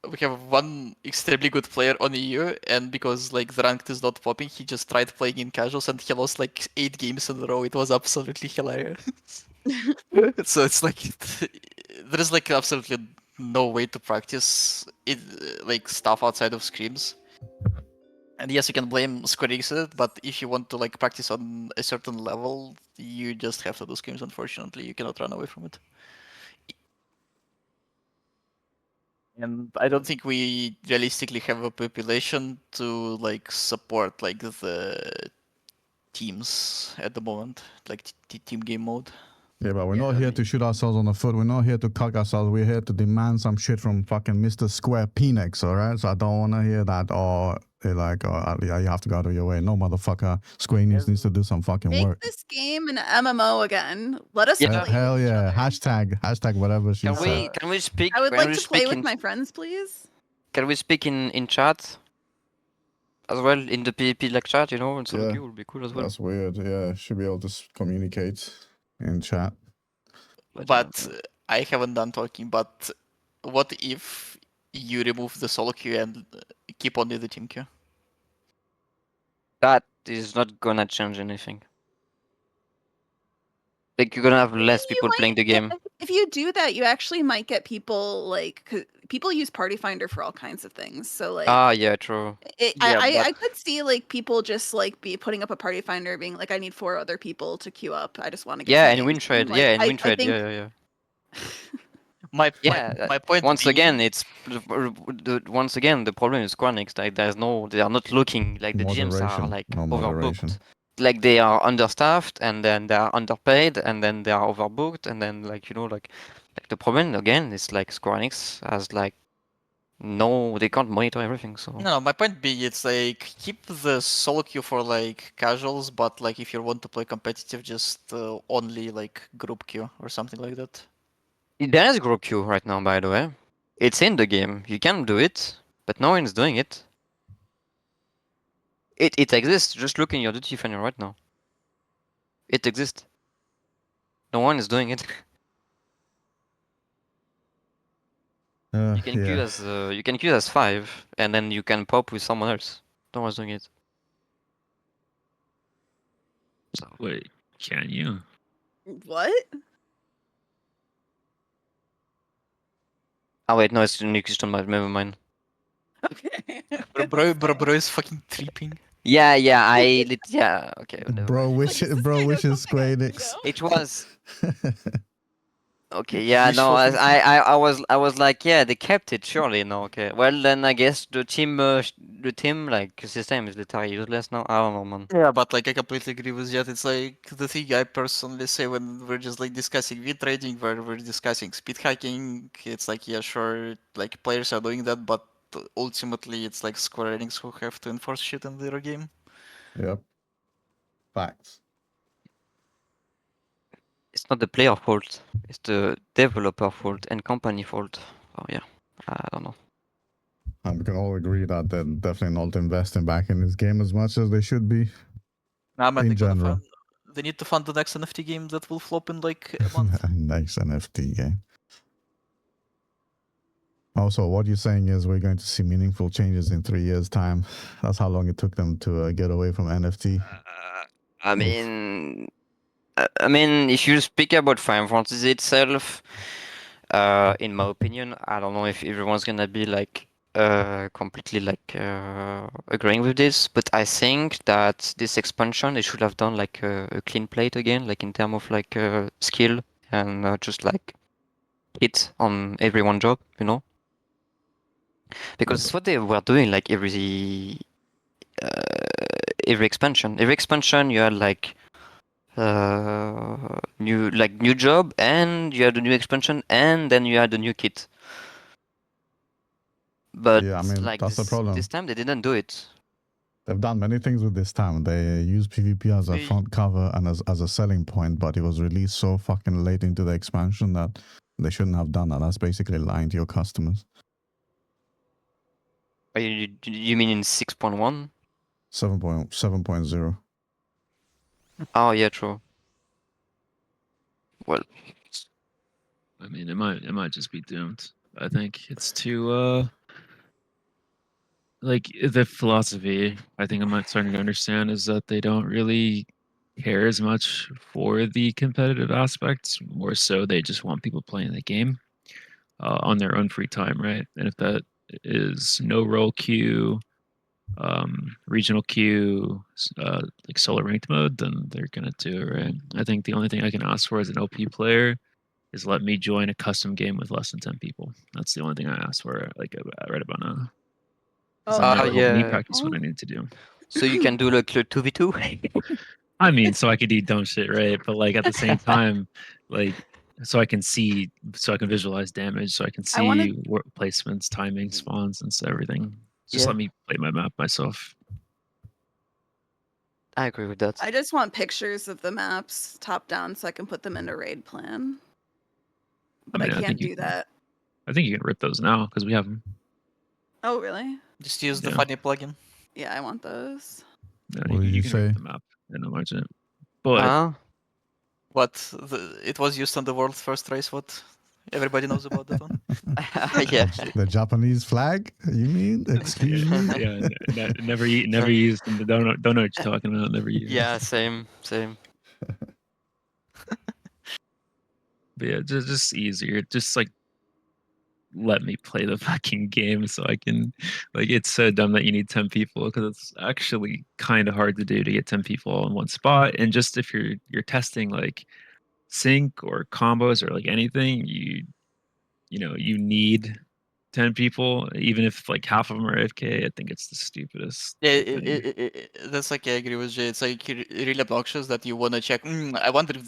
we have one extremely good player on EU, and because like the ranked is not popping, he just tried playing in casuals and he lost like 8 games in a row. It was absolutely hilarious. So it's like there is like absolutely no way to practice it, like stuff outside of scrims. And yes, you can blame Square Enix for it, but if you want to like practice on a certain level, you just have to do scrims. Unfortunately, you cannot run away from it. And I don't think we realistically have a population to like support like the teams at the moment, like team game mode. Yeah, but we're not here to shoot ourselves on the foot. We're not here to cuck ourselves. We're here to demand some shit from fucking Mr. Square Penix, all right? So I don't want to hear that, yeah, you have to go out of your way. No, motherfucker. Square Enix needs to do some fucking Make work. this game an MMO again. Let us Yeah. play Hell with each yeah. other. Hashtag whatever she said. Can we speak? I would Can like we to play speak with in, my friends, please. Can we speak in chat as well in the PvP like chat? You know, and solo Yeah. queue would be cool as well. That's weird. Yeah, should be able to communicate in chat. But I haven't done talking. But what if you remove the solo queue and keep only the team queue? That is not gonna change anything. Like you're gonna have less people playing the game. If you do that, you actually might get people like 'cause people use Party Finder for all kinds of things. So like, Ah, yeah, true. I could see like people just like be putting up a Party Finder, being like, I need 4 other people to queue up. I just want to get Yeah, some and games win in." trade. Like, Yeah, and win I trade. think Yeah. My Yeah. point Once being, again, once again the problem is Square Enix. Like they are not looking like the gyms are Moderation. like No moderation. overbooked. Like they are understaffed, and then they are underpaid, and then they are overbooked, and then like like the problem again is like Square Enix has like no, they can't monitor everything. So no, my point being, it's like keep the solo queue for like casuals, but like if you want to play competitive, just only like group queue or something like that. there is group queue right now, by the way. It's in the game. You can do it, but no one's doing it. It exists. Just look in your duty finder right now. It exists. No one is doing it. You can queue Yeah. as Ffxiv, and then you can pop with someone else. No one's doing it. So Wait, can you? what? oh wait, no, it's unique system. Never mind. Okay. Bro is fucking tripping. Yeah, yeah. Okay, never Bro, mind. wish Like, is this bro guy gonna wishes come back, Square you Enix. know? It was okay. Yeah, no, Wishful thinking. I was like, yeah, they kept it surely. No, okay. Well, then I guess the team like system is literally useless now. I don't know, man. Yeah, but like I completely agree with Jet. It's like the thing I personally say when we're just like discussing V trading, where we're discussing speed hacking. It's like, yeah, sure, like players are doing that, but ultimately it's like Square Enix who have to enforce shit in their game. Yep. Facts. It's not the player fault. It's the developer fault and company fault. Oh yeah, I don't know. And we can all agree that they're definitely not investing back in this game as much as they should be. Nah, man, In general. they need to fund the next NFT game that will flop in like a month. Next NFT game. Also, what you're saying is we're going to see meaningful changes in 3 years' time. That's how long it took them to get away from NFT. I Oof. mean, if you speak about Final Fantasy itself, in my opinion, I don't know if everyone's gonna be like completely like agreeing with this, but I think that this expansion they should have done like a clean plate again, like in terms of like skill and just like hit on every one job, you know, because it's what they were doing like every expansion. Every expansion you had like new job, and you had a new expansion, and then you had a new kit. But Yeah, I mean, like that's the problem. this time they didn't do it. They've done many things with this time. They use PvP as a They- front cover and as a selling point, but it was released so fucking late into the expansion that they shouldn't have done that. That's basically lying to your customers. You mean in 6.1? 7.0. Oh yeah, true. Well, I mean, it might just be doomed. I think it's too like the philosophy. I think I'm starting to understand is that they don't really care as much for the competitive aspects. More so, they just want people playing the game on their own free time, right? And if that is no role queue, regional queue, like solo ranked mode, then they're gonna do it, right? I think the only thing I can ask for as an OP player is let me join a custom game with less than 10 people. That's the only thing I ask for, like right about now. Because Oh, I'm that never would helping me yeah. practice what I need to do. So you can do like 2v2? I mean, so I could do dumb shit, right? But like at the same time, like so I can see, so I can visualize damage, so I can I wanna see work placements, timing, spawns, and so everything. Just Yeah, let me play my map myself. I agree with that. I just want pictures of the maps top down so I can put them into raid plan. But I mean, can't do that. I think you can rip those now because we have them. Oh, really? Just use the Yeah. funny plugin. Yeah, I want those. Yeah, What did you can rip say? the map and enlarge it. But Huh? What it was used on the world's first race. What everybody knows about that one. Yeah. The Japanese flag? You mean? Excuse me? yeah, never used, and don't know what you're talking about. Never used. Yeah, same. But yeah, just easier. Just like let me play the fucking game so I can like it's so dumb that you need 10 people because it's actually kind of hard to do to get 10 people all in one spot. And just if you're testing like sync or combos or like anything, you need 10 people, even if like half of them are AFK. I think it's the stupidest Yeah, thing. that's like I agree with Jay. It's like really obnoxious that you wanna check. I wonder if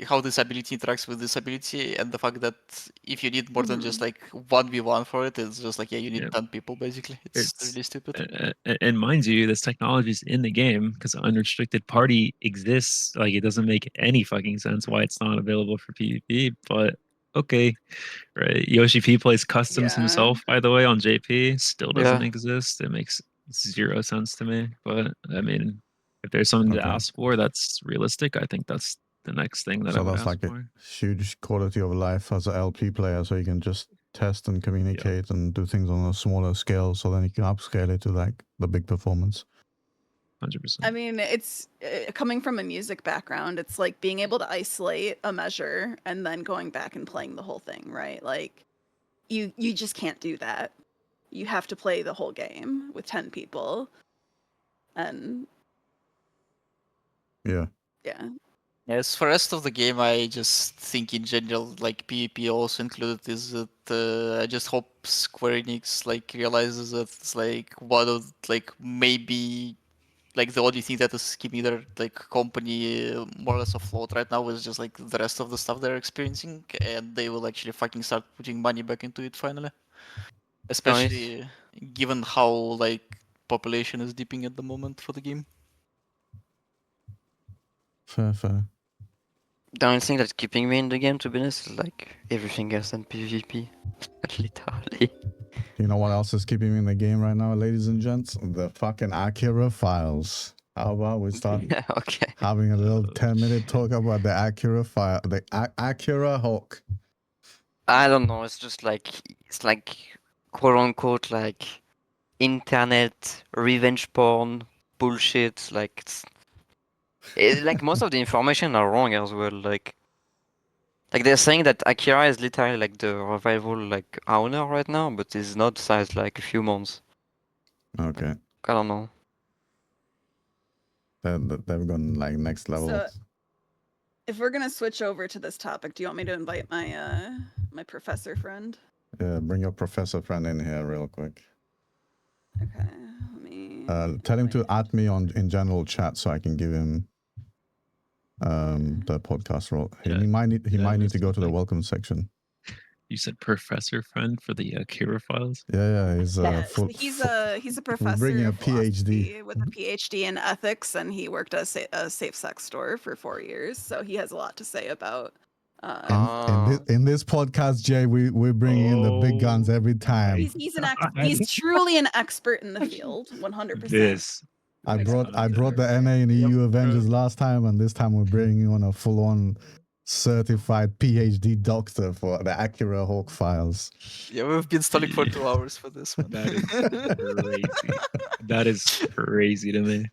how this ability interacts with this ability, and the fact that if you need more than just like 1v1 for it, it's just like, yeah, you need Yeah. 10 people basically. It's It's really stupid. and mind you, this technology is in the game because unrestricted party exists. Like it doesn't make any fucking sense why it's not available for PvP. But okay, right? Yoshi P plays customs Yeah. himself, by the way, on JP. Still doesn't Yeah. exist. It makes zero sense to me. But I mean, if there's something to Okay. ask for that's realistic, I think that's the next thing that I So would that's ask like a for. huge quality of life as a LP player, so you can just test and communicate and do things on a smaller scale, so then you can upscale it to like the big performance. 100%. I mean, it's coming from a music background, it's like being able to isolate a measure and then going back and playing the whole thing, right? Like you just can't do that. You have to play the whole game with 10 people. And Yeah. yeah. Yes, for rest of the game, I just think in general, like PvP also included, is that I just hope Square Enix like realizes that it's like one of like maybe like the only thing that is keeping their like company more or less afloat right now is just like the rest of the stuff they're experiencing, and they will actually fucking start putting money back into it finally. Especially given how like population is dipping at the moment for the game. Fair. The only thing that's keeping me in the game, to be honest, is like everything else than PvP. Literally. You know what else is keeping me in the game right now, ladies and gents? The fucking Akira Files. How about we start Yeah, okay. having a little 10-minute talk about the Akira file, the Akira Hawk. I don't know. It's like quote unquote like internet revenge porn bullshit. Like like most of the information are wrong as well. Like they're saying that Akira is literally like the revival like owner right now, but it's not since like a few months. Okay, I don't know. they've gone like next level. So if we're gonna switch over to this topic, do you want me to invite my my professor friend? Yeah, bring your professor friend in here real quick. Okay, let me Tell him to invite add me in general chat so I can give him the podcast role. He Yeah, might need this to go is to the like- welcome section. You said professor friend for the Akira Files? Yeah, he's Yeah, full. he's a professor bringing a of PhD. philosophy with a PhD in ethics, and he worked at a safe sex store for 4 years. So he has a lot to say about. In this podcast, Jay, we're bringing in the big guns every time. He's truly an expert in the field, 100%. This. I brought Exactly. the NA and EU Yep, Avengers last time, and this time we're bringing on a full-on certified PhD doctor for the Akira Hawk Files. Yeah, we've been stalling for 2 hours for this one. That is crazy. That is crazy to me.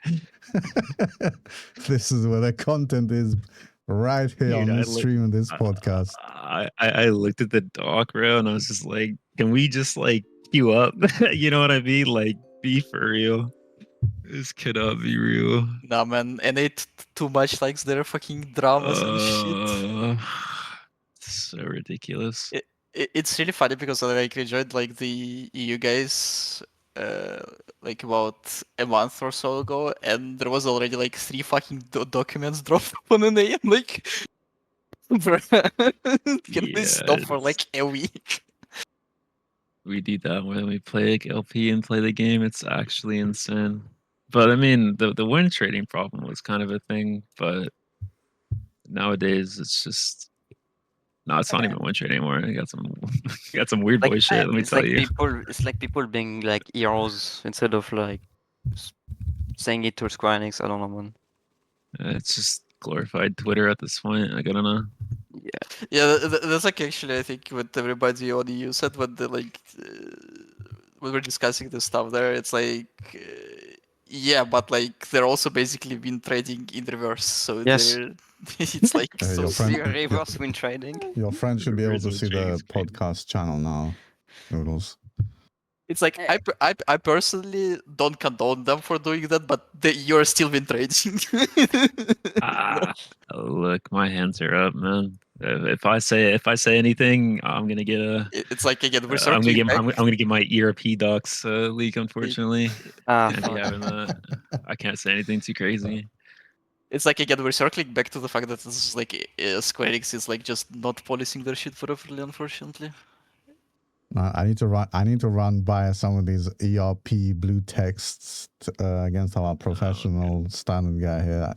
This is where the content is, right here Dude, on I this look- stream and this podcast. I looked at the doc, bro, and I was just like, can we just like queue up? You know what I mean? Like, be for real. This cannot be real. Nah, man, and it too much likes their fucking dramas and shit. So ridiculous. It's really funny because I like rejoined like the EU guys like about a month or so ago, and there was already like 3 fucking documents dropped on an A. I'm like, bruh, can we stop for it's- like a week? We do that when we play like LP and play the game. It's actually insane. But I mean, the win trading problem was kind of a thing, but nowadays it's just no, it's not Okay. even win trading anymore. I got some weird boy shit. Let me It's tell like you. it's like people being like heroes instead of like saying it to Square Enix. I don't know, man. It's just glorified Twitter at this point. Like, I don't know. Yeah, that's like actually I think what everybody on EU said when they like when we're discussing this stuff there. It's like yeah, but like they're also basically been trading in reverse, so Yes. they're it's like Hey, so your friend- stupid. Reverse win trading. Your friend should be able to Reverse see trading the is crazy. podcast channel now. Noodles. It's like I personally don't condone them for doing that, but you're still been trading. Look, my hands are up, man. If I say anything, I'm gonna get a. It's like again we're I'm circling back. I'm gonna get my ERP docs leak. Unfortunately, can't be Fuck. having that. I can't say anything too crazy. It's like again we're circling back to the fact that this is like Square Enix is like just not policing their shit properly, unfortunately. I need to run by some of these ERP blue texts against our professional standard guy here.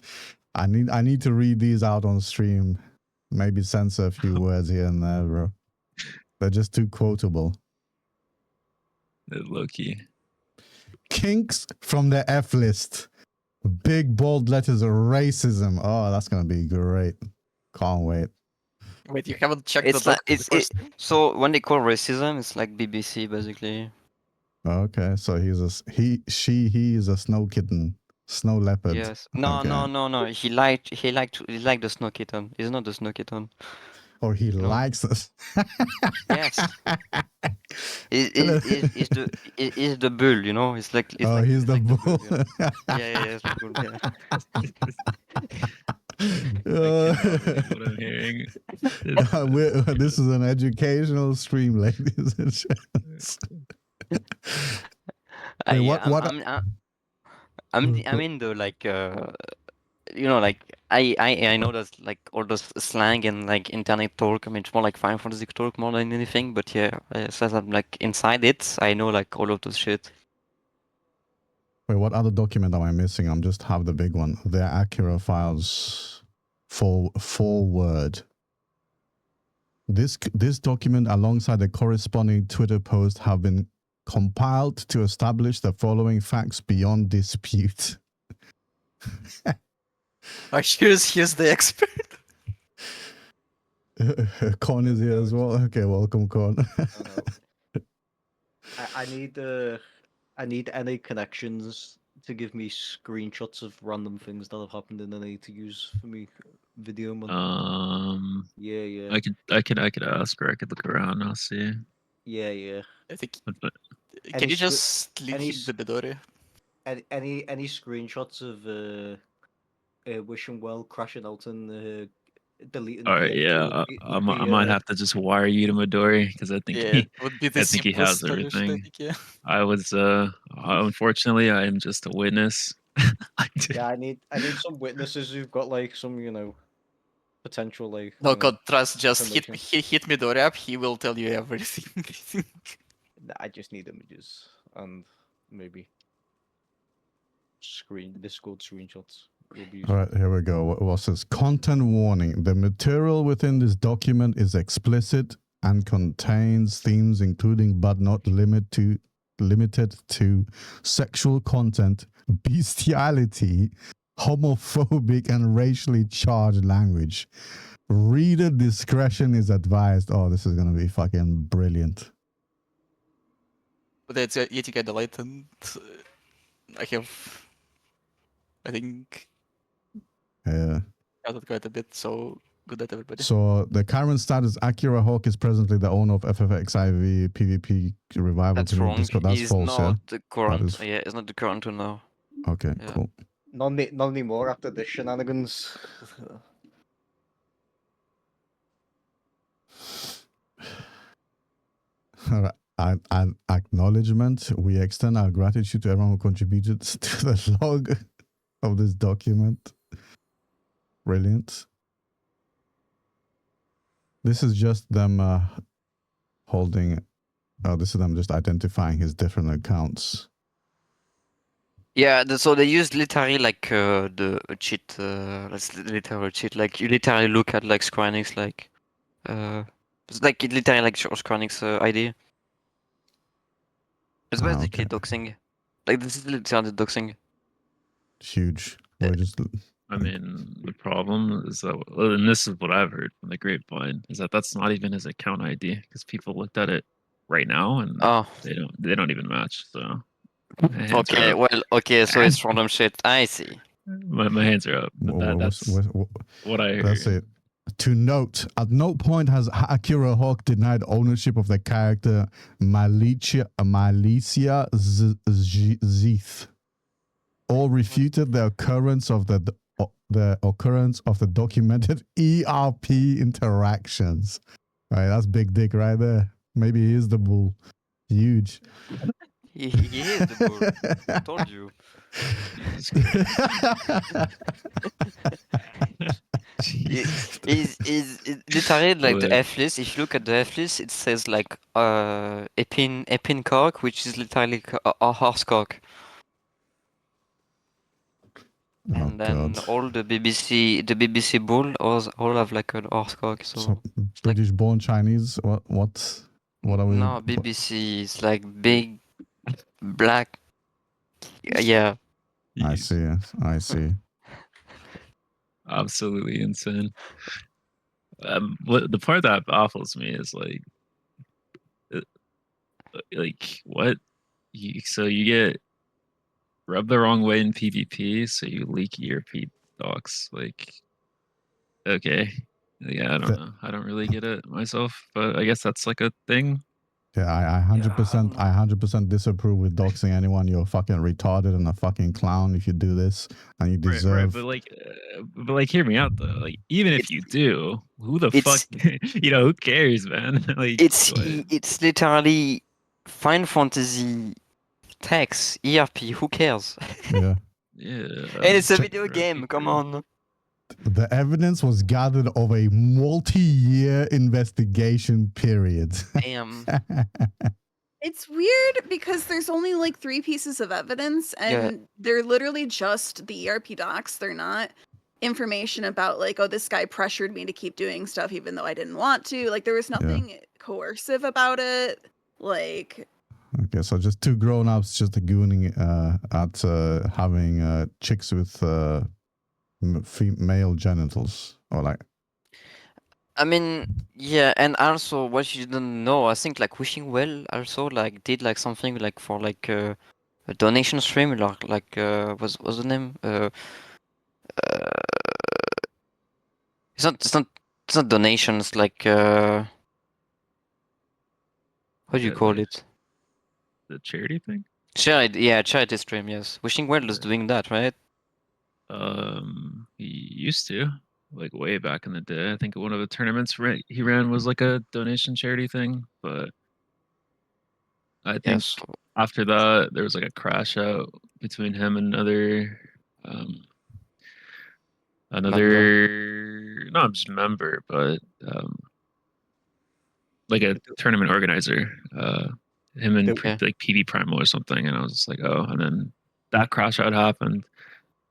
I need to read these out on stream. Maybe censor a few words here and there, bro. They're just too quotable. Low key. Kinks from the F list. Big bold letters of racism. Oh, that's gonna be great. Can't wait. Wait, you haven't checked It's the like document first? so when they call racism, it's like BBC basically. Okay, so he is a snow kitten, snow leopard. Yes. No, Okay. no. He liked the snow kitten. He's not the snow kitten. Or he No. likes us. Yes. Is the bull, you know? It's like Oh, he's the bull. yeah. Yeah, it's the bull. Yeah. I cannot believe what I'm hearing. It's- This is an educational stream, ladies and gents. Wait, Yeah, what? I mean the like you know like I know that's like all those slang and like internet talk. I mean it's more like Final Fantasy talk more than anything. But yeah, since I'm like inside it, I know like all of those shit. Wait, what other document am I missing? I'm just have the big one. The Akira Files forward. This document, alongside the corresponding Twitter post, have been compiled to establish the following facts beyond dispute. Here's the expert. Con is here as well. Okay, welcome, Con. I need NA connections to give me screenshots of random things that have happened in NA to use for me video man. Yeah. I could ask, or I could look around. I'll see. Yeah. I think. But Can Any you scre- just link any him the Midori? Any screenshots of wishing well crashing out and deleting all right, yeah, would I might have to just wire you to Midori because I think Yeah, it would be the I think he has simplest solution. I everything. think. Yeah. I was unfortunately I am just a witness. Yeah, I need some witnesses who've got like some potential like No, God, trust. Just hit information. hit Midori up. He will tell you everything. I just need images and maybe Discord screenshots. Will be All useful. right, here we go. What says? Content warning. The material within this document is explicit and contains themes including but not limited to sexual content, bestiality, homophobic and racially charged language. Reader discretion is advised. Oh, this is going to be fucking brilliant. But it's yet kind of light, and I think Yeah. added quite a bit. So good at everybody. So the current status, Akira Hawk is presently the owner of FFXIV PvP Revival That's Community wrong. Discord. That's He's false, not yeah? the current. is- Yeah, it's not the current one now. Okay, Yeah. cool. Not anymore after the shenanigans. An acknowledgement. We extend our gratitude to everyone who contributed to the log of this document. Brilliant. This is just them holding. This is them just identifying his different accounts. Yeah, so they use literally like the cheat. That's literal cheat. Like you literally look at like Square Enix, like it's like it literally like Square Enix ID. It's basically Okay. doxing. Like this is literally doxing. Huge. We're just. I mean, the problem is that, and this is what I've heard from the grapevine, is that that's not even his account ID because people looked at it right now and Oh, they don't even match. So my hands are okay. up. Well, okay. So it's random shit. I see. My hands are up. But that's what I heard. That's it. To note, at no point has Akira Hawk denied ownership of the character Malicia Zeeth, or refuted the occurrence of the documented ERP interactions. Right, that's big dick right there. Maybe he is the bull. Huge. He is the bull. I told you. Is literally like the Look. F list. If you look at the F list, it says like epin cock, which is literally a horse cock. And then God. all the BBC bull all have like an horse cock. So British born Chinese. What are we? no, BBC is like big black. Yeah. I see. Absolutely insane. What the part that baffles me is like what? So you get rubbed the wrong way in PvP, so you leak ERP docs. Like, okay, yeah, I don't know. I don't really get it myself, but I guess that's like a thing. Yeah, I 100% disapprove with doxing anyone. You're fucking retarded and a fucking clown if you do this, and you Right, deserve. but like, hear me out though. Like, even if It's- you do, who the it's- fuck, who cares, man? Like, It's literally Final Fantasy text, ERP, who cares? Yeah. yeah. And it's a Check- video game, come on. The evidence was gathered over a multi-year investigation period. Damn. It's weird because there's only like 3 pieces of evidence, and they're literally just the ERP docs. They're not information about like, oh, this guy pressured me to keep doing stuff even though I didn't want to. Like, there was nothing coercive about it. Like, Okay, so just 2 grown-ups just gooning at having chicks with male genitals, or like. I mean, yeah, and also what you don't know, I think like Wishing Well also like did like something like for like a donation stream, like what's the name? It's not donations, like how do you Yeah, call it? the charity thing. Charity stream. Yes, Wishing Well is Right. doing that, right? He used to, like, way back in the day. I think one of the tournaments he ran was like a donation charity thing, but I think Yes. after that there was like a crash out between him and another not just member, but like a tournament organizer. Him and Okay. like PD Primal or something, and I was just like, oh, and then that crash out happened.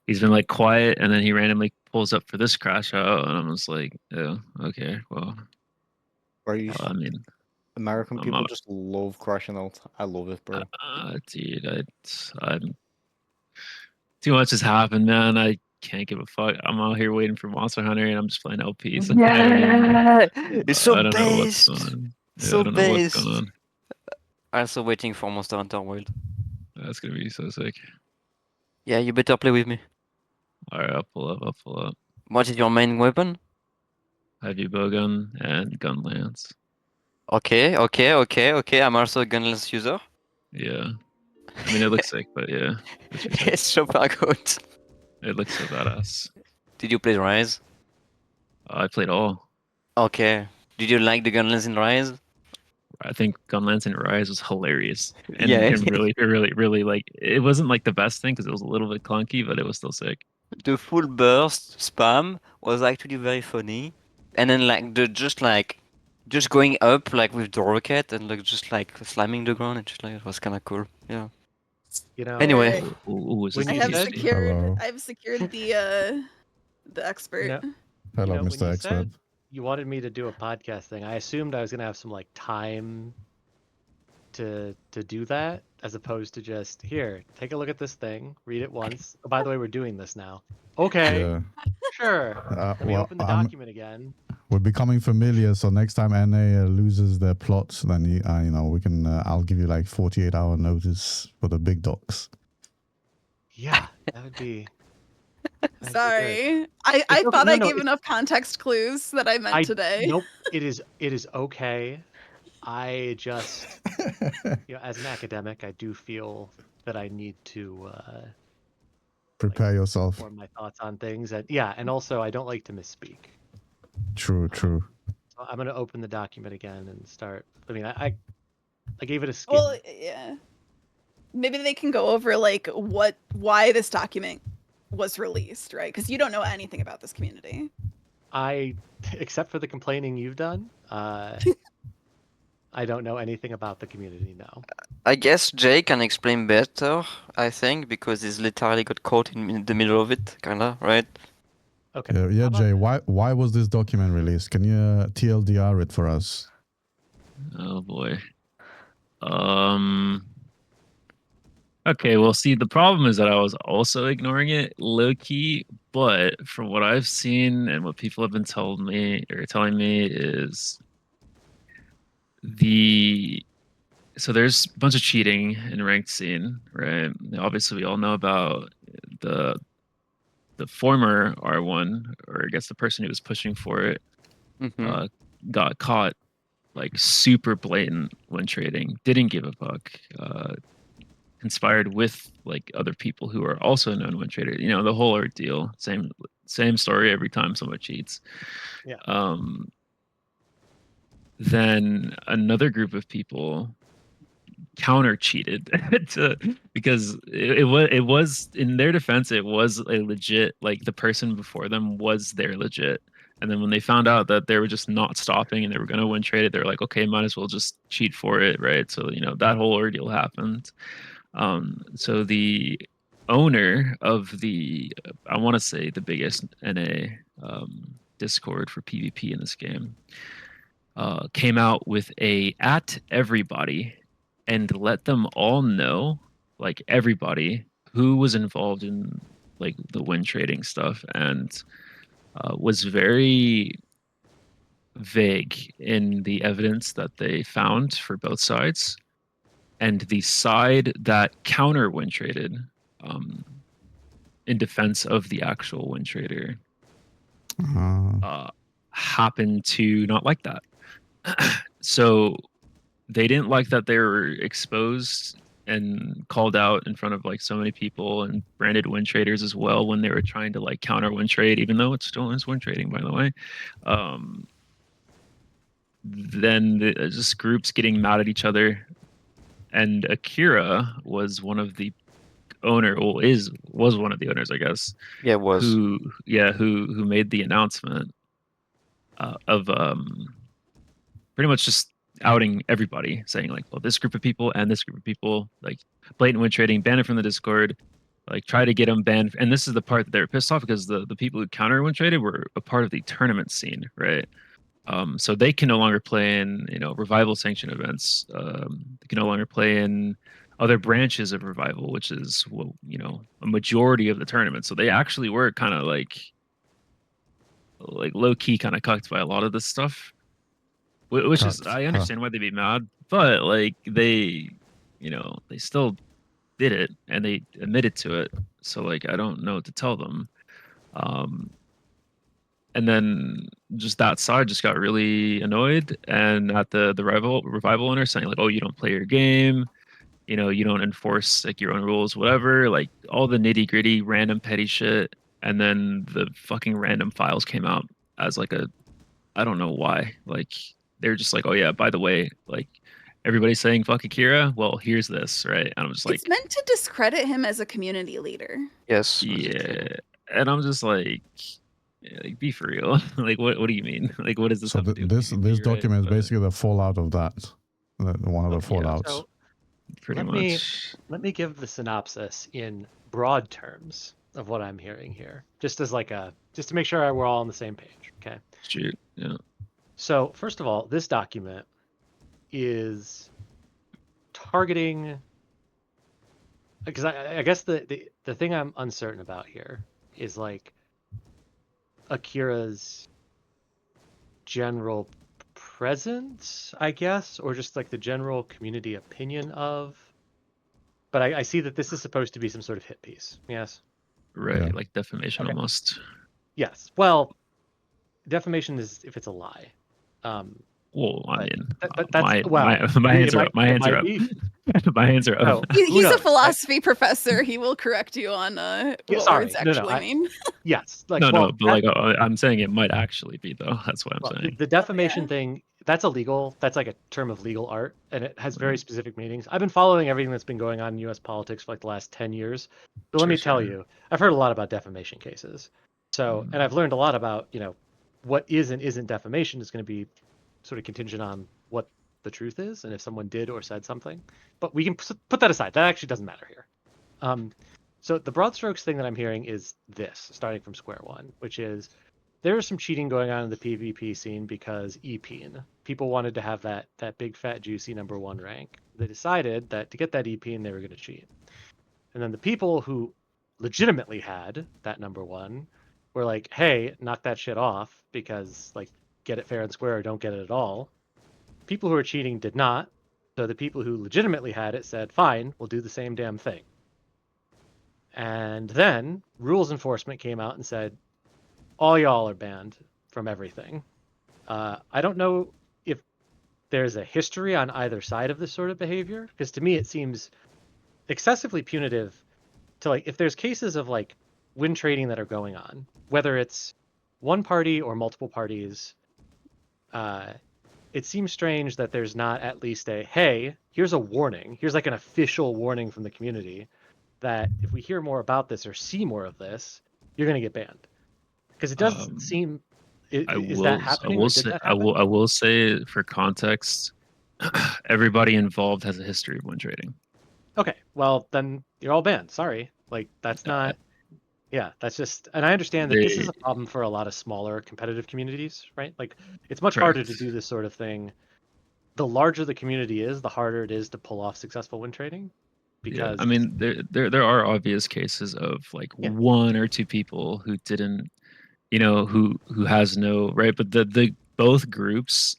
He's been like quiet, and then he randomly pulls up for this crash out, and I was like, oh, okay, well, I mean, American I'm people not, just love crashing out. I love it, bro. dude, I'm too much has happened, man. I can't give a fuck. I'm out here waiting for Monster Hunter, and I'm just playing LPs. It's so I don't know what's based. going on. Yeah, So I don't know what's going based. on. Also waiting for Monster Hunter World. That's gonna be so sick. Yeah, you better play with me. All right, I'll pull up. I'll pull up. What is your main weapon? Heavy bowgun and gun lance. Okay. I'm also a gunless user. Yeah, I mean it looks sick, but yeah, it's pretty sick. It's super good. It looks so badass. Did you play Rise? I played all. Okay. Did you like the gunless in Rise? I think Gunlance and Rise was hilarious, and Yeah. really like it wasn't like the best thing because it was a little bit clunky, but it was still sick. The full burst spam was actually very funny, and then like the just going up like with the rocket and like just like slamming the ground, and just like it was kind of cool. Yeah. You know, Anyway. Alright. Ooh, is this When I you have said- PTSD? secured. Hello. I've secured the expert. you know, Hello, when Mr. you Expert. said you wanted me to do a podcast thing, I assumed I was gonna have some like time to do that, as opposed to just here, take a look at this thing, read it once. Oh, by the way, we're doing this now. Okay, Yeah. sure. Let me Well, open the document again. we're becoming familiar, so next time NA loses their plots, then you know we can. I'll give you like 48-hour notice for the big docs. Yeah, that would be. that'd be good. Sorry, I okay. thought No, I no, gave enough context clues that I meant today. Nope. It is okay. I just, as an academic, I do feel that I need to Prepare yourself. form my thoughts on things, and also I don't like to misspeak. True. So I'm gonna open the document again and start. I mean, I gave it a skim. Well, yeah. Maybe they can go over like why this document was released, right? Because you don't know anything about this community. Except for the complaining you've done, I don't know anything about the community now. I guess Jay can explain better, I think, because he's literally got caught in the middle of it, kinda, right? Okay. Yeah, how about Jay. this? Why was this document released? Can you TLDR it for us? Oh boy. Okay, well, see, the problem is that I was also ignoring it low key, but from what I've seen and what people have been telling me is so there's a bunch of cheating in ranked scene, right? Obviously, we all know about the former R1, or I guess the person who was pushing for it, Mm-hmm. got caught like super blatant win trading, didn't give a fuck, conspired with like other people who are also known win traders. You know, the whole ordeal. Same story every time someone cheats. Yeah. Then another group of people counter cheated because it was in their defense, it was a legit, like the person before them was their legit. And then when they found out that they were just not stopping and they were going to win trade it, they're like, okay, might as well just cheat for it, right? So you know that whole ordeal happened. So the owner of the, I want to say the biggest NA Discord for PvP in this game, came out with a at everybody and let them all know, like everybody who was involved in like the win trading stuff, and was very vague in the evidence that they found for both sides. And the side that counter win traded, in defense of the actual win trader, happened to not like that. So they didn't like that they were exposed and called out in front of like so many people and branded win traders as well when they were trying to like counter win trade, even though it still is win trading, by the way. Then just groups getting mad at each other, and Akira was one of the was one of the owners, I guess. Yeah, it was. Who made the announcement of pretty much just outing everybody, saying like, well, this group of people and this group of people, like blatant win trading, ban it from the Discord, like try to get them banned. And this is the part that they were pissed off, because the people who counter win traded were a part of the tournament scene, right? So they can no longer play in, you know, revival sanction events. They can no longer play in other branches of revival, which is, well, you know, a majority of the tournament. So they actually were kind of like low key kind of cucked by a lot of this stuff, which is, Cucked, I huh. understand why they'd be mad, but like they, you know, they still did it and they admitted to it. So like I don't know what to tell them. And then just that side just got really annoyed and at the revival owner, saying like, oh, you don't play your game, you know, you don't enforce like your own rules, whatever, like all the nitty gritty random petty shit. And then the fucking random files came out as like a, I don't know why, like they're just like, oh yeah, by the way, like everybody's saying fuck Akira, well here's this, right? And I'm just like, It's meant to discredit him as a community leader. Yes. yeah. And I'm just like, yeah, like be for real. Like what do you mean? Like what does this So have to do with this PvP, right? document is But basically the fallout of that. One of the yeah, fallouts. So pretty let me much. let me give the synopsis in broad terms of what I'm hearing here, just as like just to make sure we're all on the same page. Okay. Shoot. Yeah. So first of all, this document is targeting, because I guess the thing I'm uncertain about here is like Akira's general presence, I guess, or just like the general community opinion of. But I see that this is supposed to be some sort of hit piece. Yes. Right. Yeah. Like defamation Okay. almost. Yes. Well, defamation is if it's a lie. Well, I But mean, that's my hands are up. My hands are up. My hands are Oh, up. who He's a knows? philosophy professor. He will correct you on Yeah, what sorry. words No, actually I- mean. Yes. Like, No, well, but like I'm saying it might actually be though. That's what I'm well, saying. the defamation yeah. thing, that's illegal. That's like a term of legal art, and it has very Right. specific meanings. I've been following everything that's been going on in U.S. politics for like the last 10 years. But let me tell you, I've heard a lot about defamation cases. So, and I've learned a lot about, what is and isn't defamation is going to be sort of contingent on what the truth is and if someone did or said something. But we can put that aside. That actually doesn't matter here. So the broad strokes thing that I'm hearing is this, starting from square one, which is there was some cheating going on in the PvP scene because EPing. People wanted to have that big fat juicy number one rank. They decided that to get that EPing, they were going to cheat. And then the people who legitimately had that number one were like, hey, knock that shit off, because like get it fair and square or don't get it at all. People who were cheating did not. So the people who legitimately had it said, fine, we'll do the same damn thing. And then rules enforcement came out and said, all y'all are banned from everything. I don't know if there's a history on either side of this sort of behavior, because to me it seems excessively punitive to, like, if there's cases of like win trading that are going on, whether it's one party or multiple parties, it seems strange that there's not at least a, hey, here's a warning, here's like an official warning from the community that if we hear more about this or see more of this, you're going to get banned. Because it doesn't seem, is that happening, or did that happen? I will say, for context, everybody involved has a history of win trading. Okay, well then you're all banned. Sorry, like that's not. Yeah, that's just, and I understand that this is a problem for a lot of smaller competitive communities, right? Like it's much harder to do this sort of thing. The larger the community is, the harder it is to pull off successful win trading. Because I mean, there are obvious cases of like one or two people who didn't, who has no right, but the both groups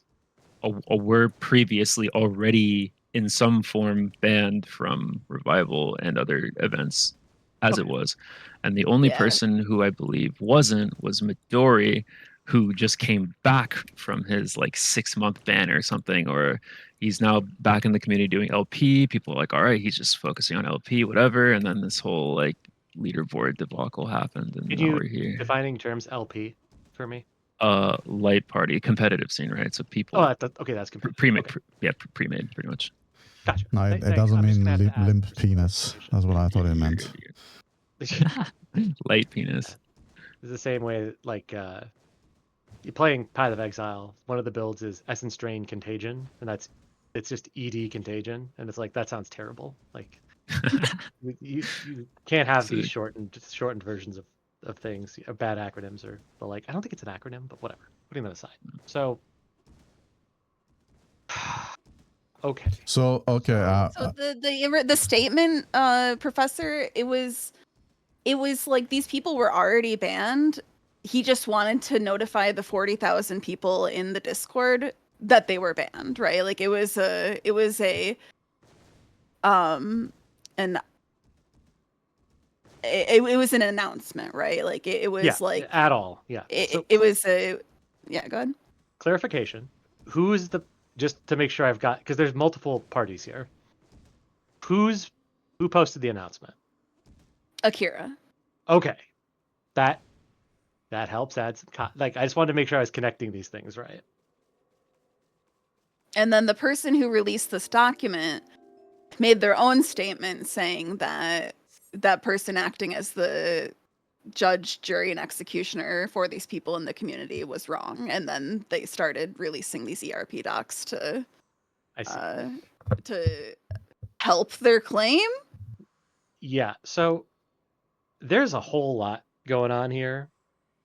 were previously already in some form banned from Revival and other events as it was. And the only person who I believe wasn't was Midori, who just came back from his like 6-month ban or something, or he's now back in the community doing LP. People are like, all right, he's just focusing on LP, whatever. And then this whole like leaderboard debacle happened, and Can now you we're here. defining terms LP for me? Light party, competitive scene, right? So people. Oh, okay, that's pre-made, pre-made, pretty much. Gotcha. No, it doesn't mean limp penis. That's what I thought it meant. Light penis. It's the same way, like you're playing Path of Exile. One of the builds is Essence Drain Contagion, and it's just ED Contagion, and it's like that sounds terrible. Like you can't have these shortened versions of things, bad acronyms, or the like. I don't think it's an acronym, but whatever. Putting that aside. So okay. So the statement, Professor, it was like these people were already banned. He just wanted to notify the 40,000 people in the Discord that they were banned, right? Like it was an announcement, right? Like it was like at all. Yeah. It was a go ahead. Clarification. Who is just to make sure I've got, because there's multiple parties here. Who posted the announcement? Akira. Okay. That helps add some like I just wanted to make sure I was connecting these things right. And then the person who released this document made their own statement saying that that person acting as the judge, jury, and executioner for these people in the community was wrong. And then they started releasing these ERP docs to help their claim. Yeah, so there's a whole lot going on here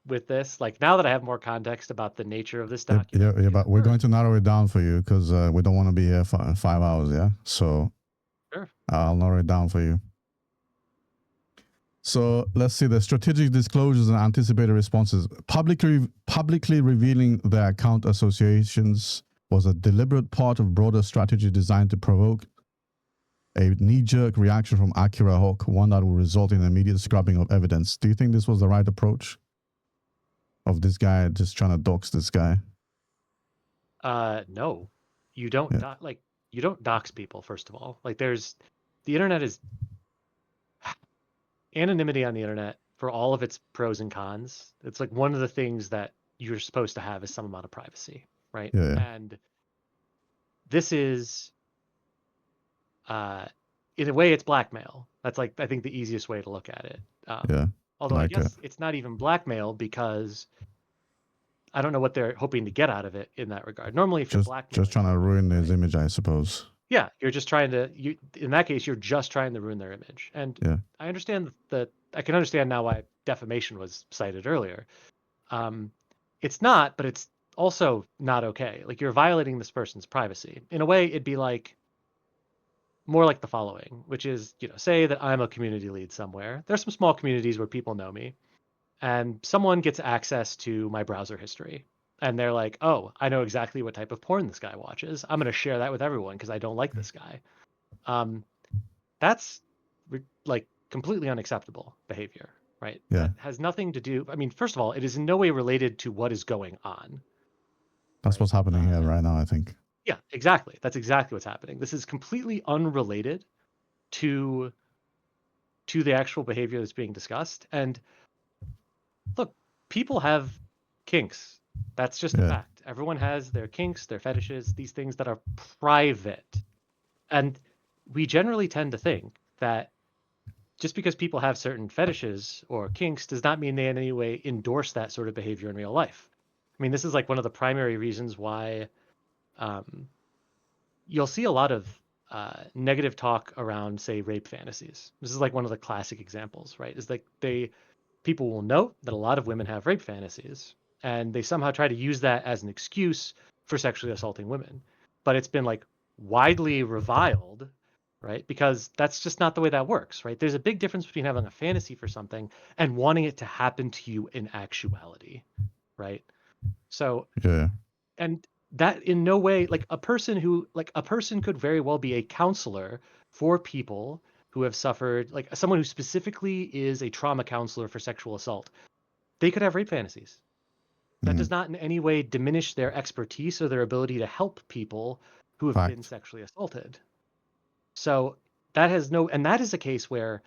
with this. Like now that I have more context about the nature of this document. Yeah, but we're going to narrow it down for you because we don't want to be here for 5 hours, yeah? So sure. I'll narrow it down for you. So let's see the strategic disclosures and anticipated responses. Publicly revealing their account associations was a deliberate part of broader strategy designed to provoke a knee-jerk reaction from Akira Hawk, one that will result in immediate scrubbing of evidence. Do you think this was the right approach of this guy just trying to dox this guy? No, you don't you don't dox people, first of all. Like the internet is anonymity on the internet, for all of its pros and cons. It's like one of the things that you're supposed to have is some amount of privacy, right? Yeah. And this is in a way it's blackmail. That's like I think the easiest way to look at it. Although I guess it's not even blackmail, because I don't know what they're hoping to get out of it in that regard. Normally, if you're blackmailing, just trying to ruin his image, I suppose. Yeah, you're just trying to. In that case, you're just trying to ruin their image. And I understand that. I can understand now why defamation was cited earlier. It's not, but it's also not okay. Like you're violating this person's privacy. In a way, it'd be like more like the following, which is, say that I'm a community lead somewhere. There's some small communities where people know me, and someone gets access to my browser history. And they're like, oh, I know exactly what type of porn this guy watches. I'm going to share that with everyone because I don't like this guy. That's like completely unacceptable behavior, right? Yeah. That has nothing to do. I mean, first of all, it is in no way related to what is going on. That's what's happening here right now, I think. Yeah, exactly. That's exactly what's happening. This is completely unrelated to the actual behavior that's being discussed. And look, people have kinks. That's just a Yeah. fact. Everyone has their kinks, their fetishes, these things that are private. And we generally tend to think that just because people have certain fetishes or kinks does not mean they in any way endorse that sort of behavior in real life. I mean, this is like one of the primary reasons why you'll see a lot of negative talk around, say, rape fantasies. This is like one of the classic examples, right? Is like people will note that a lot of women have rape fantasies, and they somehow try to use that as an excuse for sexually assaulting women. But it's been like widely reviled, right? Because that's just not the way that works, right? There's a big difference between having a fantasy for something and wanting it to happen to you in actuality, right? So, Yeah. and that in no way, like a person could very well be a counselor for people who have suffered, like someone who specifically is a trauma counselor for sexual assault. They could have rape fantasies. That does not in any way diminish their expertise or their ability to help people who have been Fact. sexually assaulted. So that has no, and that is a case where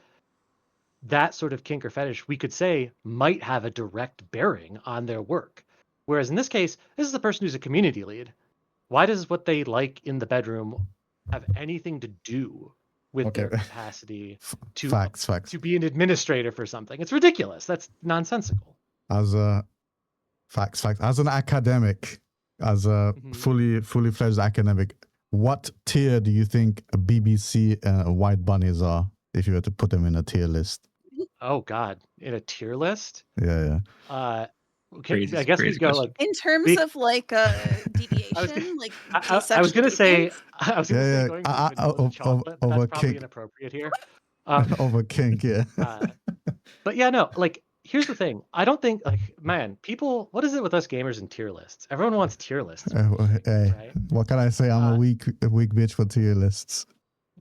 that sort of kink or fetish, we could say, might have a direct bearing on their work. Whereas in this case, this is a person who's a community lead. Why does what they like in the bedroom have anything to do with Okay. their capacity Facts. to be an administrator for something? It's ridiculous. That's nonsensical. As a facts. As an academic, as a fully fledged academic, what tier do you think a BBC white bunnies are if you were to put them in a tier list? Oh God, in a tier list? Yeah. Okay, Crazy, I guess we crazy go question. like In terms of like deviation, like I was gonna say Yeah. going from vanilla to chocolate, but Over that's probably kink. inappropriate here. Over kink, yeah. But yeah, no, like here's the thing. I don't think like man, people. What is it with us gamers and tier lists? Everyone wants tier lists, Hey, right? what can I say? I'm a weak bitch for tier lists.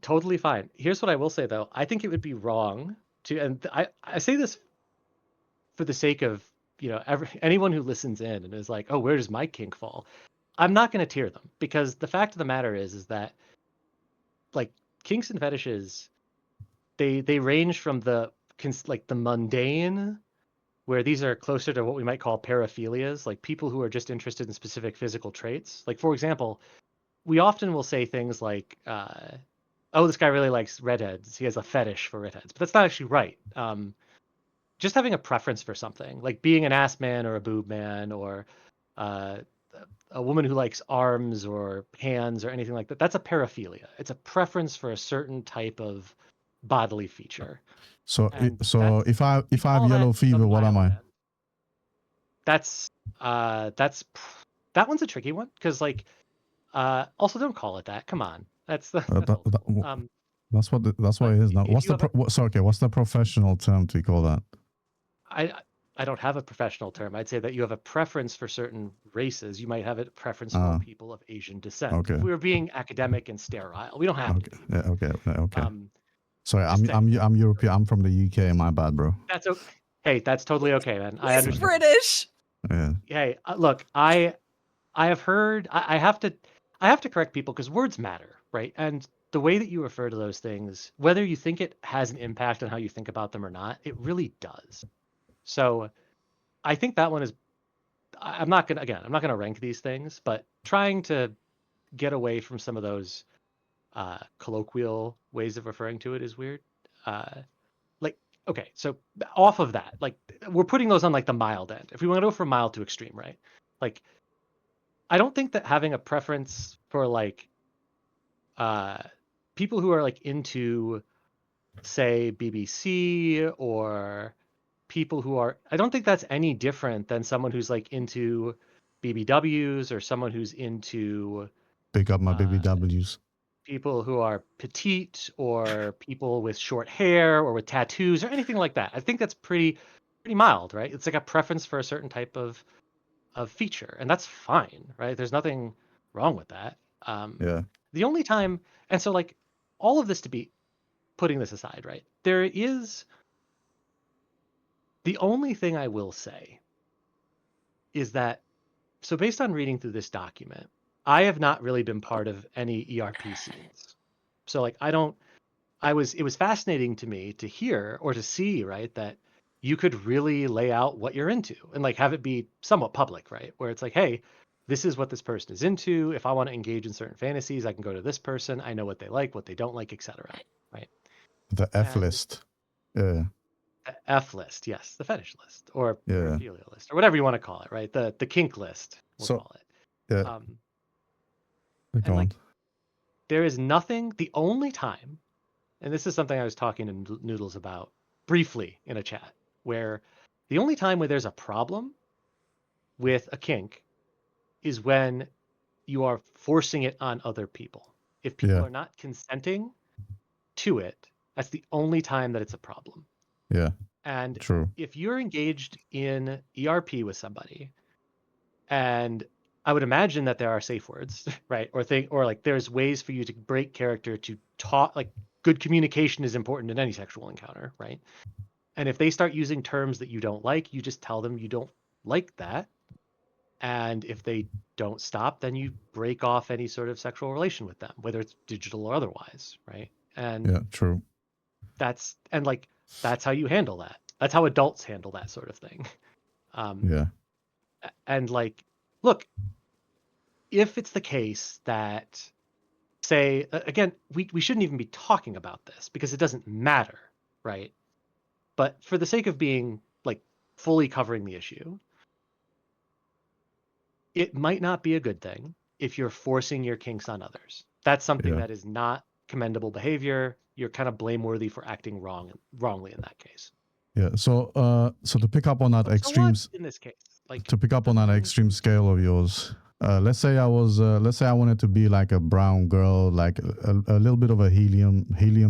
Totally fine. Here's what I will say though. I think it would be wrong to, and I say this for the sake of anyone who listens in and is like, oh, where does my kink fall? I'm not going to tier them because the fact of the matter is that like kinks and fetishes, they range from the mundane, where these are closer to what we might call paraphilias, like people who are just interested in specific physical traits. Like for example, we often will say things like, "Oh, this guy really likes redheads. He has a fetish for redheads," but that's not actually right. Just having a preference for something, like being an ass man or a boob man, or uh, a woman who likes arms or hands or anything like that, that's a paraphilia. It's a preference for a certain type of bodily feature. So And if I have call yellow that the fever, what am I? mild end. That's that one's a tricky one because also don't call it that. Come on, that's old school. That's what it is now. if you have What's the professional term to call that? I don't have a professional term. I'd say that you have a preference for certain races. You might have a preference for people of Asian descent. Okay. If we were being academic and sterile, we don't have to be. Yeah, okay. Sorry, Just saying. I'm European. I'm from the UK. My bad, bro. That's okay. Hey, that's totally okay, man. I He's understand. British. Yeah. Hey, look, I have heard. I have to correct people because words matter, right? And the way that you refer to those things, whether you think it has an impact on how you think about them or not, it really does. So I think that one is. I'm not gonna rank these things, but trying to get away from some of those colloquial ways of referring to it is weird. Like, okay, so off of that, like we're putting those on like the mild end. If we want to go from mild to extreme, right? Like, I don't think that having a preference for like people who are like into, say, BBC or people who are, I don't think that's any different than someone who's like into BBWs or someone who's into Pick up my BBWs. people who are petite or people with short hair or with tattoos or anything like that. I think that's pretty mild, right? It's like a preference for a certain type of feature, and that's fine, right? There's nothing wrong with that. Yeah. The only time, and so like all of this to be putting this aside, right? There is the only thing I will say is that, so based on reading through this document, I have not really been part of any ERP scenes. So like it was fascinating to me to hear or to see, right, that you could really lay out what you're into and like have it be somewhat public, right? Where it's like, hey, this is what this person is into. If I want to engage in certain fantasies, I can go to this person. I know what they like, what they don't like, etc. Right? The F And list. Yeah. the F list, yes, the fetish list or Yeah. paraphilia list or whatever you want to call it, right? The kink list, we'll So- call it. Yeah. And Go like on. there is nothing. The only time, and this is something I was talking to Noodles about briefly in a chat, where the only time where there's a problem with a kink is when you are forcing it on other people. If people Yeah. are not consenting to it, that's the only time that it's a problem. Yeah. And True. if you're engaged in ERP with somebody, and I would imagine that there are safe words, right? Or like there's ways for you to break character to talk, like good communication is important in any sexual encounter, right? And if they start using terms that you don't like, you just tell them you don't like that. And if they don't stop, then you break off any sort of sexual relation with them, whether it's digital or otherwise, right? And Yeah. True. that's how you handle that. That's how adults handle that sort of thing. Yeah. And like, look, if it's the case that, say, again, we shouldn't even be talking about this because it doesn't matter, right? But for the sake of being like fully covering the issue, it might not be a good thing if you're forcing your kinks on others. That's something Yeah. that is not commendable behavior. You're kind of blameworthy for acting wrongly in that case. Yeah. So to pick up on that So what extremes, in this case? Like to pick up on that extreme scale of yours, let's say I wanted to be like a brown girl, like a little bit of a helium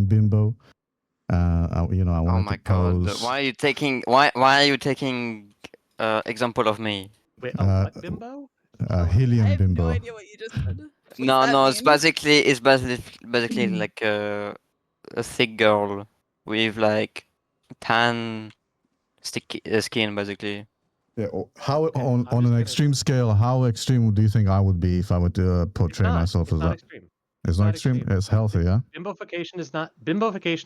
bimbo. I Oh wanted my to god! pose. Why are you taking example of me? Wait, what bimbo? I Helium have no bimbo. idea what you just said. What does No, that no, mean? it's basically like a thick girl with like tan sticky skin, basically. Yeah. How Okay, on I'm on just an gonna- extreme scale? How extreme do you think I would be if I were to portray myself It's as not that? extreme. It's not extreme. It's healthy. Yeah. Bimbofication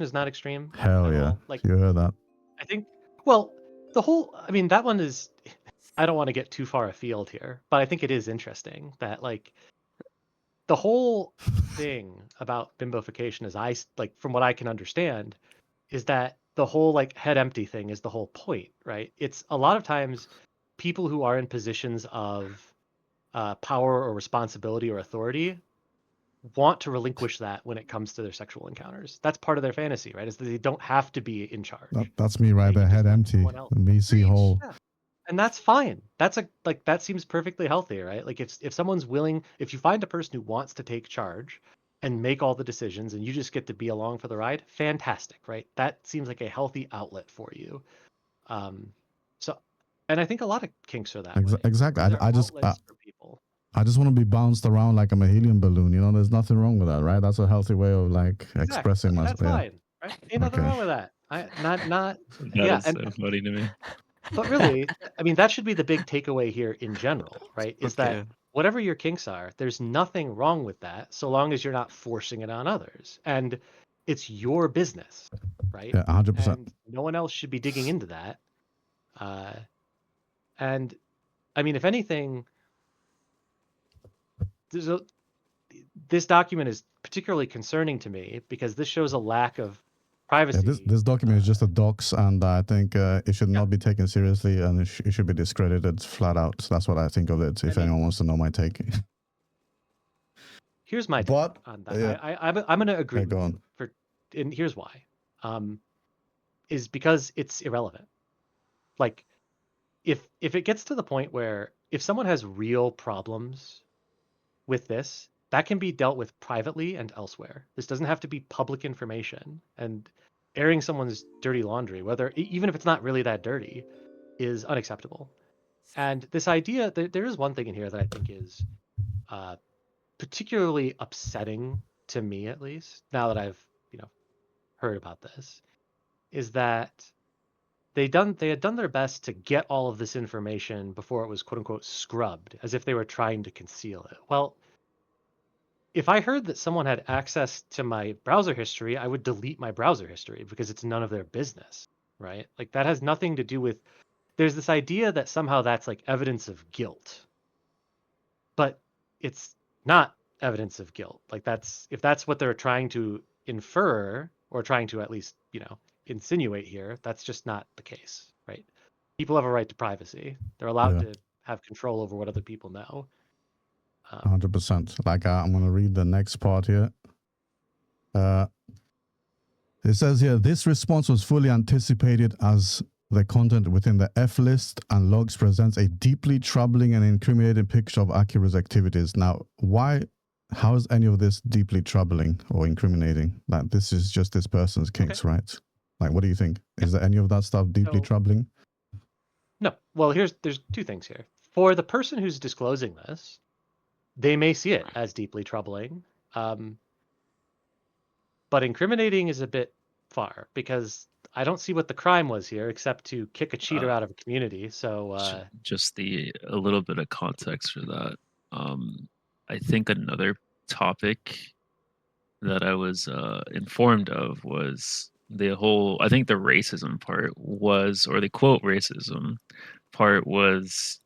is not extreme Hell at yeah. all. Like You heard that? I think, well, I mean, that one is, I don't want to get too far afield here, but I think it is interesting that like the whole thing about bimbofication is like, from what I can understand, is that the whole like head empty thing is the whole point, right? It's a lot of times people who are in positions of power or responsibility or authority want to relinquish that when it comes to their sexual encounters. That's part of their fantasy, right? Is that they don't have to be in charge. That's me right They there, can just head let empty. someone else. Me see whole. Yeah. And that's fine. That seems perfectly healthy, right? Like if someone's willing, if you find a person who wants to take charge and make all the decisions and you just get to be along for the ride, fantastic, right? That seems like a healthy outlet for you. So and I think a lot of kinks are that way. Exactly. They're I just outlets for people. I just want to be bounced around like I'm a helium balloon. You know, there's nothing wrong with that, right? That's a healthy way of like expressing myself. That's fine, right? Ain't nothing wrong with that. That Yeah, is so funny to me. but really, I mean, that should be the big takeaway here in general, right? Is that Okay. whatever your kinks are, there's nothing wrong with that so long as you're not forcing it on others. And it's your business, right? Yeah, 100%. And no one else should be digging into that. And I mean, if anything, this document is particularly concerning to me because this shows a lack of privacy. Yeah, this document is just a docs, and I think it should not be taken seriously, and it should be discredited flat out. So that's what I think of it. If anyone wants to know my take. Here's my take on that. I'm going to agree. Go on. And here's why. Is because it's irrelevant. Like, if it gets to the point where if someone has real problems with this, that can be dealt with privately and elsewhere. This doesn't have to be public information. And airing someone's dirty laundry, whether even if it's not really that dirty, is unacceptable. And this idea, there is one thing in here that I think is particularly upsetting to me, at least now that I've heard about this, is that they had done their best to get all of this information before it was quote unquote scrubbed, as if they were trying to conceal it. Well, if I heard that someone had access to my browser history, I would delete my browser history because it's none of their business, right? Like that has nothing to do with. There's this idea that somehow that's like evidence of guilt, but it's not evidence of guilt. Like if that's what they're trying to infer or trying to at least, insinuate here, that's just not the case, right? People have a right to privacy. They're allowed to have control over what other people know. 100%. Like I'm gonna read the next part here. It says here, this response was fully anticipated as the content within the F list and logs presents a deeply troubling and incriminating picture of Akira's activities. Now, how is any of this deeply troubling or incriminating? Like, this is just this person's kinks, right? Like, what do you think? Is there any of that stuff deeply troubling? No. Well, there's two things here. For the person who's disclosing this, they may see it as deeply troubling. But incriminating is a bit far because I don't see what the crime was here except to kick a cheater out of a community. So just a little bit of context for that. I think another topic that I was informed of was the whole. I think the racism part was, or the quote racism part was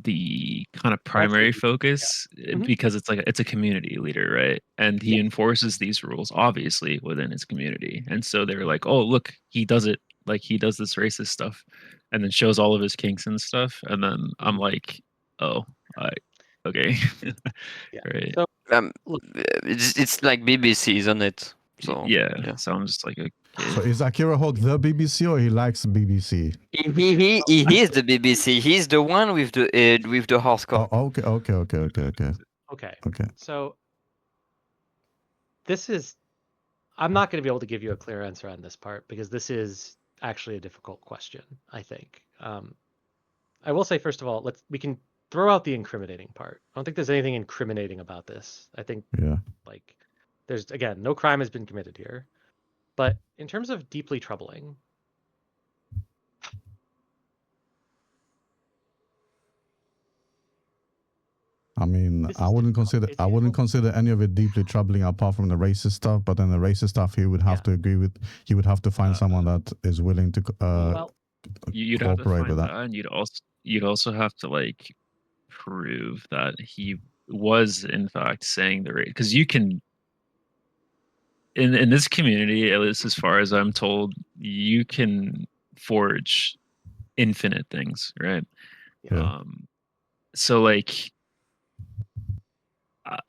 the kind of primary focus because it's a community leader, right? And he enforces these rules obviously within his community. And so they were like, oh, look, he does it, like he does this racist stuff and then shows all of his kinks and stuff. And then I'm like, oh, okay. Right. So It's like BBC, isn't it? So yeah. So I'm just like, okay. So is Akira Hawk the BBC or he likes BBC? He is the BBC. He's the one with the horoscope. Oh, okay. Okay. So I'm not going to be able to give you a clear answer on this part because this is actually a difficult question, I think. I will say, first of all, we can throw out the incriminating part. I don't think there's anything incriminating about this. I think there's, again, no crime has been committed here. But in terms of deeply troubling, I mean, I wouldn't consider any of it deeply troubling apart from the racist stuff. But then the racist stuff, he would have to agree with. He would have to find someone that is willing to you'd have to cooperate find with that, and you'd also have to like prove that he was in fact saying the rate, because you can in this community, at least as far as I'm told, you can forge infinite things, right? So like,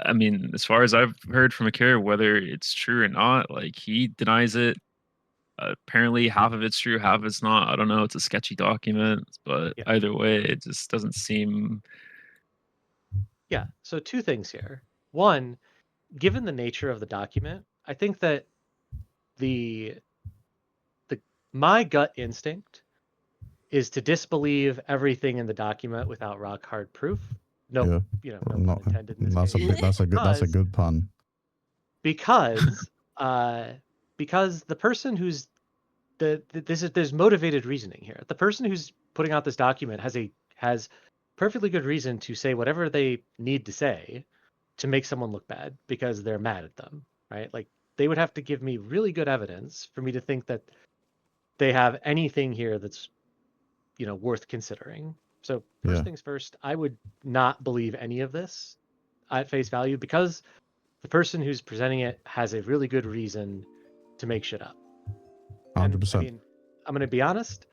I mean, as far as I've heard from Akira, whether it's true or not, like he denies it. Apparently half of it's true, half of it's not. I don't know, it's a sketchy document, but either way it just doesn't seem. So two things here. One, given the nature of the document, I think that my gut instinct is to disbelieve everything in the document without rock hard proof. No pun intended in this case. That's a good pun. Because the person who's there's motivated reasoning here. The person who's putting out this document has perfectly good reason to say whatever they need to say to make someone look bad because they're mad at them, right? Like they would have to give me really good evidence for me to think that they have anything here that's worth considering. So first things first, I would not believe any of this at face value because the person who's presenting it has a really good reason to make shit up. 100%. I mean, I'm going to be honest.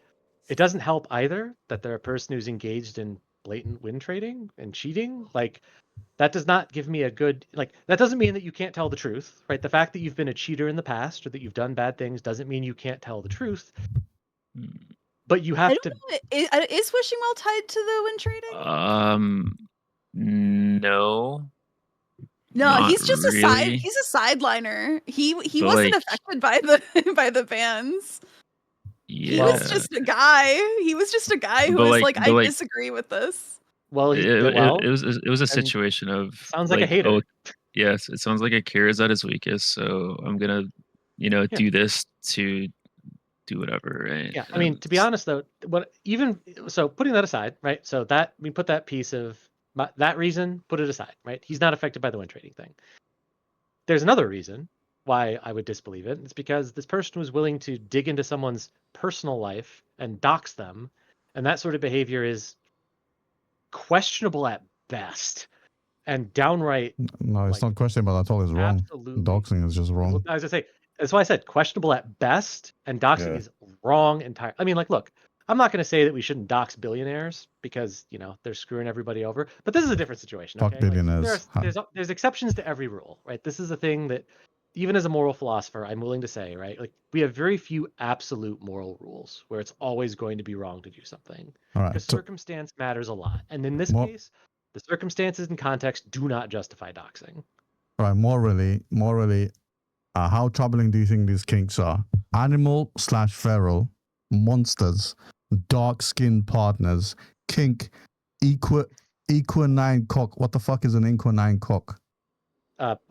It doesn't help either that they're a person who's engaged in blatant win trading and cheating. Like that does not give me a good, that doesn't mean that you can't tell the truth, right? The fact that you've been a cheater in the past or that you've done bad things doesn't mean you can't tell the truth. But you have to. Is Wishing Well tied to the win trading? No. No, he's just really. He's a sideliner. He wasn't affected by the bans. Yeah. He was just a guy. He was just a guy who was like, I disagree with this. Well, it was a situation of sounds like a hater. Oh, yes, it sounds like Akira's at his weakest, so I'm gonna, do this to do whatever, right? Yeah, I mean, to be honest though, putting that aside, right? So we put that piece of that reason, put it aside, right? He's not affected by the win trading thing. There's another reason why I would disbelieve it. It's because this person was willing to dig into someone's personal life and dox them, and that sort of behavior is questionable at best and downright. No, it's not questionable at all. It's wrong. Absolutely. Doxing is just wrong. I was gonna say, that's why I said questionable at best, and doxing Yeah. is wrong entirely. I mean, like, look, I'm not gonna say that we shouldn't dox billionaires because they're screwing everybody over, but this is a different situation. Fuck Okay? billionaires. There's exceptions to every rule, right? This is a thing that even as a moral philosopher, I'm willing to say, right? Like, we have very few absolute moral rules where it's always going to be wrong to do something. All right. Because circumstance matters a lot. And in this case, the circumstances and context do not justify doxing. All right. Morally, how troubling do you think these kinks are? Animal/feral, monsters, dark-skinned partners, kink, equine cock. What the fuck is an equine cock?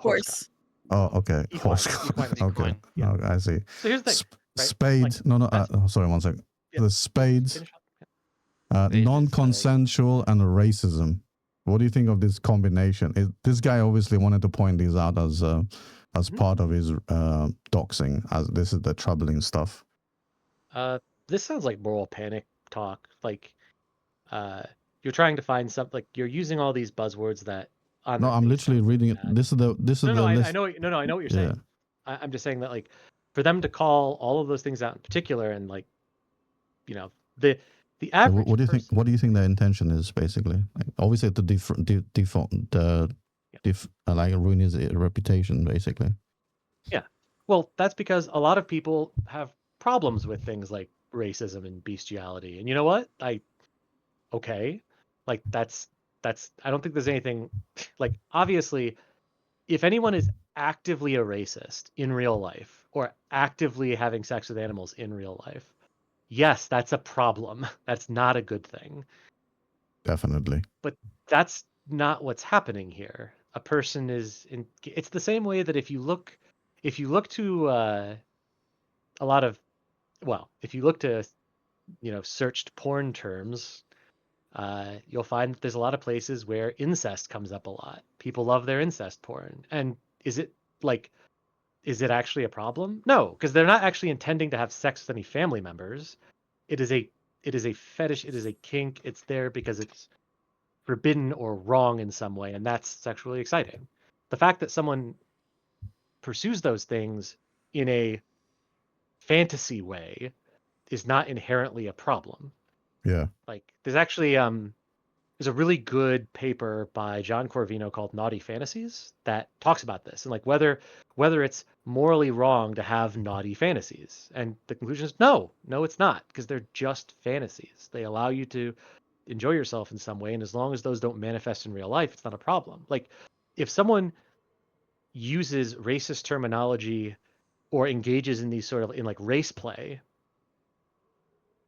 Horse. Oh, okay. Equine. Horse. Equine. Okay. Equine. Yeah. Okay, I see. So here's the thing. Right? Spade. Like, No. that's- Sorry, one second. Yeah. The spades, Finish up. Spades, non-consensual, and racism. What do you think of this combination? This guy obviously wanted to point these out as part of his doxing, as this is the troubling stuff. This sounds like moral panic talk. Like, you're trying to find something. Like, you're using all these buzzwords that. No, I'm literally reading it. This is the list. I know. I know what you're saying. I'm just saying that, like, for them to call all of those things out in particular, and like, the average. What do you think? What do you think their intention is basically? Like, obviously, to like ruin his reputation, basically. Yeah. Well, that's because a lot of people have problems with things like racism and bestiality, and you know what? Okay, like that's. I don't think there's anything like, obviously, if anyone is actively a racist in real life or actively having sex with animals in real life, yes, that's a problem. That's not a good thing. Definitely. But that's not what's happening here. A person is in. It's the same way that if you look to a lot of, well, if you look to searched porn terms, you'll find that there's a lot of places where incest comes up a lot. People love their incest porn. And is it actually a problem? No, because they're not actually intending to have sex with any family members. It is a fetish, it is a kink. It's there because it's forbidden or wrong in some way, and that's sexually exciting. The fact that someone pursues those things in a fantasy way is not inherently a problem. Yeah. Like, there's actually there's a really good paper by John Corvino called Naughty Fantasies that talks about this, and like whether it's morally wrong to have naughty fantasies. And the conclusion is no, it's not, because they're just fantasies. They allow you to enjoy yourself in some way, and as long as those don't manifest in real life, it's not a problem. Like, if someone uses racist terminology or engages in these sort of like race play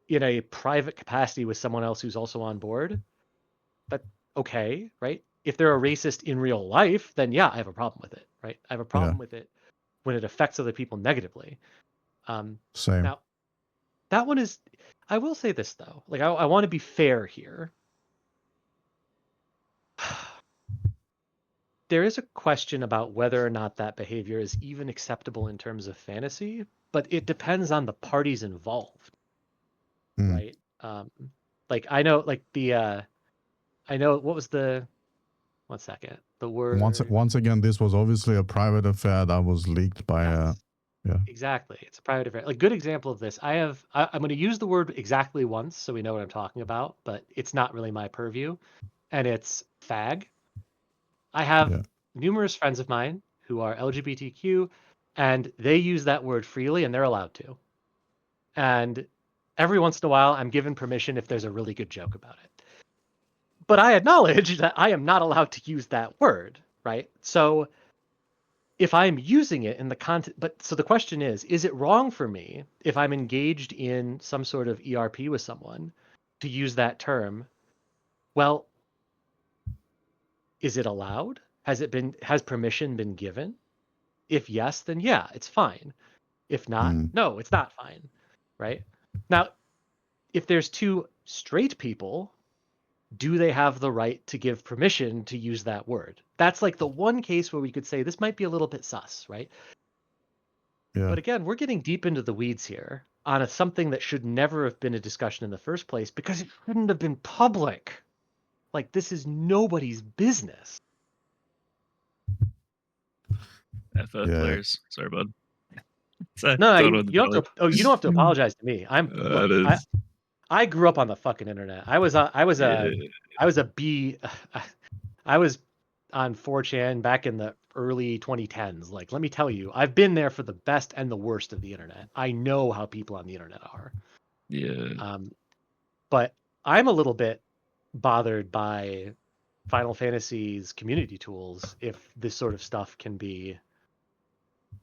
in a private capacity with someone else who's also on board, that's okay, right? If they're a racist in real life, then yeah, I have a problem with it, right? I have a problem with it when it affects other people negatively. Same. Now, that one is, I will say this though, like I want to be fair here. There is a question about whether or not that behavior is even acceptable in terms of fantasy, but it depends on the parties involved. Right? Like, I know, like I know, what was the, 1 second, the word. Once again, this was obviously a private affair that was leaked by Yes. Exactly. It's a private affair. Like, good example of this. I'm going to use the word exactly once so we know what I'm talking about, but it's not really my purview. And it's fag. I have numerous friends of mine who are LGBTQ, and they use that word freely, and they're allowed to. And every once in a while, I'm given permission if there's a really good joke about it. But I acknowledge that I am not allowed to use that word, right? So if I'm using it in the content, so the question is it wrong for me if I'm engaged in some sort of ERP with someone to use that term? Well, is it allowed? Has permission been given? If yes, then yeah, it's fine. If not, no, it's not fine, right? Now, if there's two straight people do they have the right to give permission to use that word? That's like the one case where we could say this might be a little bit sus, right? Yeah. But again, we're getting deep into the weeds here on something that should never have been a discussion in the first place because it shouldn't have been public. Like, this is nobody's business. FF Yeah. players. Sorry, bud. I No, don't know what to you don't tell have to. Oh, you don't have to apologize to me. That Look, is. I grew up on the fucking internet. I was a B. I was on 4chan back in the early 2010s. Like, let me tell you, I've been there for the best and the worst of the internet. I know how people on the internet are. Yeah. But I'm a little bit bothered by Final Fantasy's community tools if this sort of stuff can be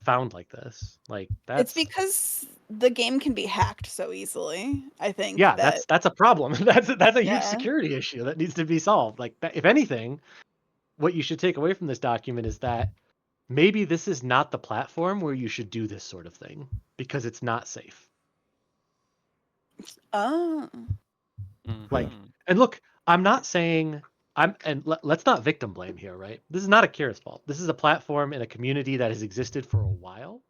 found like this. Like, It's that's because the game can be hacked so easily. I think. yeah, that, that's a problem. That's a huge Yeah. security issue that needs to be solved. Like, if anything, what you should take away from this document is that maybe this is not the platform where you should do this sort of thing because it's not safe. Oh. Like, Mhm. and look, I'm not saying let's not victim blame here, right? This is not Akira's fault. This is a platform and a community that has existed for a while,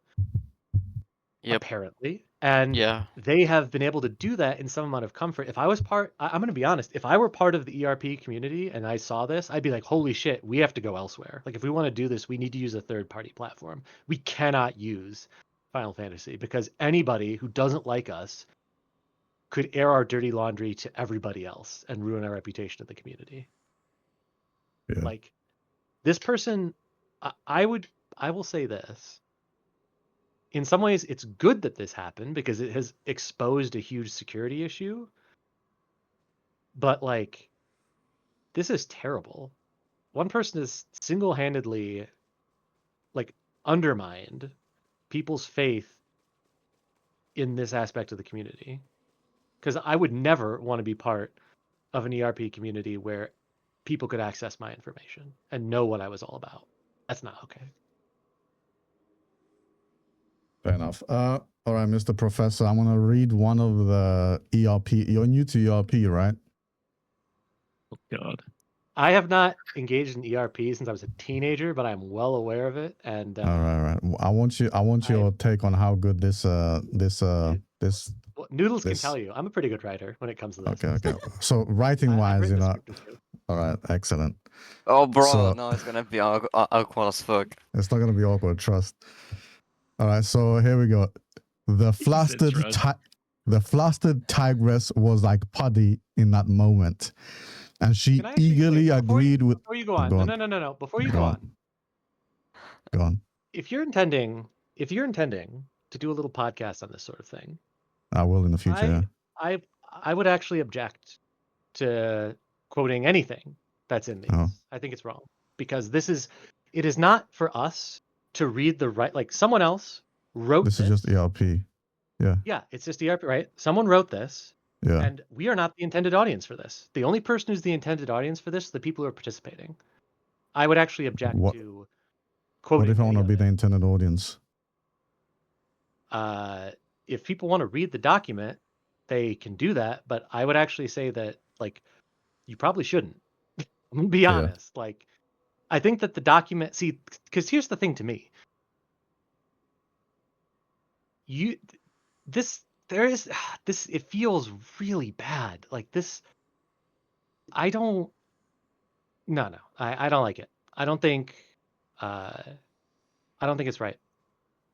Yep. apparently, and Yeah. they have been able to do that in some amount of comfort. If I was I'm going to be honest, if I were part of the ERP community and I saw this, I'd be like, holy shit, we have to go elsewhere. Like, if we want to do this, we need to use a third-party platform. We cannot use Final Fantasy because anybody who doesn't like us could air our dirty laundry to everybody else and ruin our reputation in the community. Yeah. Like, this person, I will say this. In some ways, it's good that this happened because it has exposed a huge security issue. But, like, this is terrible. One person has single-handedly, like, undermined people's faith in this aspect of the community. Because I would never want to be part of an ERP community where people could access my information and know what I was all about. That's not okay. Fair enough. All right, Mr. Professor, I'm gonna read one of the ERP. You're new to ERP, right? Oh God. I have not engaged in ERP since I was a teenager, but I'm well aware of it. And All right. I want your take on how good this well, Noodles can this- tell you, I'm a pretty good writer when it comes to this. Okay. So writing I've wise, written you a know. script or two. All right, excellent. Oh, bro, So- no, it's gonna be awkward as fuck. It's not gonna be awkward, trust. All right, so here we go. The flustered trust. the flustered tigress was like Puddy in that moment, and she Can I actually eagerly say, agreed with. Before you go on, Go on. no. Before you Go go on. on, Go on. if you're intending to do a little podcast on this sort of thing, I will in the future. I would actually object to quoting anything that's in these. Oh. I think it's wrong because it is not for us to read the right. Like, someone else wrote This this. is just ERP. Yeah, it's just ERP, right? Someone wrote this, Yeah. and we are not the intended audience for this. The only person who's the intended audience for this, the people who are participating. I would actually object What- to quoting. What if I want to any be of the it. intended audience? If people want to read the document, they can do that, but I would actually say that, like, you probably shouldn't. I'm gonna be Yeah. honest. Like, I think that the document, because here's the thing to me. It feels really bad. Like, this, I don't like it. I don't think it's right.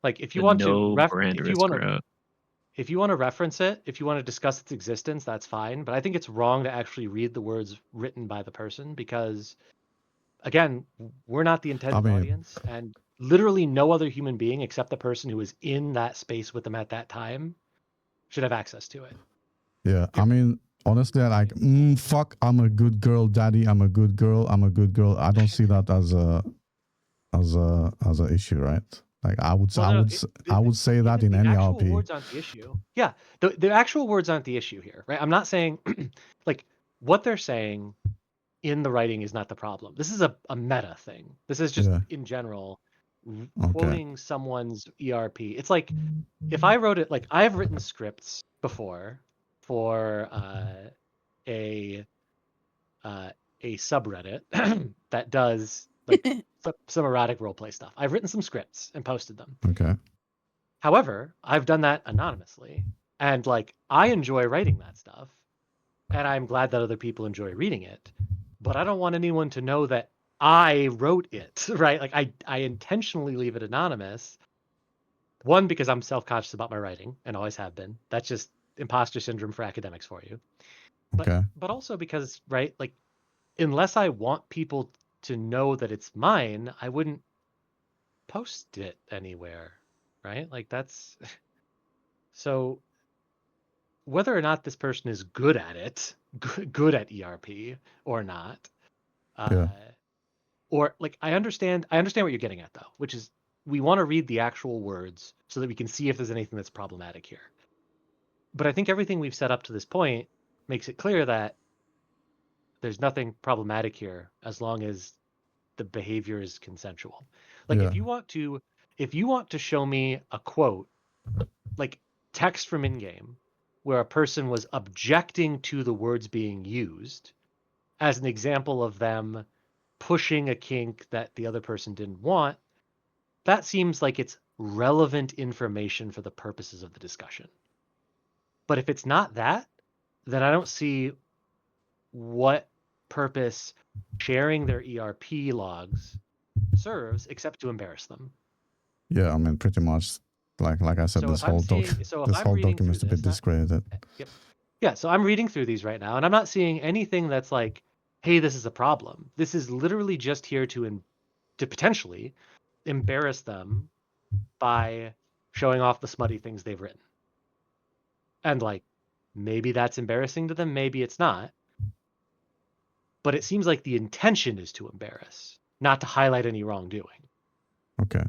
Like, if you want to if you want to reference it, if you want to discuss its existence, that's fine. But I think it's wrong to actually read the words written by the person because, again, we're not the intended audience, and literally no other human being except the person who was in that space with them at that time should have access to it. Yeah. I mean, honestly, I like, fuck, I'm a good girl, daddy. I'm a good girl. I don't see that as a issue, right? Like, I would say that in any the actual RP. words aren't the issue. Yeah, the actual words aren't the issue here, right? I'm not saying like what they're saying in the writing is not the problem. This is a meta thing. This is just in general quoting someone's ERP. It's like if I wrote it, like, I've written scripts before for a a subreddit that does like some erotic roleplay stuff. I've written some scripts and posted them. Okay. However, I've done that anonymously, and like I enjoy writing that stuff, and I'm glad that other people enjoy reading it, but I don't want anyone to know that I wrote it, right? Like I intentionally leave it anonymous. One, because I'm self-conscious about my writing and always have been. That's just imposter syndrome for academics for you. Okay. But also because, right, like unless I want people to know that it's mine, I wouldn't post it anywhere, right? Like that's so whether or not this person is good at it, good at ERP or not, Yeah. or like I understand what you're getting at though, which is we want to read the actual words so that we can see if there's anything that's problematic here. But I think everything we've set up to this point makes it clear that there's nothing problematic here as long as the behavior is consensual. Like Yeah. if you want to show me a quote, like text from in-game, where a person was objecting to the words being used as an example of them pushing a kink that the other person didn't want, that seems like it's relevant information for the purposes of the discussion. But if it's not that, then I don't see what purpose sharing their ERP logs serves except to embarrass them. Yeah. I mean, pretty much. Like I said, So this if I'm whole seeing, so if this I'm whole reading document through is a bit this, not, discredited. yep, yeah. So I'm reading through these right now, and I'm not seeing anything that's like, "Hey, this is a problem." This is literally just here to potentially embarrass them by showing off the smutty things they've written. And like, maybe that's embarrassing to them, maybe it's not. But it seems like the intention is to embarrass, not to highlight any wrongdoing. Okay.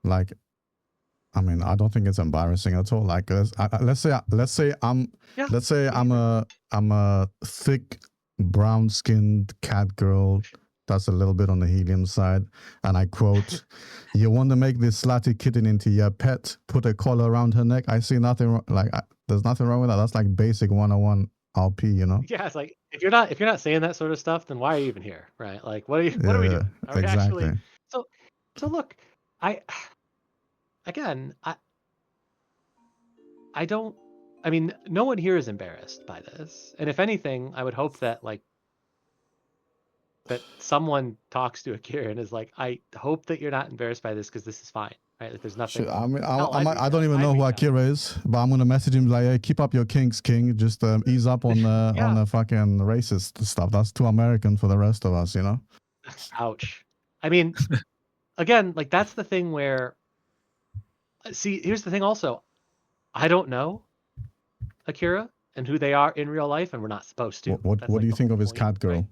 Like, I mean, I don't think it's embarrassing at all. Like, let's say I'm Yeah. let's say me either. I'm a thick, brown-skinned cat girl that's a little bit on the helium side, and I quote, "You want to make this slutty kitten into your pet? Put a collar around her neck." I see nothing wrong. Like, there's nothing wrong with that. That's like basic 101 RP, you know? Yeah, it's like if you're not saying that sort of stuff, then why are you even here, right? Like, what are we Yeah, doing? Are we exactly. actually so look, I again, I don't. I mean, no one here is embarrassed by this, and if anything, I would hope that like that someone talks to Akira and is like, I hope that you're not embarrassed by this because this is fine, right? Like, there's nothing. Shit, I mean, Hell, I don't even know who Akira is, but I'm gonna message him like, "Hey, keep up your kinks, King. Just ease up on on the fucking racist stuff. That's too American for the rest of us, you know." Ouch. I mean, again, like that's the thing where. See, here's the thing. Also, I don't know Akira and who they are in real life, and we're not supposed to. What That's do like you the think whole of his point, cat girl? right?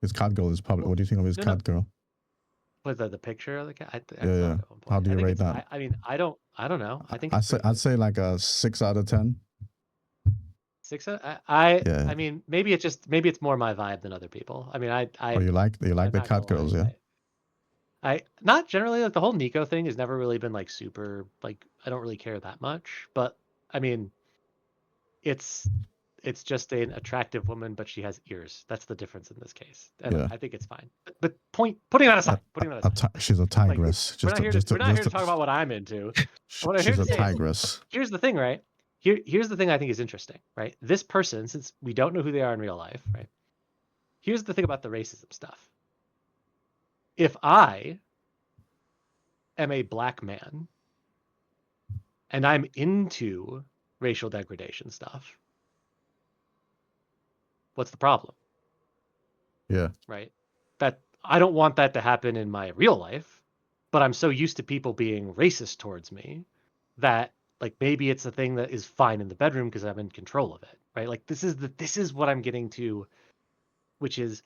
His cat girl is public. Well, What do you think of his no, cat girl? Was the picture of the cat? I Yeah, saw yeah. it at one point. How do you I think rate it's. that? I mean, I don't know. I think I it's say pretty I'd good. say like a 6 out of 10. 6. Yeah. I mean, maybe it's more my vibe than other people. I mean, Oh, you like I'm the not cat gonna girls, lie. yeah? I not generally like the whole Nico thing has never really been like super like I don't really care that much, but I mean it's just an attractive woman, but she has ears. That's the difference in this case, and Yeah. I think it's fine. But putting that aside, She's a tigress. we're not here to talk about what I'm into. What I'm here She's to a say is, tigress. here's the thing, right? Here's the thing I think is interesting, right? This person, since we don't know who they are in real life, right? Here's the thing about the racism stuff. If I am a black man and I'm into racial degradation stuff, what's the problem? Yeah. Right? That I don't want that to happen in my real life, but I'm so used to people being racist towards me that like maybe it's a thing that is fine in the bedroom because I'm in control of it, right? Like this is what I'm getting to, which is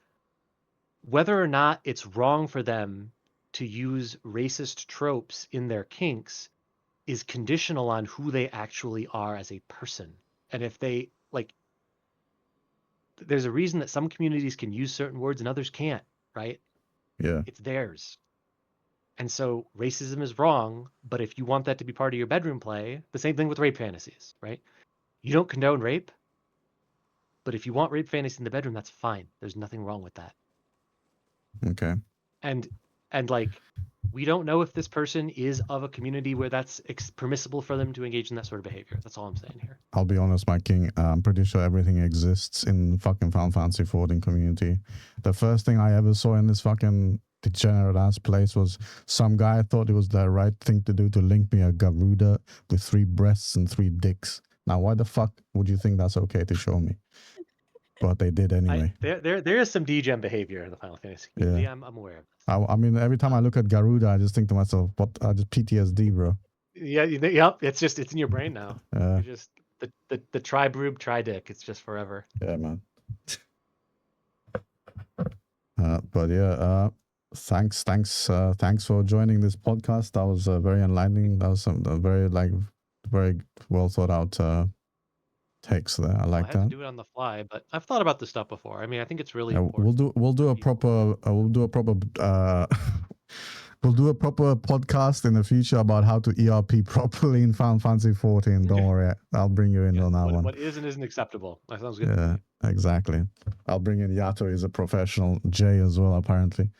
whether or not it's wrong for them to use racist tropes in their kinks is conditional on who they actually are as a person. And if they like there's a reason that some communities can use certain words and others can't, right? Yeah. It's theirs. And so racism is wrong, but if you want that to be part of your bedroom play, the same thing with rape fantasies, right? You don't condone rape, But if you want rape fantasy in the bedroom, that's fine. There's nothing wrong with that. Okay. And like, we don't know if this person is of a community where that's permissible for them to engage in that sort of behavior. That's all I'm saying here. I'll be honest, my king. I'm pretty sure everything exists in fucking Final Fantasy 14 community. The first thing I ever saw in this fucking degenerate ass place was some guy thought it was the right thing to do to link me a Garuda with 3 breasts and 3 dicks. Now, why the fuck would you think that's okay to show me? But they did anyway. There is some degen behavior in the Final Fantasy community. Yeah. I'm aware of this. I mean, every time I look at Garuda, I just think to myself, "What? I just PTSD, bro." Yeah, yep. It's in your brain now. Yeah, You're just the tri-boob, tri-dick. It's just forever. yeah, man. But yeah, thanks for joining this podcast. That was very enlightening. That was some very well thought out takes there. I I like had to that. do it on the fly, but I've thought about this stuff before. I mean, I think it's really Yeah, important. we'll do a people. proper we'll do a proper podcast in the future about how to ERP properly in Final Fantasy 14. Don't worry, I'll bring you in Yeah, on that one. what is and isn't acceptable. That sounds good. to Yeah, me. exactly. I'll bring in Yato. He's a professional. Jay as well, apparently.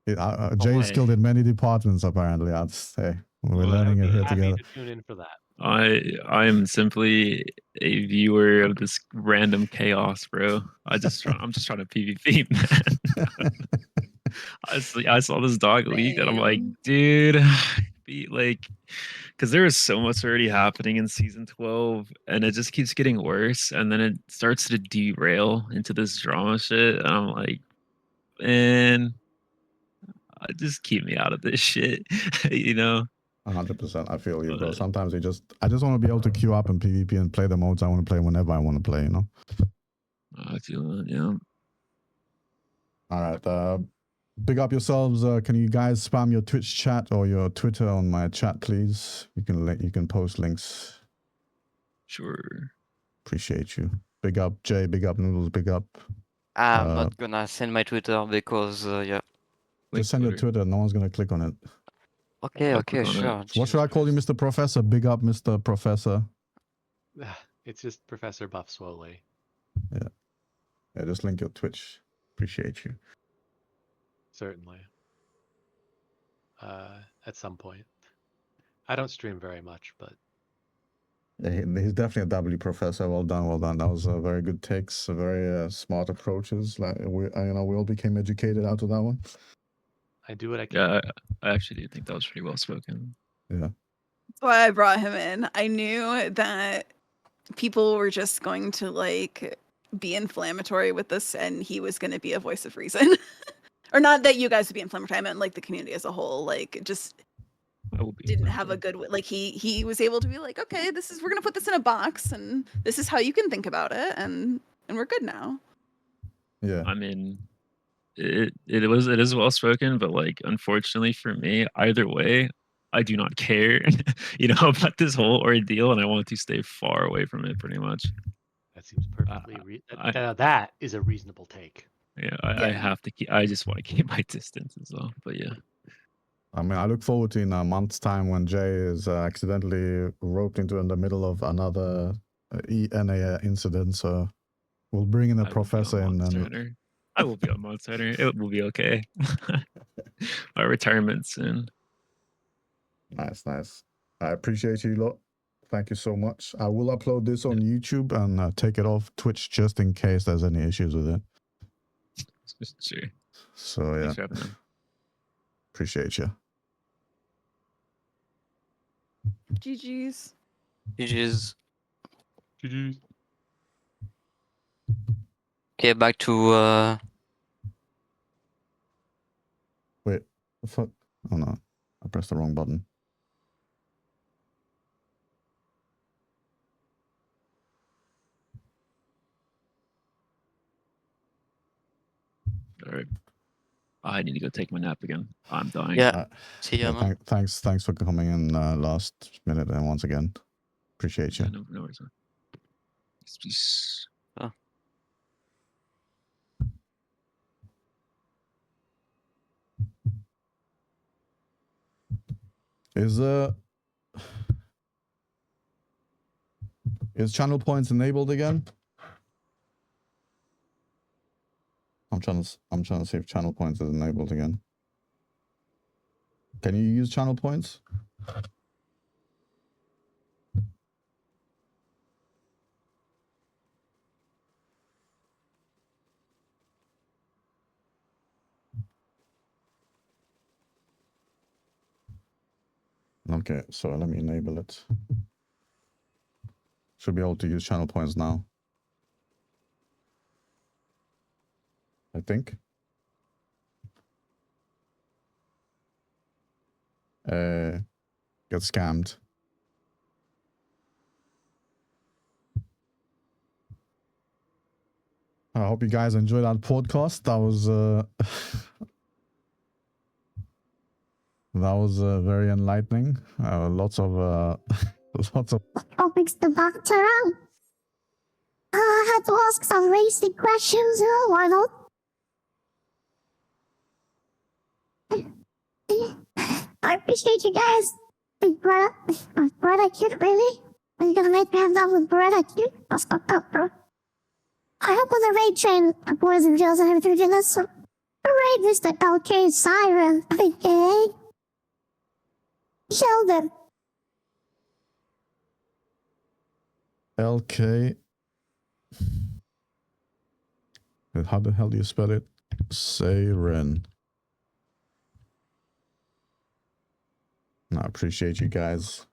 Jay is my. skilled in many departments, apparently. I'd say we're Well, I learning would it be here happy together. to tune in for that. I am simply a viewer of this random chaos, bro. I'm just trying to PvP, man. I saw this dog leak and I'm like, Same. dude, be like, because there is so much already happening in season 12 and it just keeps getting worse and then it starts to derail into this drama shit and I'm like, man, just keep me out of this shit, you know? 100%. I feel you, bro. But Sometimes I just want to be able to queue up in PvP and play the modes I want to play whenever I want to play, you know? I feel it, yeah. All right. Big up yourselves. Can you guys spam your Twitch chat or your Twitter on my chat, please? You can post links. Sure. Appreciate you. Big up Jay. Big up Noodles. Big up. I'm not gonna send my Twitter because yeah. Just send your Twitter. No one's gonna click on it. Okay, I'll okay, click on it. sure. What Jesus should I call you, Christ. Mr. Professor? Big up, Mr. Professor. It's just Professor Buff slowly. Yeah, just link your Twitch. Appreciate you. Certainly. At some point. I don't stream very much, but Yeah, he's definitely a W professor. Well done, well done. That was a very good takes, a very smart approaches. Like we all became educated out of that one. I do what I can. Yeah, I actually do think that was pretty well spoken. Yeah, That's why I brought him in. I knew that people were just going to like be inflammatory with this, and he was going to be a voice of reason. Or not that you guys would be inflammatory. I meant like the community as a whole. Like just I will be didn't have a good like he was able to be like, okay, we're gonna put this in a box, and this is how you can think about it, and we're good now. yeah. I mean, it is well spoken, but like unfortunately for me, either way, I do not care, you know, about this whole ordeal, and I want to stay far away from it, pretty much. That seems perfectly I- now that is a reasonable take. Yeah, I Yeah. have to keep. I just want to keep my distance as well. But yeah, I mean, I look forward to in a month's time when Jay is accidentally roped into in the middle of another ENA incident. So we'll bring in a I will be on professor and Monster then Hunter. I will be on Monster Hunter. It will be okay. My retirement soon. nice. I appreciate you lot. Thank you so much. I will upload this on YouTube and take it off Twitch just in case there's any issues with it. Sure. So yeah, Thanks for having me. appreciate you. GG's. GG's. GG. Okay, back to Wait, the fuck? Oh no, I pressed the wrong button. All right. I need to go take my nap again. I'm dying. yeah. See ya, Yeah, man. thanks for coming in last minute and once again. Appreciate you. Yeah, no worries. Man. Peace. Is channel points enabled again? I'm trying to see if channel points is enabled again. Can you use channel points? Okay, so let me enable it. Should be able to use channel points now. I think. Get scammed. I hope you guys enjoyed that podcast. That was that was very enlightening. Lots of lots of topics to back around. I had to ask some basic questions. Why not? I appreciate you guys. Big brother kid, really? Are you gonna make me have that with brother kid? That's fucked up, bro. I hope on the raid train, boys and girls and everything, you know, so raid Mr. LK Siren. Okay. Sheldon. LK. How the hell do you spell it? Siren. I appreciate you guys.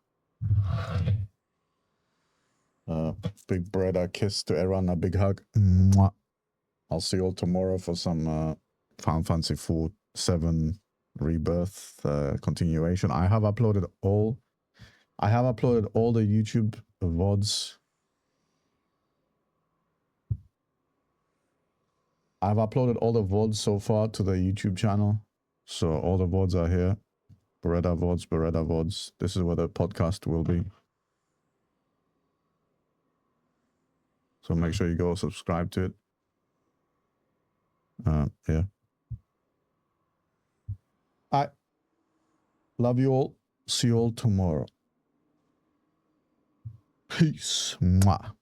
Big brother kiss to everyone, a big hug. Mwah. I'll see you all tomorrow for some Final Fantasy 7 Rebirth continuation. I have uploaded all the YouTube VODs. I've uploaded all the VODs so far to the YouTube channel. So all the VODs are here. Beretta VODs. This is where the podcast will be. So make sure you go subscribe to it. Yeah. I love you all. See you all tomorrow. Peace. Mwah.